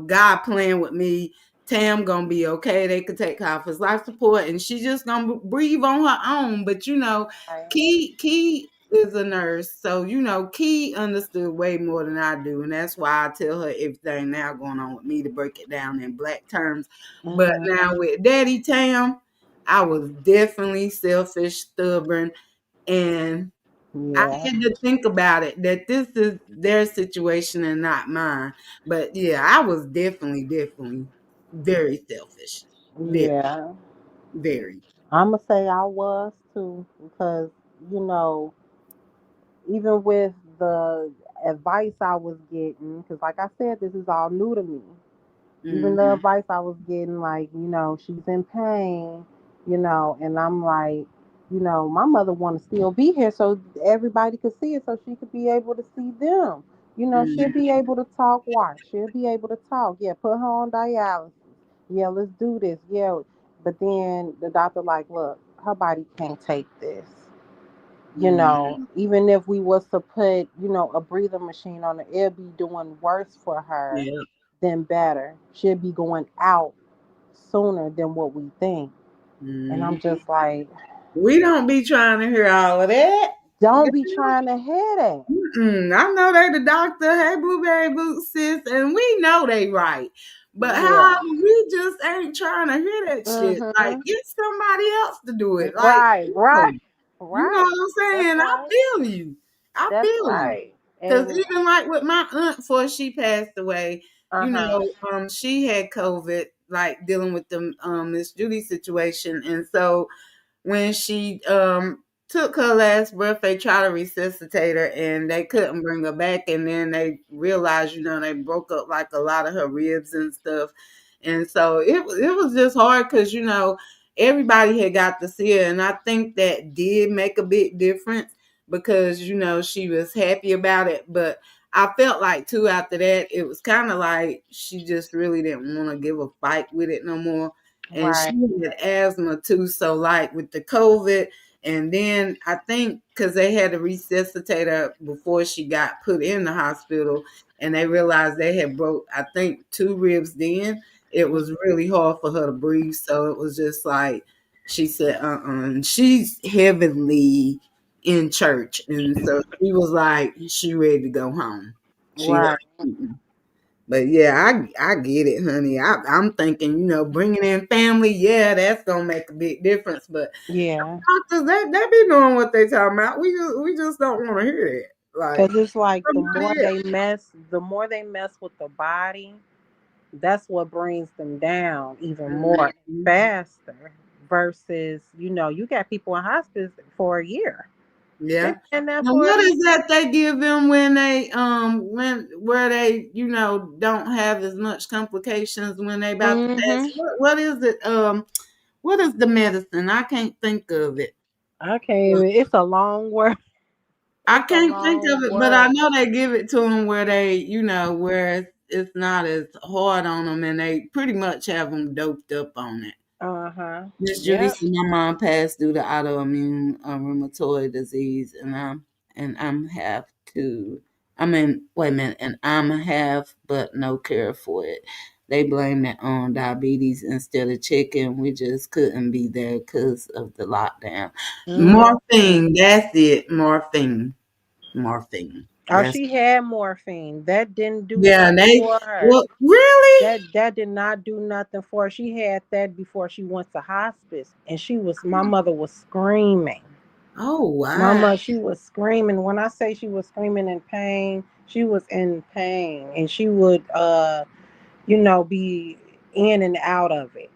God playing with me. Tam gonna be okay. They could take her off his life support, and she just gonna breathe on her own. But Right. Key is a nurse, so Key understood way more than I do, and that's why I tell her everything now going on with me to break it down in black terms. But Mhm. now with Daddy Tam, I was definitely selfish, stubborn, and I Yeah. had to think about it that this is their situation and not mine. But yeah, I was definitely very selfish. Very, Yeah. very. I'm gonna say I was too because you know even with the advice I was getting, because like I said, this is all new to me. Even the Hmm. advice I was getting, like she's in pain, and I'm like. you know, my mother want to still be here so everybody could see it, so she could be able to see them. You know, she'll Mm, be able to talk, watch. She'll be able to talk. Yeah, put her on dialysis. Yeah, let's do this. Yeah, but then the doctor like, look, her body can't take this. You mm, know, even if we was to put, you know, a breather machine on her, it'll be doing worse for her yeah. than better. She'll be going out sooner than what we think. And Mm. I'm just like, We don't be trying to hear all of that. don't be trying to hear that. I know they the doctor, hey blueberry boots sis, and we know they right. But Yeah. how we just ain't trying to hear that shit. Like Mm-hmm. get somebody else to do it. Like, Right, no. right, You know right. what I'm That's saying? I right. feel you. I That's feel you. right. Cause And even like with my aunt before she passed away, you uh-huh. know, she had COVID, like dealing with the Miss Judy situation. And so when she took her last breath, they tried to resuscitate her and they couldn't bring her back. And then they realized, you know, they broke up like a lot of her ribs and stuff. And so it was just hard because, you know, everybody had got to see her. And I think that did make a big difference because, you know, she was happy about it. But I felt like too after that, it was kind of like she just really didn't want to give a fight with it no more, and she Right. had asthma too. So like with the COVID, and then I think because they had to resuscitate her before she got put in the hospital, and they realized they had broke I think two ribs. Then it was really hard for her to breathe. So it was just like she said, And she's heavily in church, and so she was like she ready to go home. She Right. like, but yeah, I get it, honey. I'm thinking, you know, bringing in family, yeah, that's gonna make a big difference. But Yeah. doctors, they be knowing what they talking about. We just don't want to hear that. Like Cause it's like somebody else. the more they mess with the body, that's what brings them down even more Mhm. faster. Versus, you know, you got people in hospice for a year. Yeah. They've been there Now for a what year. is that they give them when they when where they, you know, don't have as much complications when they about to pass? Mm-hmm. What is it? What is the medicine? I can't think of it. I can't even. It's a long word. I It's a can't think of long it, but I word. know they give it to them where they, you know, where it's not as hard on them, and they pretty much have them doped up on it. Uh huh. Miss Judy Yep. said my mom passed due to autoimmune rheumatoid disease, and I'm have to. I mean, wait a minute, and I'm have, but no cure for it. They blame it on diabetes instead of checking. We just couldn't be there because of the lockdown. Mm-hmm. Morphine, that's it. Morphine. Oh, That's she had morphine. That didn't do yeah. nothing And they for her. well, really? That did not do nothing for her. She had that before she went to hospice, and my mother was screaming. Oh wow. Mama, she was screaming. When I say she was screaming in pain, she was in pain, and she would, you know, be in and out of it.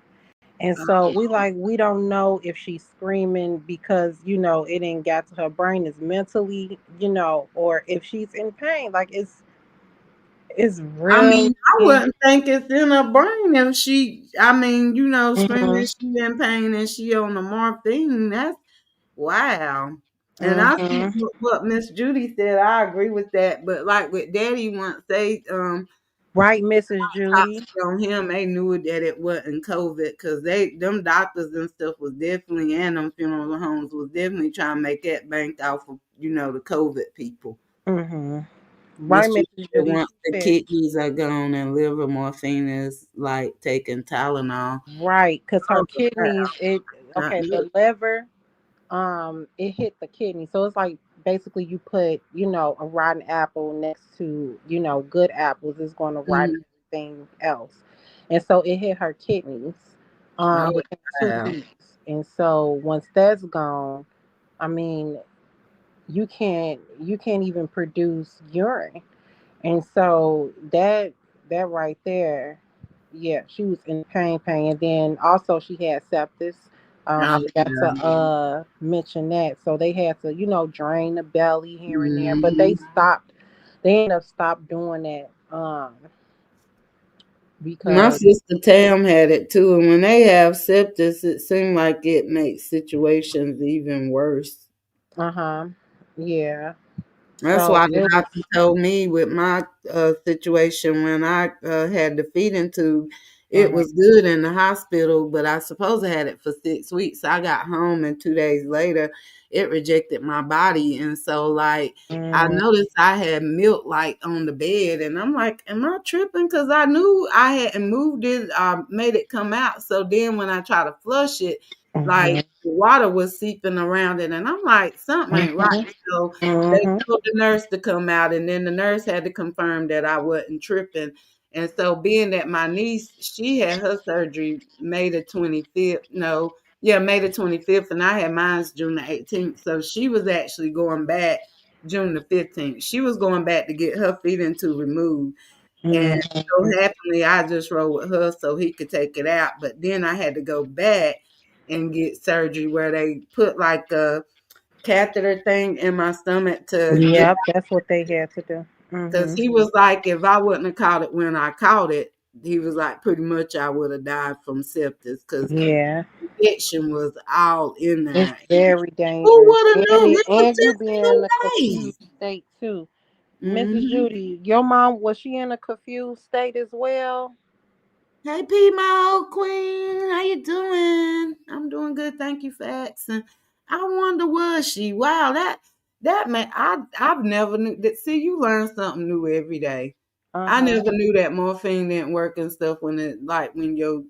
And so we don't know if she's screaming because, you know, it ain't got to her brain is mentally, you know, or if she's in pain. Like it's I really. mean, I wouldn't think it's in her brain if she. I mean, you know, screaming Mhm, she in pain and she on the morphine. That's wow. And I think mhm. what Miss Judy said, I agree with that. But like with Daddy once they Right, Mrs. Judy. toxic on him, they knew that it wasn't COVID because them doctors and stuff was definitely, and them funeral homes was definitely trying to make that bank off of, you know, the COVID people. Mhm. Right, Miss Judy Mrs. said Judy. once She the said, kidneys are gone and liver morphine is like taking Tylenol. right, because her Oh, wow. kidneys, Not okay, good. the liver, it hit the kidney. So it's like basically you put, you know, a rotten apple next to, you know, good apples. It's going to rotten Mm. everything else. And so it hit her kidneys Oh, within two wow. weeks. And so once that's gone, I mean, you can't even produce urine. And so that right there, yeah, she was in pain. And then also she had sepsis. I Oh, forgot to yeah. mention that. So they had to, you know, drain the belly here and there. But Mhm. they ended up stopped doing that. My because sister Tam had it too, and when they have sepsis, it seemed like it makes situations even worse. uh-huh, yeah. That's So why the it was. doctor told me with my situation when I had the feeding tube, it Mhm. was good in the hospital, but I suppose I had it for 6 weeks. I got home and 2 days later, it rejected my body. And so, like, I Mhm. noticed I had milk like on the bed, and I'm like, am I tripping? Because I knew I hadn't moved it, made it come out. So then when I try to flush it, like Mhm. the water was seeping around it, and I'm like, something ain't right. Mhm. So they Mhm. told the nurse to come out, and then the nurse had to confirm that I wasn't tripping. And so, being that my niece, she had her surgery May the 25th. No, yeah, May the 25th, and I had mine's June the 18th. So she was actually going back June the 15th. She was going back to get her feeding tube removed. And Mhm. so happily, I just rode with her so he could take it out. But then I had to go back and get surgery where they put like a catheter thing in my stomach to get, Yep, that's what they had to do. because Mhm. he was like, if I wouldn't have caught it when I caught it, he was like, pretty much I would have died from sepsis because Yeah, infection was all in it's there. very Who dangerous, would have and known? It was and you just being in a 2 days. confused state too. Mrs. Hmm. Judy, your mom, was she in a confused state as well? Hey, P, my old queen, how you doing? I'm doing good, thank you for asking. I wonder was she? Wow, that man, I've never knew that. See, you learn something new every day. Uh I huh. never knew that morphine didn't work and stuff when it like when you're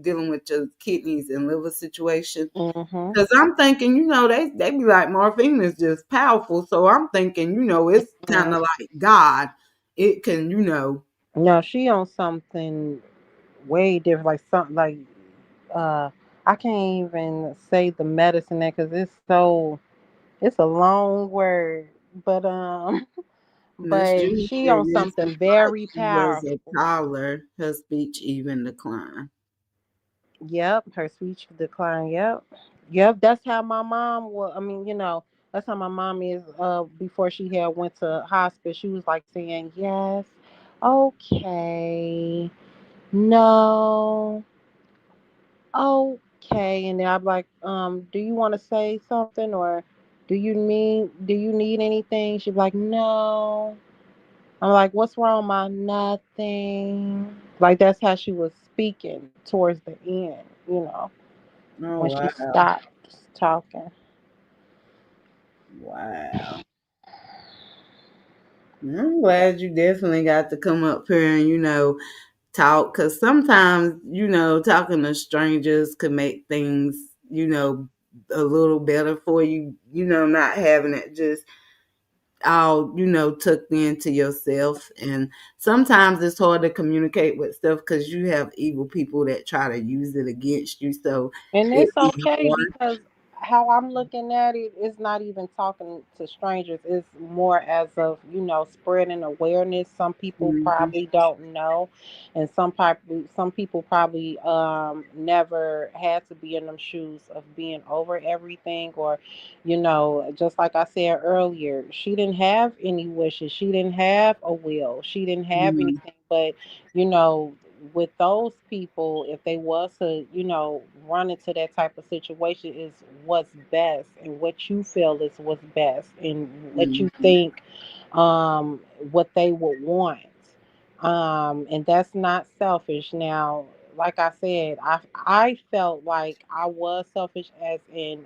dealing with your kidneys and liver situation. Mhm. Because I'm thinking, they be like morphine is just powerful. So I'm thinking, it's kind Mhm. of like God. It can, No, she on something way different, like something like uh, I can't even say the medicine that because it's a long word, but Miss but Judy she said on yes, something it's like very she was a powerful. toddler. Her speech even declined. Yep, her speech decline. Yep, yep. That's how my mom was. I mean, that's how my mom is. Before she had went to hospice, she was like saying yes, okay, no, okay, and then I'm like, do you want to say something or do you need anything? She's like, no. I'm like, what's wrong, my nothing? Like that's how she was speaking towards the end, Oh when she wow. stopped talking. Wow. I'm glad you definitely got to come up here and, talk, because sometimes, talking to strangers could make things, a little better for you, not having it just all tucked into yourself. And sometimes it's hard to communicate with stuff because you have evil people that try to use it against you, so And it it's be okay hard. because how I'm looking at it is not even talking to strangers. It's more as of, spreading awareness. Some people Mhm. probably don't know. And some people probably never had to be in them shoes of being over everything or, just like I said earlier, she didn't have any wishes. She didn't have a will. She didn't have Mhm. anything but, you know, with those people, if they was to, run into that type of situation, is what's best and what you feel is what's best and what you Mhm. think, what they would want. And that's not selfish. Now, like I said, I felt like I was selfish as in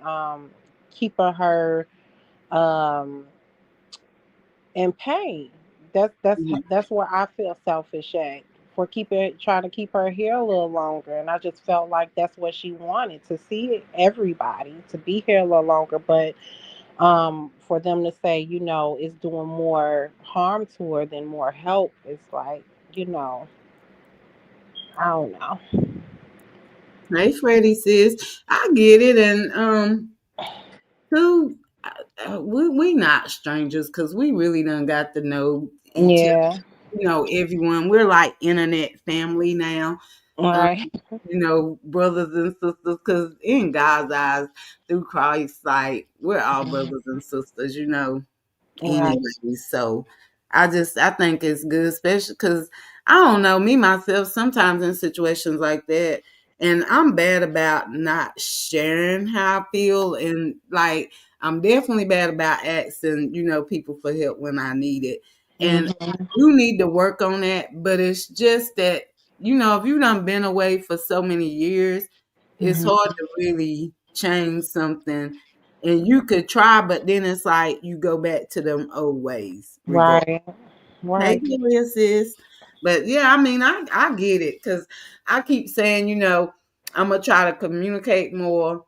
keeping her um in pain. That's where I feel selfish at for trying to keep her here a little longer, and I just felt like that's what she wanted to see everybody to be here a little longer. But for them to say, it's doing more harm to her than more help, it's like, I don't know. Hey, Freddie, sis, I get it, and too, we not strangers because we really done got to know each other. Yeah. Everyone. We're like internet family now. All Um, right. brothers and sisters, because in God's eyes, through Christ's sight, we're all brothers and sisters. Right. Anyway. So I think it's good, especially because I don't know, me myself, sometimes in situations like that, and I'm bad about not sharing how I feel, and like I'm definitely bad about asking, people for help when I need it. And Mhm. you need to work on that, but it's just that, if you done been away for so many years, it's Mhm. hard to really change something. And you could try, but then it's like you go back to them old ways, regardless. Right. Hey, Right. Julia, sis. But yeah, I mean, I get it because I keep saying, I'm gonna try to communicate more,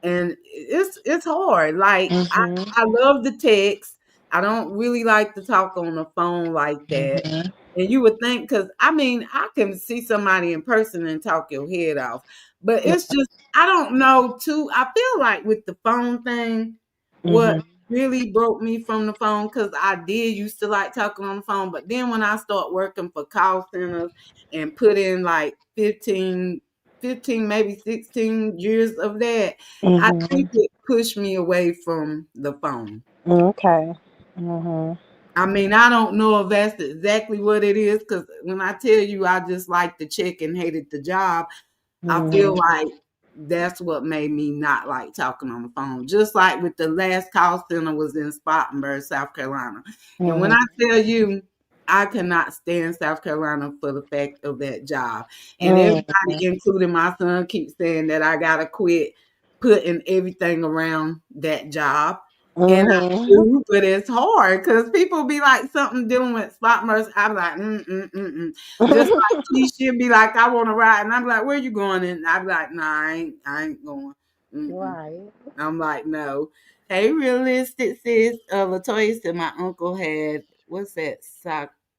and it's hard. Like Mhm. I love the text. I don't really like to talk on the phone like that. Mhm. And you would think, because I mean, I can see somebody in person and talk your head off, but it's just I don't know too. I feel like with the phone thing, what Mhm. really broke me from the phone, because I did used to like talking on the phone, but then when I start working for call centers and put in like 15, maybe 16 years of that, I think Mhm. it pushed me away from the phone. Okay. Mhm. I mean, I don't know if that's exactly what it is, because when I tell you I just like the check and hated the job, I feel Mhm. like that's what made me not like talking on the phone. Just like with the last call center was in Spartanburg, South Carolina. And when Mhm. I tell you, I cannot stand South Carolina for the fact of that job. And everybody, Mhm. including my son, keeps saying that I gotta quit putting everything around that job. And I Mhm. do, but it's hard because people be like something dealing with Spartanburg. I'm like, mm. Just she'll be like, I want to ride. And I'm like, where you going? And I'm like, nah, I ain't going. Mm-mm. Right. I'm like, no. Hey, realistic sis. Latoya said my uncle had, what's that?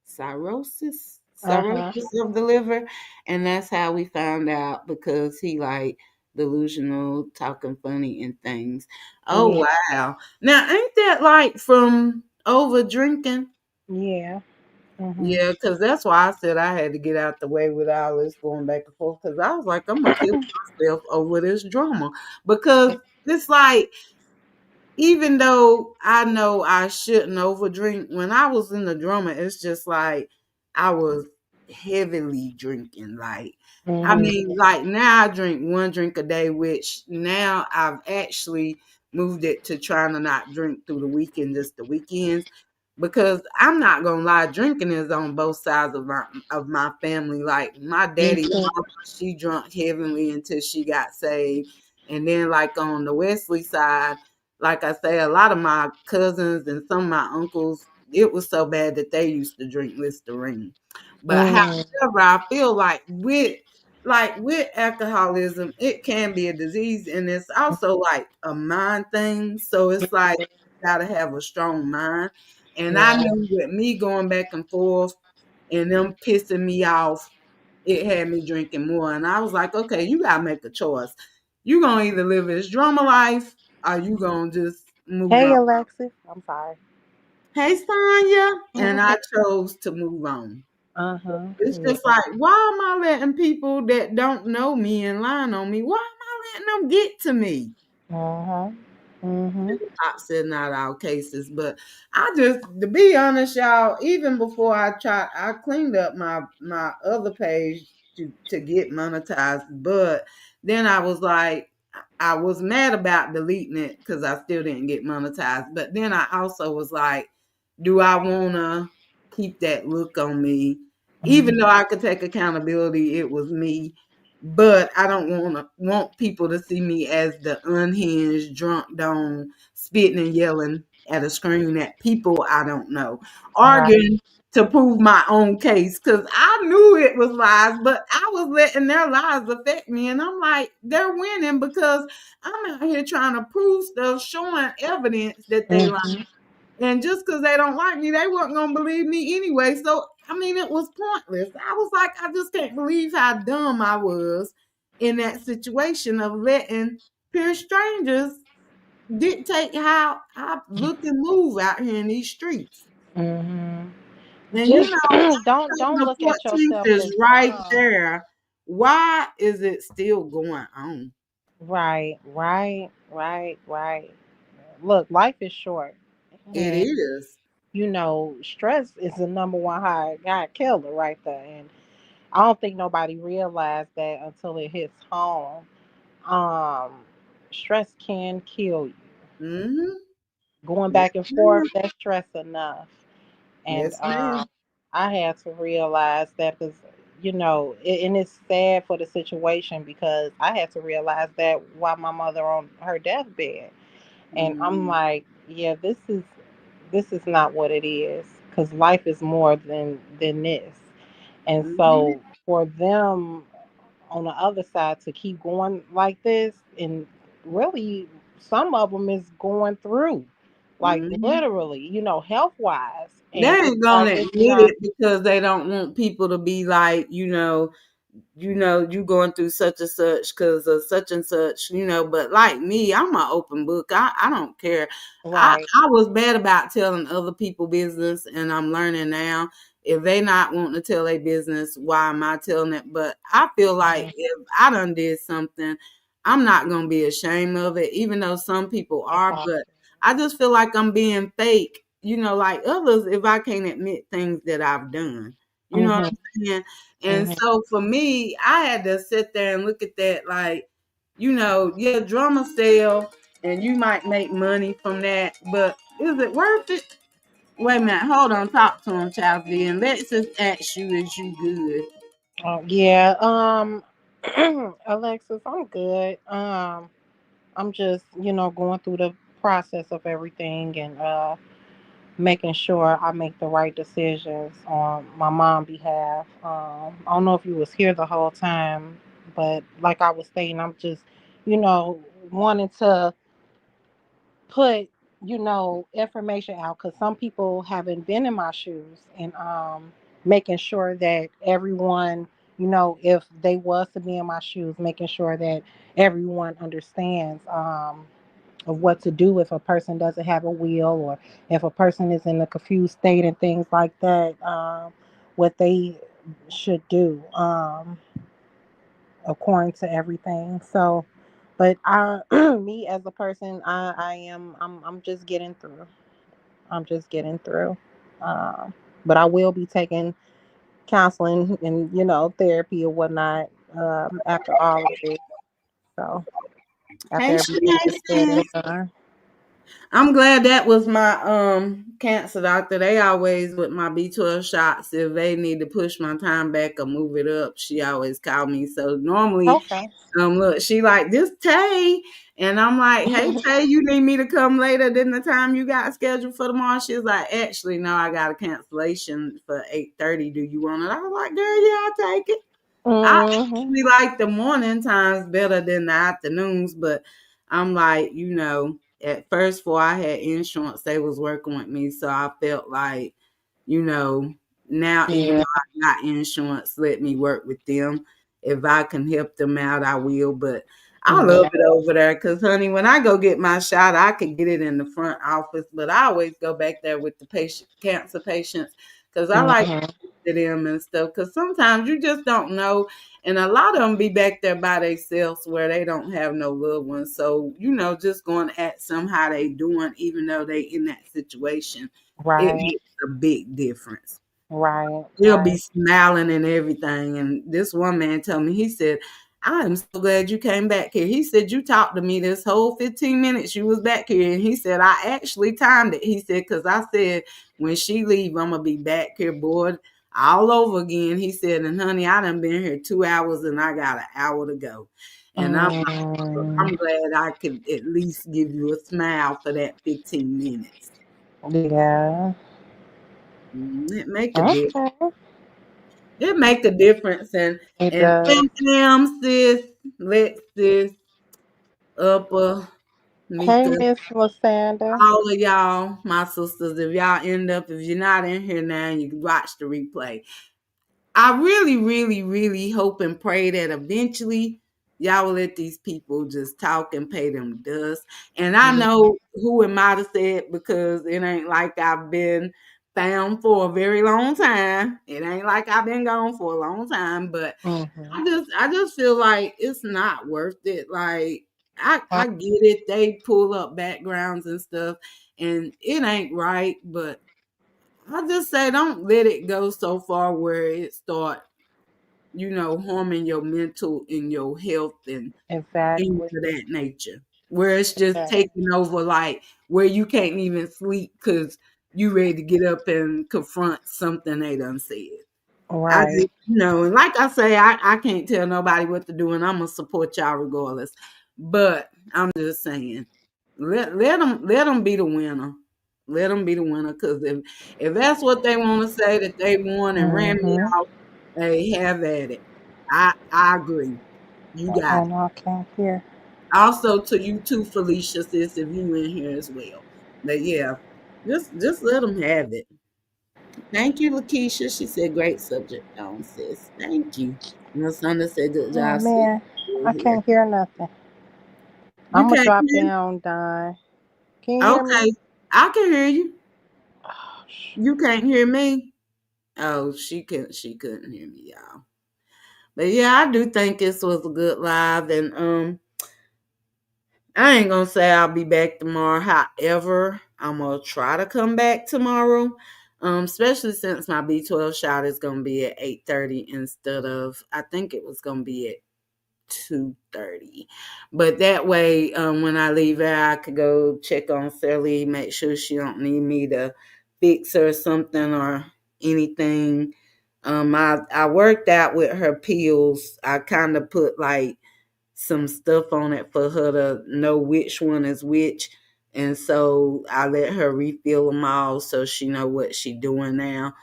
Cirrhosis? Uh-huh. Cirrhosis of the liver. And that's how we found out, because he like delusional, talking funny and things. Oh, Yeah. wow. Now, ain't that like from over drinking? Yeah. Mhm. Yeah, because that's why I said I had to get out the way with all this going back and forth. Because I was like, I'm gonna kill myself over this drama. Because it's like, even though I know I shouldn't overdrink, when I was in the drama, it's just like I was heavily drinking. Like, I Mhm. mean, like now I drink one drink a day, which now I've actually moved it to trying to not drink through the weekend, just the weekends. Because I'm not gonna lie, drinking is on both sides of my family. Like my daddy, Mhm. mama, she drunk heavily until she got saved, and then like on the Wesley side, like I say, a lot of my cousins and some of my uncles, it was so bad that they used to drink Listerine. But Mhm. however, I feel like with alcoholism, it can be a disease, and it's also like a mind thing. So it's like you gotta have a strong mind. And I Yeah. knew with me going back and forth and them pissing me off, it had me drinking more. And I was like, okay, you gotta make a choice. You gonna either live this drama life, or you gonna just move Hey, on. Alexis. I'm sorry. Hey, Sonya. And I chose to move on. Uh-huh. It's just Yeah. like, why am I letting people that don't know me and lying on me? Why am I letting them get to me? Uh-huh. Mhm. Top said not all cases, but I just, to be honest, y'all, even before I cleaned up my other page to get monetized, but then I was like, I was mad about deleting it because I still didn't get monetized. But then I also was like, do I want to keep that look on me? Even Mhm. though I could take accountability, it was me. But I don't want people to see me as the unhinged, drunk, don't spitting and yelling at a screen at people I don't know, Right. arguing to prove my own case, because I knew it was lies, but I was letting their lies affect me. And I'm like, they're winning because I'm out here trying to prove stuff, showing evidence that they lie. Mhm. And just because they don't like me, they weren't going to believe me anyway. So, I mean, it was pointless. I was like, I just can't believe how dumb I was in that situation of letting pure strangers dictate how I look and move out here in these streets. Mhm. And Just don't the look at 14th yourself is as right there. Why is it still going on? right, right, right, right. Look, life is short. It And is. stress is the number one high killer right there. And I don't think nobody realized that until it hits home. Um, Stress can kill you. Mm-hmm. Going Yes, back and forth, ma'am. that's stress enough. And Yes, ma'am. I had to realize that because, and it's sad for the situation because I had to realize that while my mother on her deathbed. And I'm Mm-hmm. like, yeah, this is not what it is because life is more than this. And Mm-hmm. so for them on the other side to keep going like this, and really some of them is going through, like Mm-hmm. literally, health wise, They and it's ain't like gonna it's admit not it because they don't want people to be like, you going through such and such because of such and such, but like me, I'm an open book. I don't care. right. I was bad about telling other people business, and I'm learning now. If they not wanting to tell their business, why am I telling it? But I feel like Mhm. if I done did something, I'm not gonna be ashamed of it, even though some people are. But Exactly. I just feel like I'm being fake, like others, if I can't admit things that I've done. You know what Mhm. I'm saying? And Mhm. so for me, I had to sit there and look at that like, yeah, drama sale and you might make money from that, but is it worth it? Wait a minute, hold on, talk to him, Child V, and let's just ask you, is you good? Yeah. Alexis, I'm good. I'm just going through the process of everything and making sure I make the right decisions on my mom's behalf. I don't know if you was here the whole time, but like I was saying, I'm just, wanting to put, information out because some people haven't been in my shoes and making sure that everyone, if they was to be in my shoes, making sure that everyone understands. Of what to do if a person doesn't have a will or if a person is in a confused state and things like that, what they should do according to everything. So, but me as a person, I'm just getting through. I'm just getting through. Um, but I will be taking counseling and therapy or whatnot after all of this. So after Hey, everything Shanae is said and sis. done. I'm glad that was my cancer doctor. They always with my B12 shots. If they need to push my time back or move it up, she always call me. So normally, Okay. look, she like this Tay, and I'm like, hey Tay, you need me to come later than the time you got scheduled for tomorrow. She's like, actually, no, I got a cancellation for 8:30. Do you want it? I was like, girl, yeah, I'll take it. I Hmm. actually like the morning times better than the afternoons, but I'm like, at first before I had insurance, they was working with me. So I felt like, you know, now even Yeah. though I got insurance, let me work with them. If I can help them out, I will. But I love Yeah. it over there because, honey, when I go get my shot, I could get it in the front office, but I always go back there with the cancer patients because I like Hmm. to them and stuff. Because sometimes you just don't know, and a lot of them be back there by themselves where they don't have no loved ones. So just going to ask them how they doing, even though they in that situation, it Right. makes a big difference. Right. He'll be Right. smiling and everything. And this one man told me, he said, I am so glad you came back here. He said, you talked to me this whole 15 minutes you was back here. And he said, I actually timed it. He said, because I said, when she leave, I'm going to be back here, bored all over again. He said, and honey, I done been here 2 hours and I got an hour to go. And I'm like, "Well, Mm, I'm glad I could at least give you a smile for that 15 minutes. yeah. It make a difference. Okay. It make a difference. And It and does. sis, Lexus, Upper, Hey, Mika, Miss Lasanda. all of y'all, my sisters, if you're not in here now, you can watch the replay. I really, really, really hope and pray that eventually y'all will let these people just talk and pay them dust. And I Mm-hmm. know who it might have said because it ain't like I've been found for a very long time. It ain't like I've been gone for a long time, but Mm-hmm. I just feel like it's not worth it. Like I get it. They pull up backgrounds and stuff and it ain't right, but I just say don't let it go so far where it start, harming your mental and your health and things Exactly. of that nature. Where it's just Exactly. taking over, like where you can't even sleep because you ready to get up and confront something they done said. I Right. just, and like I say, I can't tell nobody what to do, and I'm gonna support y'all regardless. But I'm just saying, let them be the winner. Let them be the winner, because if that's what they want to say that they won and ran me Mm-hmm. out, hey, have at it. I agree. You got Oh it. no, I can't hear. Also to you too, Felicia, sis, if you in here as well. But yeah, just let them have it. Thank you, Lakeisha. She said, great subject, on sis. Thank you. My son said, good Oh job, sis. man, You're I here. can't hear nothing. You I'm gonna can't drop hear? down, Don. Can you hear me? Okay. I can hear you. Oh, You can't hear me? Oh, she couldn't hear me, y'all. But yeah, I do think this was a good live, and I ain't gonna say I'll be back tomorrow. However, I'm gonna try to come back tomorrow. Especially since my B12 shot is gonna be at 8:30 instead of, I think it was gonna be at 2:30. But that way, when I leave there, I could go check on Sally, make sure she don't need me to fix her something or anything. I worked out with her pills. I kind of put like some stuff on it for her to know which one is which. And so I let her refill them all so she know what she doing now.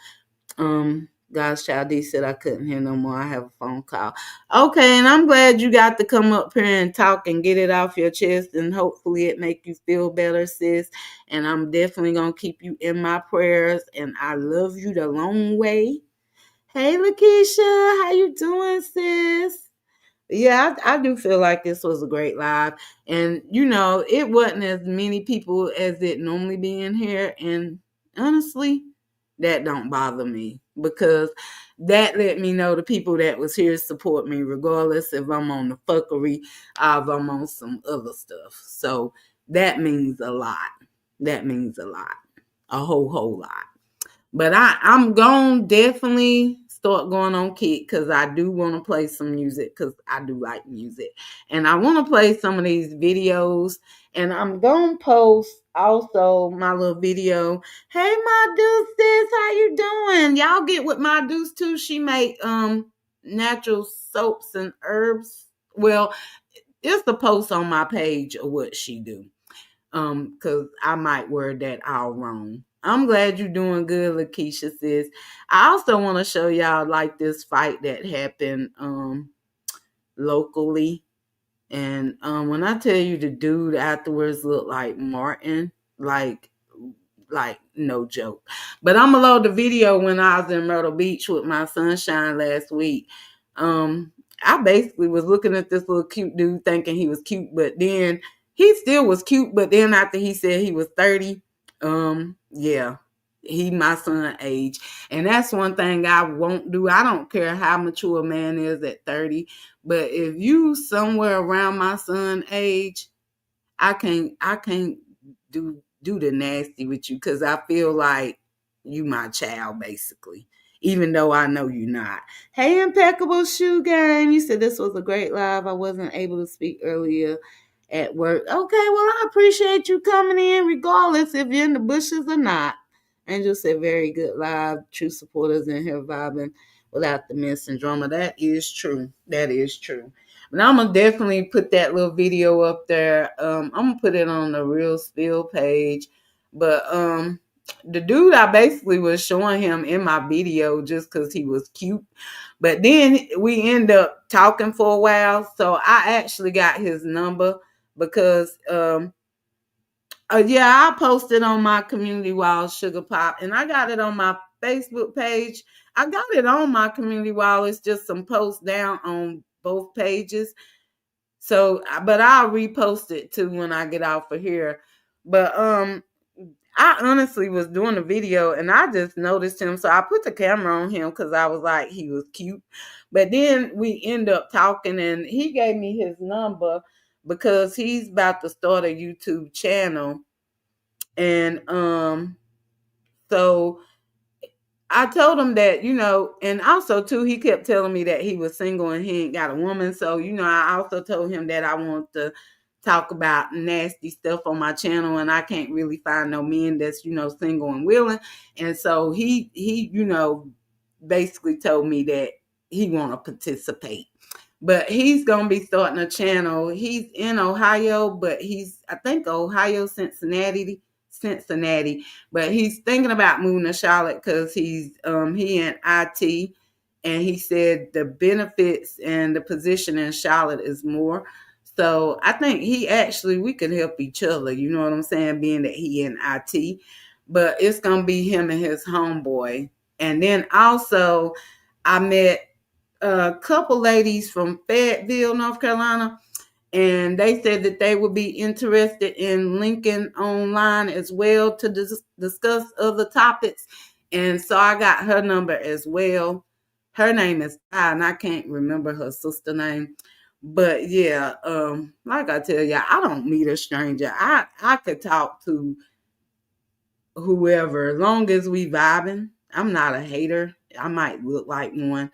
God's child D said I couldn't hear no more. I have a phone call. Okay, and I'm glad you got to come up here and talk and get it off your chest, and hopefully it make you feel better, sis. And I'm definitely gonna keep you in my prayers. And I love you the long way. Hey, Lakeisha, how you doing, sis? Yeah, I do feel like this was a great live. And, it wasn't as many people as it normally be in here. And honestly, that don't bother me, because that let me know the people that was here support me, regardless if I'm on the fuckery or if I'm on some other stuff. So that means a lot. That means a lot. A whole lot. But I'm going to definitely start going on Kick, because I do want to play some music, because I do like music. And I want to play some of these videos. And I'm going to post also my little video. Hey, my Deuce, sis, how you doing? Y'all get with my Deuce too. She make natural soaps and herbs. Well, it's the post on my page of what she do, because I might word that all wrong. I'm glad you're doing good, Lakeisha, sis. I also want to show y'all like this fight that happened locally. And when I tell you the dude afterwards looked like Martin, like no joke. But I'm gonna load the video when I was in Myrtle Beach with my sunshine last week. I basically was looking at this little cute dude thinking he was cute, but then he still was cute. But then after he said he was 30, yeah, he my son age. And that's one thing I won't do. I don't care how mature a man is at 30, but if you somewhere around my son age, I can't do the nasty with you, because I feel like you my child basically, even though I know you're not. Hey, Impeccable Shoe Game, you said this was a great live. I wasn't able to speak earlier at work. Okay, well, I appreciate you coming in regardless if you're in the bushes or not. Angel said very good live. True supporters in here vibing without the mess and drama. That is true. That is true. And I'm gonna definitely put that little video up there. I'm gonna put it on the Real Spill page. But the dude, I basically was showing him in my video just because he was cute. But then we end up talking for a while. So I actually got his number because yeah, I posted on my community wall Sugar Pop, and I got it on my Facebook page. I got it on my community wall. It's just some posts down on both pages. So, but I'll repost it too when I get off of here. But I honestly was doing a video and I just noticed him. So I put the camera on him because I was like, he was cute. But then we end up talking and he gave me his number because he's about to start a YouTube channel. And so I told him that, and also too, he kept telling me that he was single and he ain't got a woman. So, I also told him that I want to talk about nasty stuff on my channel, and I can't really find no men that's, single and willing. And so he, basically told me that he want to participate. But he's gonna be starting a channel. He's in Ohio, but I think Ohio, Cincinnati. But he's thinking about moving to Charlotte because he in IT, and he said the benefits and the position in Charlotte is more. So I think we could help each other. You know what I'm saying? Being that he in IT, but it's gonna be him and his homeboy. And then also, I met a couple ladies from Fayetteville, North Carolina, and they said that they would be interested in linking online as well to discuss other topics. And so I got her number as well. Her name is Ty, and I can't remember her sister name. But yeah, like I tell you, I don't meet a stranger. I could talk to whoever, as long as we vibing. I'm not a hater. I might look like one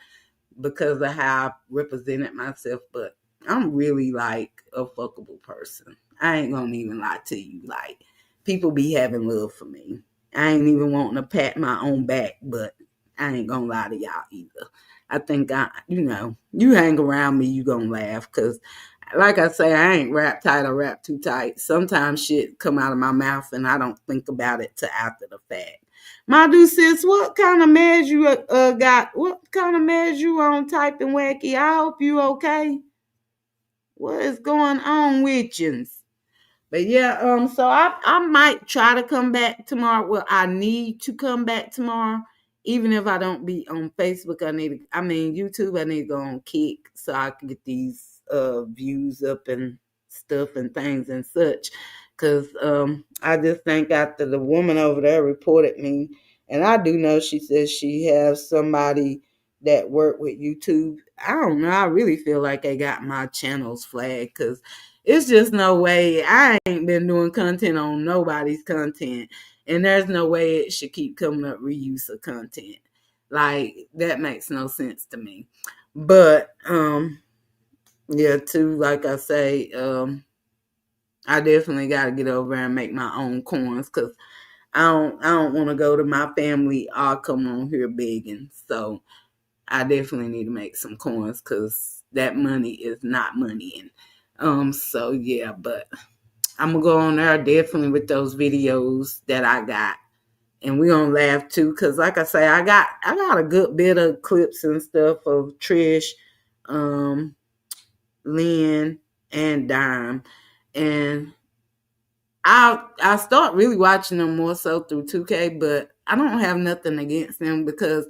because of how I represented myself, but I'm really like a fuckable person. I ain't gonna even lie to you. Like, people be having love for me. I ain't even wanting to pat my own back, but I ain't gonna lie to y'all either. I think you hang around me, you gonna laugh, because like I say, I ain't rap tight or rap too tight. Sometimes shit come out of my mouth and I don't think about it till after the fact. My dude, sis, what kind of meds you got? What kind of meds you on, typing wacky? I hope you okay. What is going on with you? But yeah, so I might try to come back tomorrow. Well, I need to come back tomorrow. Even if I don't be on Facebook, YouTube, I need to go on Kick so I can get these views up and stuff and things and such. Cause I just think after the woman over there reported me, and I do know she says she has somebody that work with YouTube. I don't know. I really feel like they got my channels flagged, because it's just no way. I ain't been doing content on nobody's content, and there's no way it should keep coming up reuse of content. Like, that makes no sense to me. But yeah, too, like I say, I definitely got to get over and make my own coins, because I don't want to go to my family all come on here begging. So I definitely need to make some coins, because that money is not money. And so yeah, but I'm gonna go on there definitely with those videos that I got, and we gonna laugh too, because like I say, I got a good bit of clips and stuff of Trish, Lynn, and Dime, and I start really watching them more so through 2K, but I don't have nothing against them, because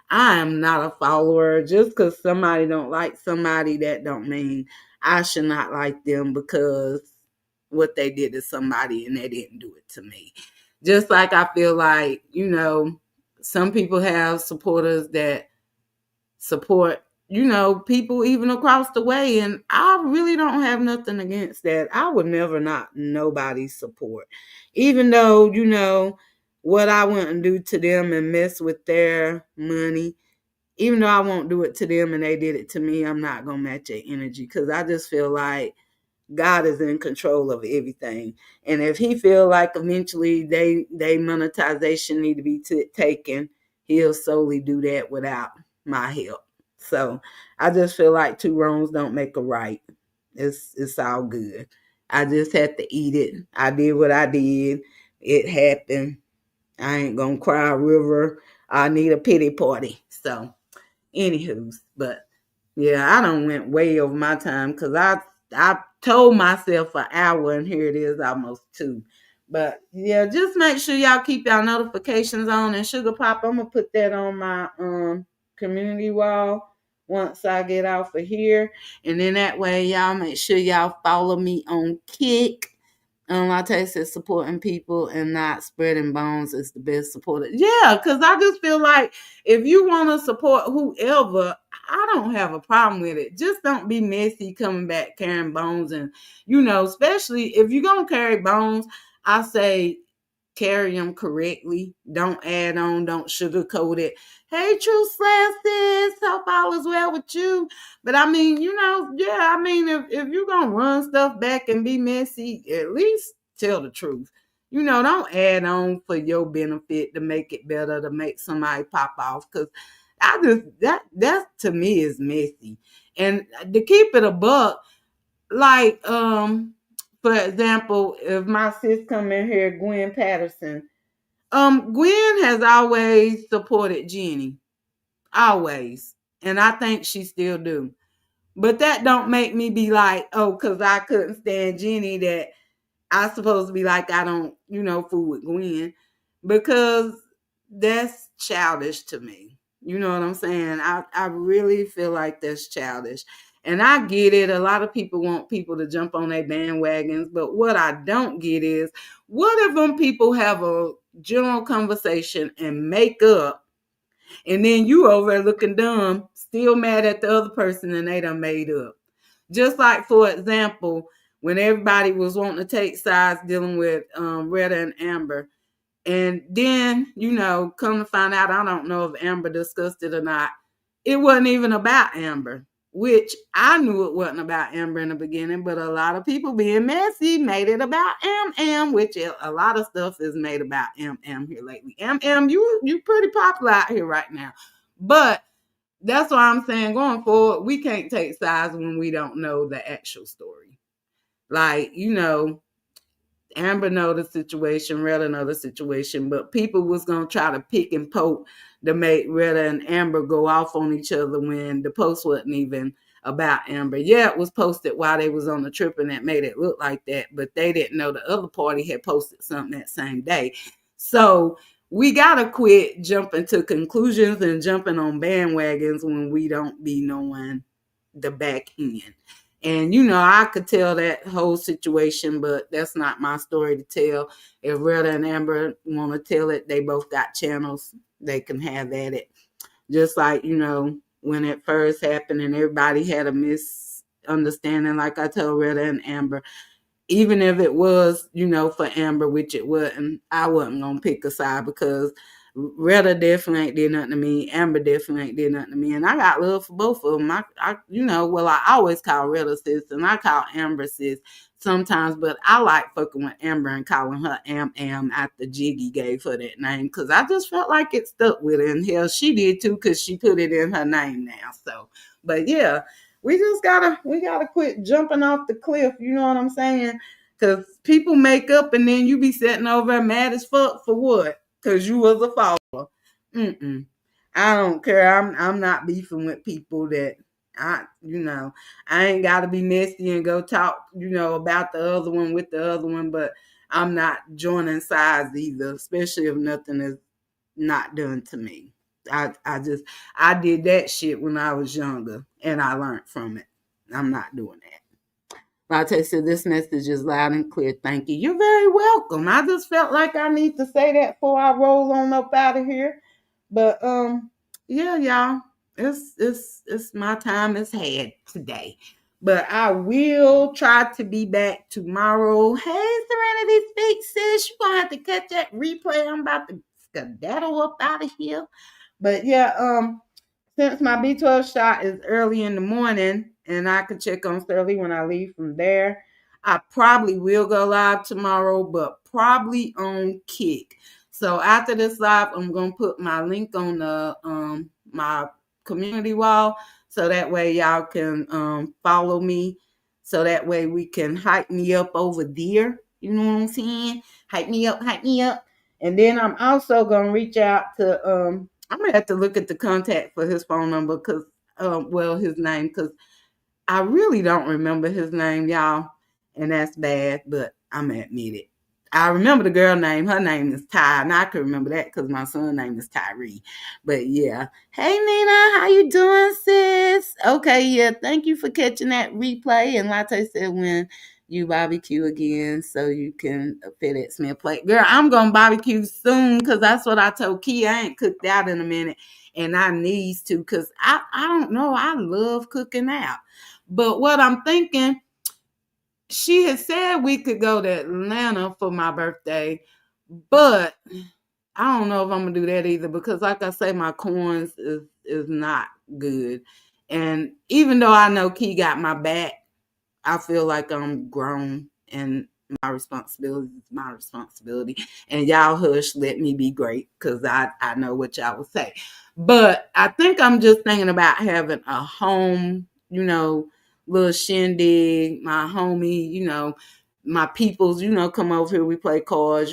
I am not a follower. Just because somebody don't like somebody, that don't mean I should not like them because what they did to somebody and they didn't do it to me. Just like I feel like, some people have supporters that support, people even across the way. And I really don't have nothing against that. I would never not nobody support. Even though, what I wouldn't do to them and mess with their money. Even though I won't do it to them and they did it to me, I'm not going to match their energy, because I just feel like God is in control of everything. And if he feel like eventually they monetization need to be taken, he'll solely do that without my help. So I just feel like two wrongs don't make a right. It's all good. I just had to eat it. I did what I did. It happened. I ain't gonna cry a river. I need a pity party. So anywho, but yeah, I done went way over my time, because I told myself an hour and here it is almost 2. But yeah, just make sure y'all keep y'all notifications on. And Sugar Pop, I'm gonna put that on my community wall once I get off of here. And then that way y'all make sure y'all follow me on Kick. I taste it, supporting people and not spreading bones is the best supporter. Yeah, because I just feel like if you want to support whoever, I don't have a problem with it. Just don't be messy coming back carrying bones. And, especially if you're going to carry bones, I say carry them correctly. Don't add on, don't sugarcoat it. Hey, true slash sis, hope all is well with you. But I mean, yeah, I mean, if you're going to run stuff back and be messy, at least tell the truth. Don't add on for your benefit to make it better, to make somebody pop off. Because that to me is messy. And to keep it a buck, like, for example, if my sis come in here, Gwen Patterson, Gwen has always supported Jenny. Always. And I think she still do. But that don't make me be like, oh, because I couldn't stand Jenny, that I supposed to be like, I don't, fool with Gwen. Because that's childish to me. You know what I'm saying? I really feel like that's childish. And I get it. A lot of people want people to jump on their bandwagons. But what I don't get is, what if them people have a general conversation and make up, and then you over there looking dumb, still mad at the other person, and they done made up? Just like, for example, when everybody was wanting to take sides dealing with Retta and Amber. And then, come to find out, I don't know if Amber discussed it or not, it wasn't even about Amber, which I knew it wasn't about Amber in the beginning, but a lot of people being messy made it about Am, which a lot of stuff is made about Am here lately. Am, you pretty popular out here right now. But that's why I'm saying, going forward, we can't take sides when we don't know the actual story. Like, Amber know the situation, Retta know the situation, but people was going to try to pick and poke to make Retta and Amber go off on each other when the post wasn't even about Amber. Yeah, it was posted while they was on the trip, and that made it look like that, but they didn't know the other party had posted something that same day. So we got to quit jumping to conclusions and jumping on bandwagons when we don't be knowing the back end. And, I could tell that whole situation, but that's not my story to tell. If Retta and Amber want to tell it, they both got channels. They can have at it. Just like, when it first happened and everybody had a misunderstanding, like I told Retta and Amber, even if it was, for Amber, which it wasn't, I wasn't going to pick a side, because Retta definitely ain't did nothing to me. Amber definitely ain't did nothing to me. And I got love for both of them. I always call Retta sis, and I call Amber sis sometimes, but I like fucking with Amber and calling her Am after Jiggy gave her that name, because I just felt like it stuck with her. And hell, she did too, because she put it in her name now. So, but yeah, we gotta quit jumping off the cliff. You know what I'm saying? Because people make up, and then you be sitting over there mad as fuck for what? Because you was a follower. I don't care. I'm not beefing with people that I ain't got to be messy and go talk, about the other one with the other one, but I'm not joining sides either, especially if nothing is not done to me. I did that shit when I was younger, and I learned from it. I'm not doing that. Latte said, this message is loud and clear. Thank you. You're very welcome. I just felt like I need to say that before I roll on up out of here. But yeah, y'all. It's my time is had today. But I will try to be back tomorrow. Hey, Serenity Speak, sis. You're gonna have to catch that replay. I'm about to skedaddle up out of here. But yeah, since my B12 shot is early in the morning and I can check on Sterling when I leave from there, I probably will go live tomorrow, but probably on Kick. So after this live, I'm going to put my link on the my community wall, so that way y'all can follow me, so that way we can hype me up over there. You know what I'm saying? Hype me up. And then I'm also going to reach out to I'm gonna have to look at the contact for his phone number, because his name, because I really don't remember his name, y'all, and that's bad, but I'm gonna admit it. I remember the girl name. Her name is Ty, and I can remember that because my son's name is Tyree. But yeah. Hey, Nina, how you doing, sis? Okay, yeah, thank you for catching that replay. And Latte said, when you barbecue again, so you can FedEx me a plate. Girl, I'm going to barbecue soon, because that's what I told Key. I ain't cooked out in a minute, and I needs to, because I don't know. I love cooking out. But what I'm thinking, she had said we could go to Atlanta for my birthday, But I don't know if I'm gonna do that either because, like I say, my coins is not good. And even though I know Key got my back, I feel like I'm grown and my responsibility is my responsibility. And y'all hush, let me be great because I know what y'all will say. But I think I'm just thinking about having a home, little shindig, my homie, my peoples, come over here, we play cards,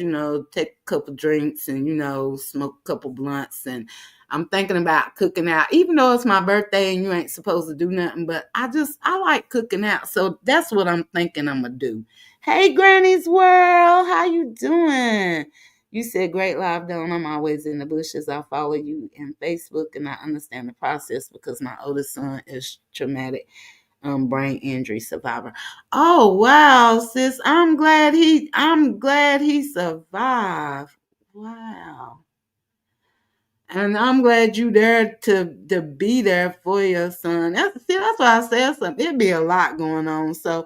take a couple drinks and, smoke a couple blunts. And I'm thinking about cooking out, even though it's my birthday and you ain't supposed to do nothing, but I like cooking out. So that's what I'm thinking I'm going to do. Hey, Granny's World, how you doing? You said great live done. I'm always in the bushes. I follow you in Facebook and I understand the process because my oldest son is traumatic brain injury survivor. Oh wow, sis. I'm glad he survived. Wow. And I'm glad you there to be there for your son. That's why I said something. It'd be a lot going on. So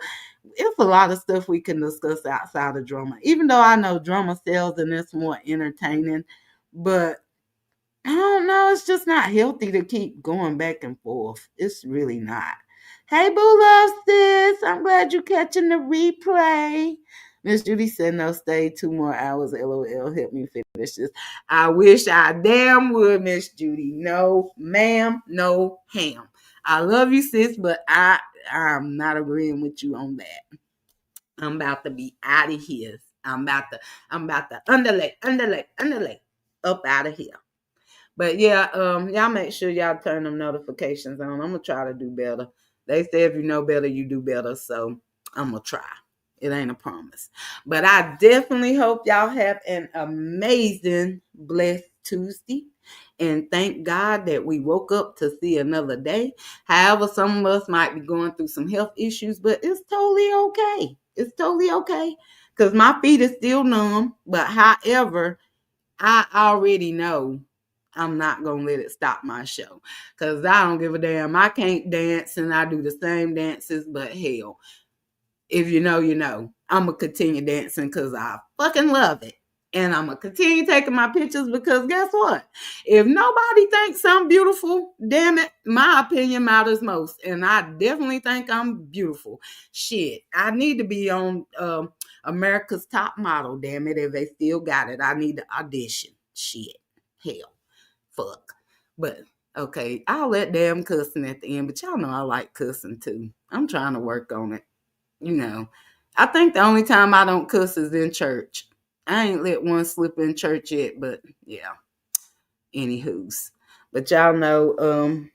it's a lot of stuff we can discuss outside of drama. Even though I know drama sells and it's more entertaining, but I don't know. It's just not healthy to keep going back and forth. It's really not. Hey, Boo Love Sis. I'm glad you're catching the replay. Miss Judy said no, stay 2 more hours. LOL. Help me finish this. I wish I damn would, Miss Judy. No, ma'am. No ham. I love you, sis, but I'm not agreeing with you on that. I'm about to be out of here. I'm about to underlay up out of here. But yeah, y'all make sure y'all turn them notifications on. I'm gonna try to do better. They say if you know better, you do better. So I'm gonna try. It ain't a promise. But I definitely hope y'all have an amazing, blessed Tuesday. And thank God that we woke up to see another day. However, some of us might be going through some health issues, but it's totally okay. It's totally okay. Because my feet are still numb. But however, I already know I'm not going to let it stop my show because I don't give a damn. I can't dance and I do the same dances, but hell, if you know, you know. I'm going to continue dancing because I fucking love it. And I'm going to continue taking my pictures because guess what? If nobody thinks I'm beautiful, damn it, my opinion matters most. And I definitely think I'm beautiful. Shit, I need to be on America's Top Model, damn it, if they still got it. I need to audition. Shit, hell, fuck. But okay, I'll let damn cussing at the end, but y'all know I like cussing too. I'm trying to work on it. I think the only time I don't cuss is in church. I ain't let one slip in church yet, but yeah. Anywho's. But y'all know,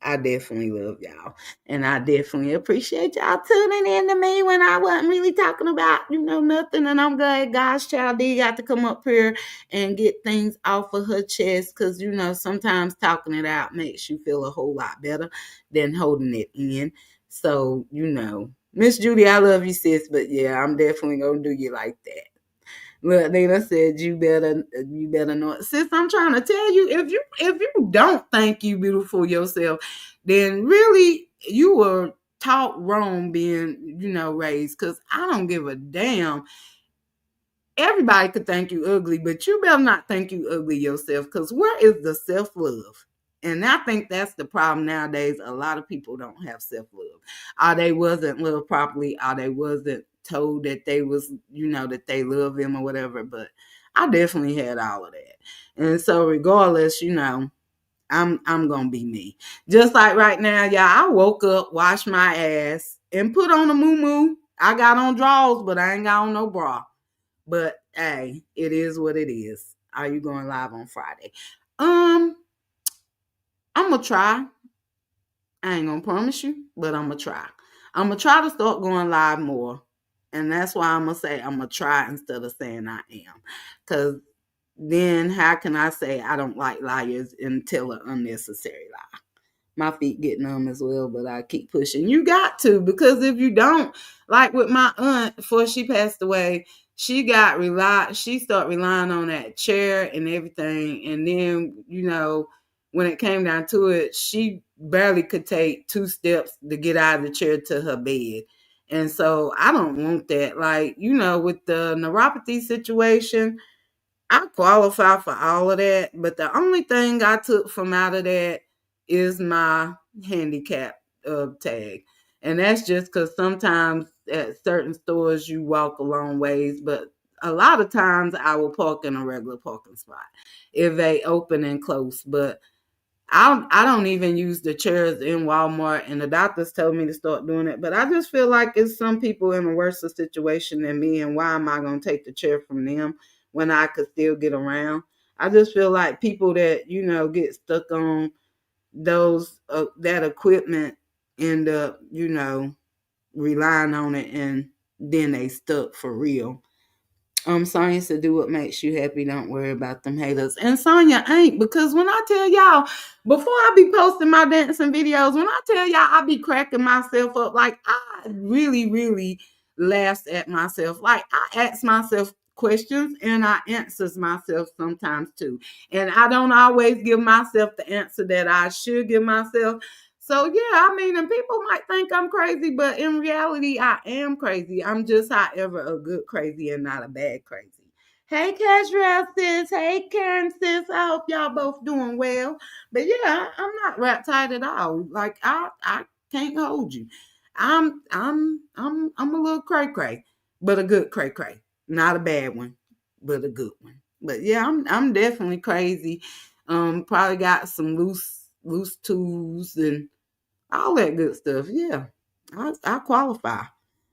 I definitely love y'all. And I definitely appreciate y'all tuning in to me when I wasn't really talking about, nothing. And I'm glad God's child did got to come up here and get things off of her chest. Because, sometimes talking it out makes you feel a whole lot better than holding it in. So, Miss Judy, I love you, sis. But yeah, I'm definitely going to do you like that. Look, Nina said you better know it. Sis, I'm trying to tell you, if you don't think you beautiful yourself, then really you were taught wrong being, raised. Cause I don't give a damn. Everybody could think you ugly, but you better not think you ugly yourself. Cause where is the self-love? And I think that's the problem nowadays. A lot of people don't have self-love. Or they wasn't loved properly, or they wasn't told that they was, that they love him or whatever. But I definitely had all of that. And so regardless, I'm gonna be me. Just like right now, y'all, I woke up, washed my ass, and put on a moo-moo. I got on drawers, but I ain't got on no bra. But hey, it is what it is. Are you going live on Friday? I'm gonna try. I ain't gonna promise you, but I'm gonna try. I'm gonna try to start going live more. And that's why I'm gonna say I'm gonna try instead of saying I am. Cause then how can I say I don't like liars and tell an unnecessary lie? My feet get numb as well, but I keep pushing. You got to, because if you don't, like with my aunt before she passed away, she started relying on that chair and everything. And then, when it came down to it, she barely could take 2 steps to get out of the chair to her bed. And so I don't want that. Like, with the neuropathy situation, I qualify for all of that. But the only thing I took from out of that is my handicap tag. And that's just because sometimes at certain stores you walk a long ways, but a lot of times I will park in a regular parking spot if they open and close. But I don't even use the chairs in Walmart, and the doctors told me to start doing it. But I just feel like it's some people in a worse situation than me, and why am I going to take the chair from them when I could still get around? I just feel like people that get stuck on those that equipment end up relying on it, and then they stuck for real. Sonya said, do what makes you happy. Don't worry about them haters. And Sonya ain't, because when I tell y'all, before I be posting my dancing videos, when I tell y'all I be cracking myself up, like I really, really laugh at myself. Like I ask myself questions and I answers myself sometimes too. And I don't always give myself the answer that I should give myself. So yeah, I mean, and people might think I'm crazy, but in reality, I am crazy. I'm just, however, a good crazy and not a bad crazy. Hey, Casual sis. Hey, Karen sis. I hope y'all both doing well. But yeah, I'm not rat tight at all. Like I can't hold you. I'm a little cray cray, but a good cray cray, not a bad one, but a good one. But yeah, I'm definitely crazy. Probably got some loose tools and all that good stuff. Yeah, I qualify.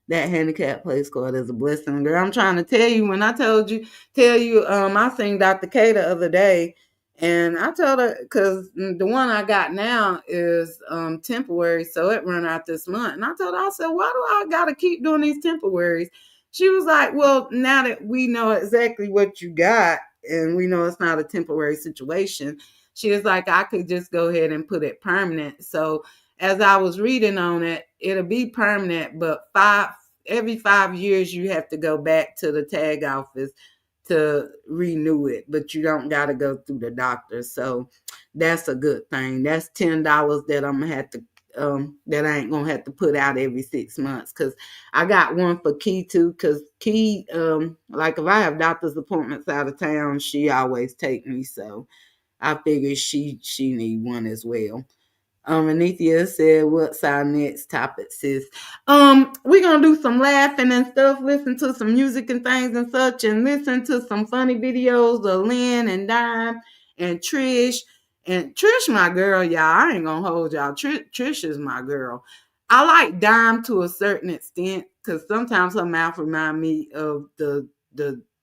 That handicap place card is a blessing, girl. I'm trying to tell you. When I tell you, I seen Dr. K the other day, and I told her, because the one I got now is temporary, so it run out this month. And I told her, I said, why do I gotta keep doing these temporaries? She was like, well, now that we know exactly what you got, and we know it's not a temporary situation, she was like, I could just go ahead and put it permanent. So as I was reading on it, it'll be permanent, but every 5 years you have to go back to the tag office to renew it, but you don't got to go through the doctor. So that's a good thing. That's $10 that I'm gonna have to that I ain't gonna have to put out every 6 months, because I got one for Key too, because Key like if I have doctor's appointments out of town, she always take me, so I figured she need one as well. Anithia said, what's our next topic, sis? We're gonna do some laughing and stuff, listen to some music and things and such, and listen to some funny videos of Lynn and Dime and Trish. And Trish, my girl, y'all. I ain't gonna hold y'all. Trish is my girl. I like Dime to a certain extent, because sometimes her mouth remind me of the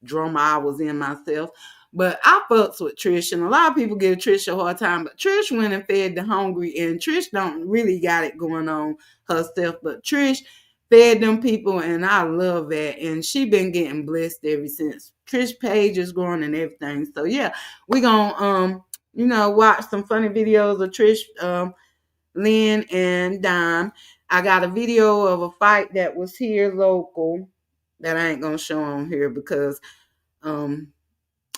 drama I was in myself. But I fucks with Trish, and a lot of people give Trish a hard time. But Trish went and fed the hungry, and Trish don't really got it going on herself. But Trish fed them people, and I love that. And she been getting blessed ever since. Trish page is growing and everything. So yeah, we gonna watch some funny videos of Trish, Lynn, and Dime. I got a video of a fight that was here local that I ain't gonna show on here because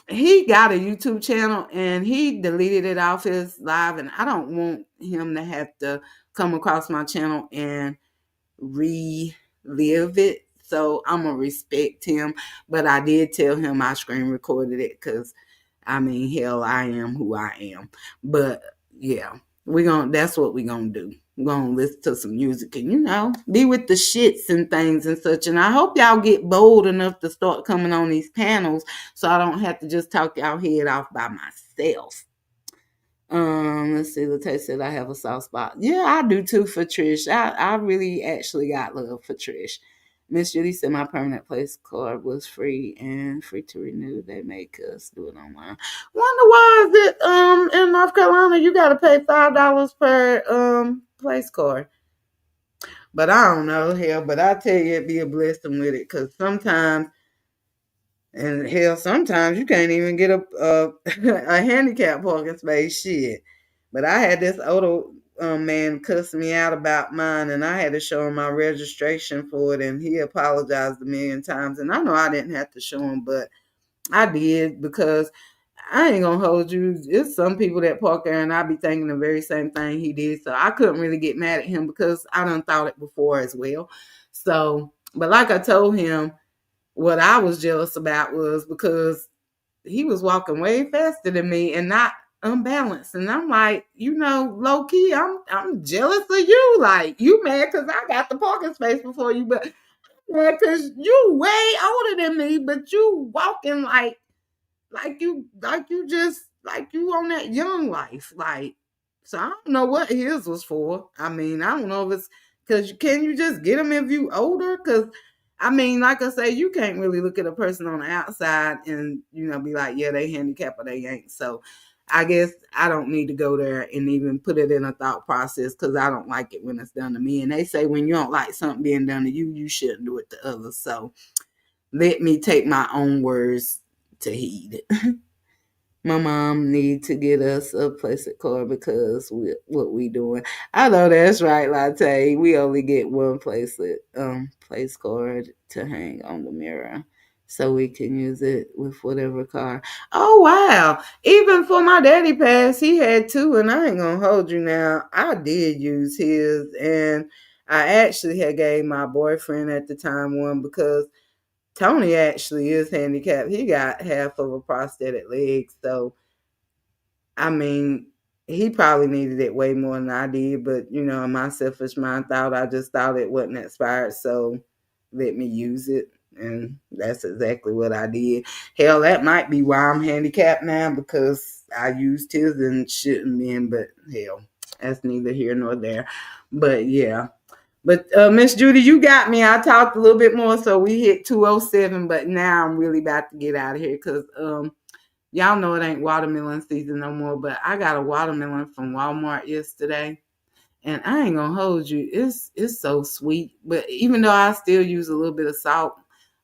he got a YouTube channel and he deleted it off his live, and I don't want him to have to come across my channel and relive it. So I'm gonna respect him, but I did tell him I screen recorded it because I mean, hell, I am who I am. But yeah, that's what we're gonna do. We're gonna listen to some music and be with the shits and things and such. And I hope y'all get bold enough to start coming on these panels so I don't have to just talk y'all head off by myself. Let's see. Latte said I have a soft spot. Yeah, I do too for Trish. I really actually got love for Trish. Miss Judy said my permanent place card was free and free to renew. They make us do it online. Wonder why is it in North Carolina you gotta pay $5 per place card. But I don't know, hell, but I tell you it'd be a blessing with it, because sometimes you can't even get a a handicap parking space. Shit. But I had this older man cuss me out about mine, and I had to show him my registration for it, and he apologized a million times. And I know I didn't have to show him, but I did, because I ain't gonna hold you. It's some people that park there and I be thinking the very same thing he did. So I couldn't really get mad at him because I done thought it before as well. So, but like I told him, what I was jealous about was because he was walking way faster than me and not unbalanced. And I'm like, low key, I'm jealous of you. Like, you mad because I got the parking space before you, but mad because you way older than me, but you walking like you on that young life. Like, so I don't know what his was for. I mean, I don't know if it's because can you just get them if you older? Because I mean, like I say, you can't really look at a person on the outside and be like, yeah, they handicapped or they ain't. So I guess I don't need to go there and even put it in a thought process because I don't like it when it's done to me. And they say when you don't like something being done to you, you shouldn't do it to others. So let me take my own words to heed. My mom need to get us a plastic card because what we doing. I know that's right, Latte. We only get one place card to hang on the mirror. So we can use it with whatever car. Oh wow. Even for my daddy pass, he had two, and I ain't gonna hold you now. I did use his, and I actually had gave my boyfriend at the time one because Tony actually is handicapped. He got half of a prosthetic leg, so I mean, he probably needed it way more than I did, but in my selfish mind I just thought it wasn't expired, so let me use it. And that's exactly what I did. Hell, that might be why I'm handicapped now because I used his and shouldn't been, but hell, that's neither here nor there. But yeah. But Miss Judy, you got me. I talked a little bit more, so we hit 2:07, but now I'm really about to get out of here because y'all know it ain't watermelon season no more, but I got a watermelon from Walmart yesterday. And I ain't gonna hold you. It's so sweet. But even though I still use a little bit of salt,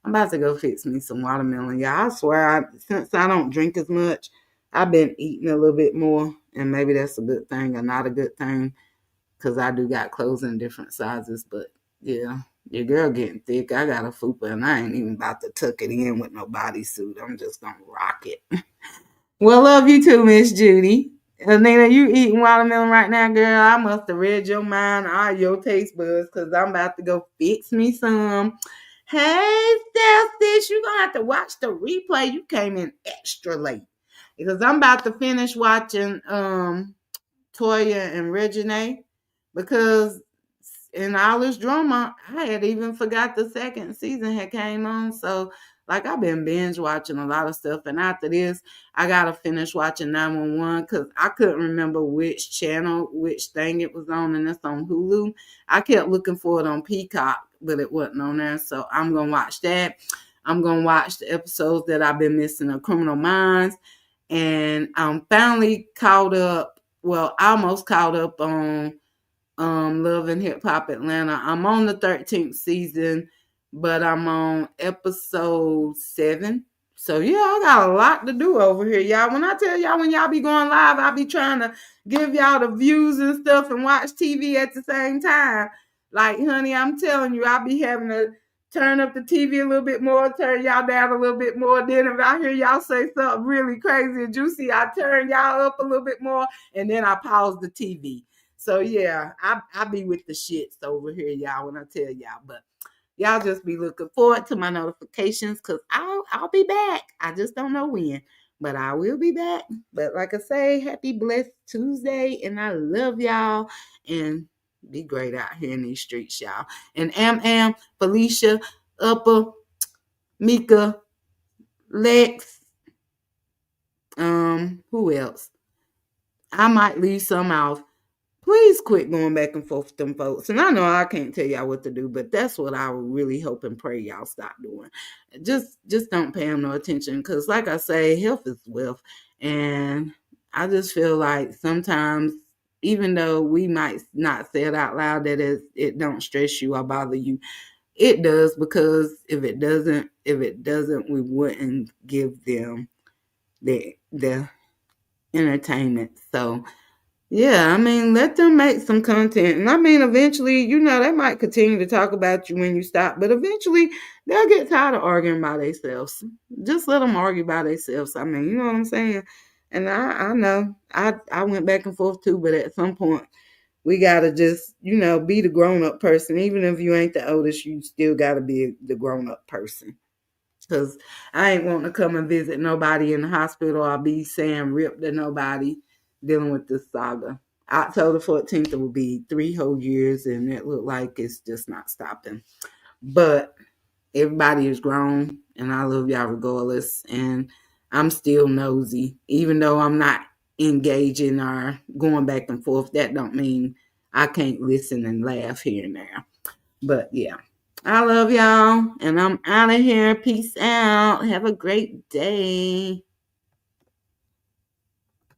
I'm about to go fix me some watermelon. Yeah, I swear since I don't drink as much, I've been eating a little bit more. And maybe that's a good thing or not a good thing. Cause I do got clothes in different sizes. But yeah, your girl getting thick. I got a fupa and I ain't even about to tuck it in with no bodysuit. I'm just gonna rock it. Well, love you too, Miss Judy. Nina, you eating watermelon right now, girl? I must have read your mind or your taste buds because I'm about to go fix me some. Hey, Steph, you're going to have to watch the replay. You came in extra late because I'm about to finish watching Toya and Regine because in all this drama, I had even forgot the second season had came on. So, like, I've been binge watching a lot of stuff. And after this, I got to finish watching 911 because I couldn't remember which channel, which thing it was on. And it's on Hulu. I kept looking for it on Peacock, but it wasn't on there. So, I'm going to watch that. I'm going to watch the episodes that I've been missing of Criminal Minds. And I'm finally caught up. Well, almost caught up on Love and Hip Hop Atlanta. I'm on the 13th season, but I'm on episode 7. So yeah, I got a lot to do over here, y'all. When I tell y'all when y'all be going live, I be trying to give y'all the views and stuff and watch TV at the same time. Like, honey, I'm telling you, I be having to turn up the TV a little bit more, turn y'all down a little bit more. Then if I hear y'all say something really crazy and juicy, I turn y'all up a little bit more, and then I pause the TV. So yeah, I be with the shits over here, y'all, when I tell y'all. But y'all just be looking forward to my notifications because I'll be back. I just don't know when. But I will be back. But like I say, happy blessed Tuesday. And I love y'all. And be great out here in these streets, y'all. And Am, Felicia, Upper, Mika, Lex, who else? I might leave some out. Please quit going back and forth with them folks. And I know I can't tell y'all what to do, but that's what I really hope and pray y'all stop doing. Just don't pay them no attention because, like I say, health is wealth. And I just feel like sometimes, even though we might not say it out loud that it don't stress you or bother you, it does because if it doesn't, we wouldn't give them the entertainment. So Yeah, I mean, let them make some content. And I mean, eventually, they might continue to talk about you when you stop, but eventually they'll get tired of arguing by themselves. Just let them argue by themselves. I mean, you know what I'm saying? And I know I went back and forth too, but at some point we gotta just, be the grown up person. Even if you ain't the oldest, you still gotta be the grown up person. Cause I ain't wanting to come and visit nobody in the hospital or be saying rip to nobody dealing with this saga. October 14th will be 3 whole years, and it look like it's just not stopping. But everybody is grown, and I love y'all regardless. And I'm still nosy, even though I'm not engaging or going back and forth. That don't mean I can't listen and laugh here and there. But yeah, I love y'all, and I'm out of here. Peace out. Have a great day.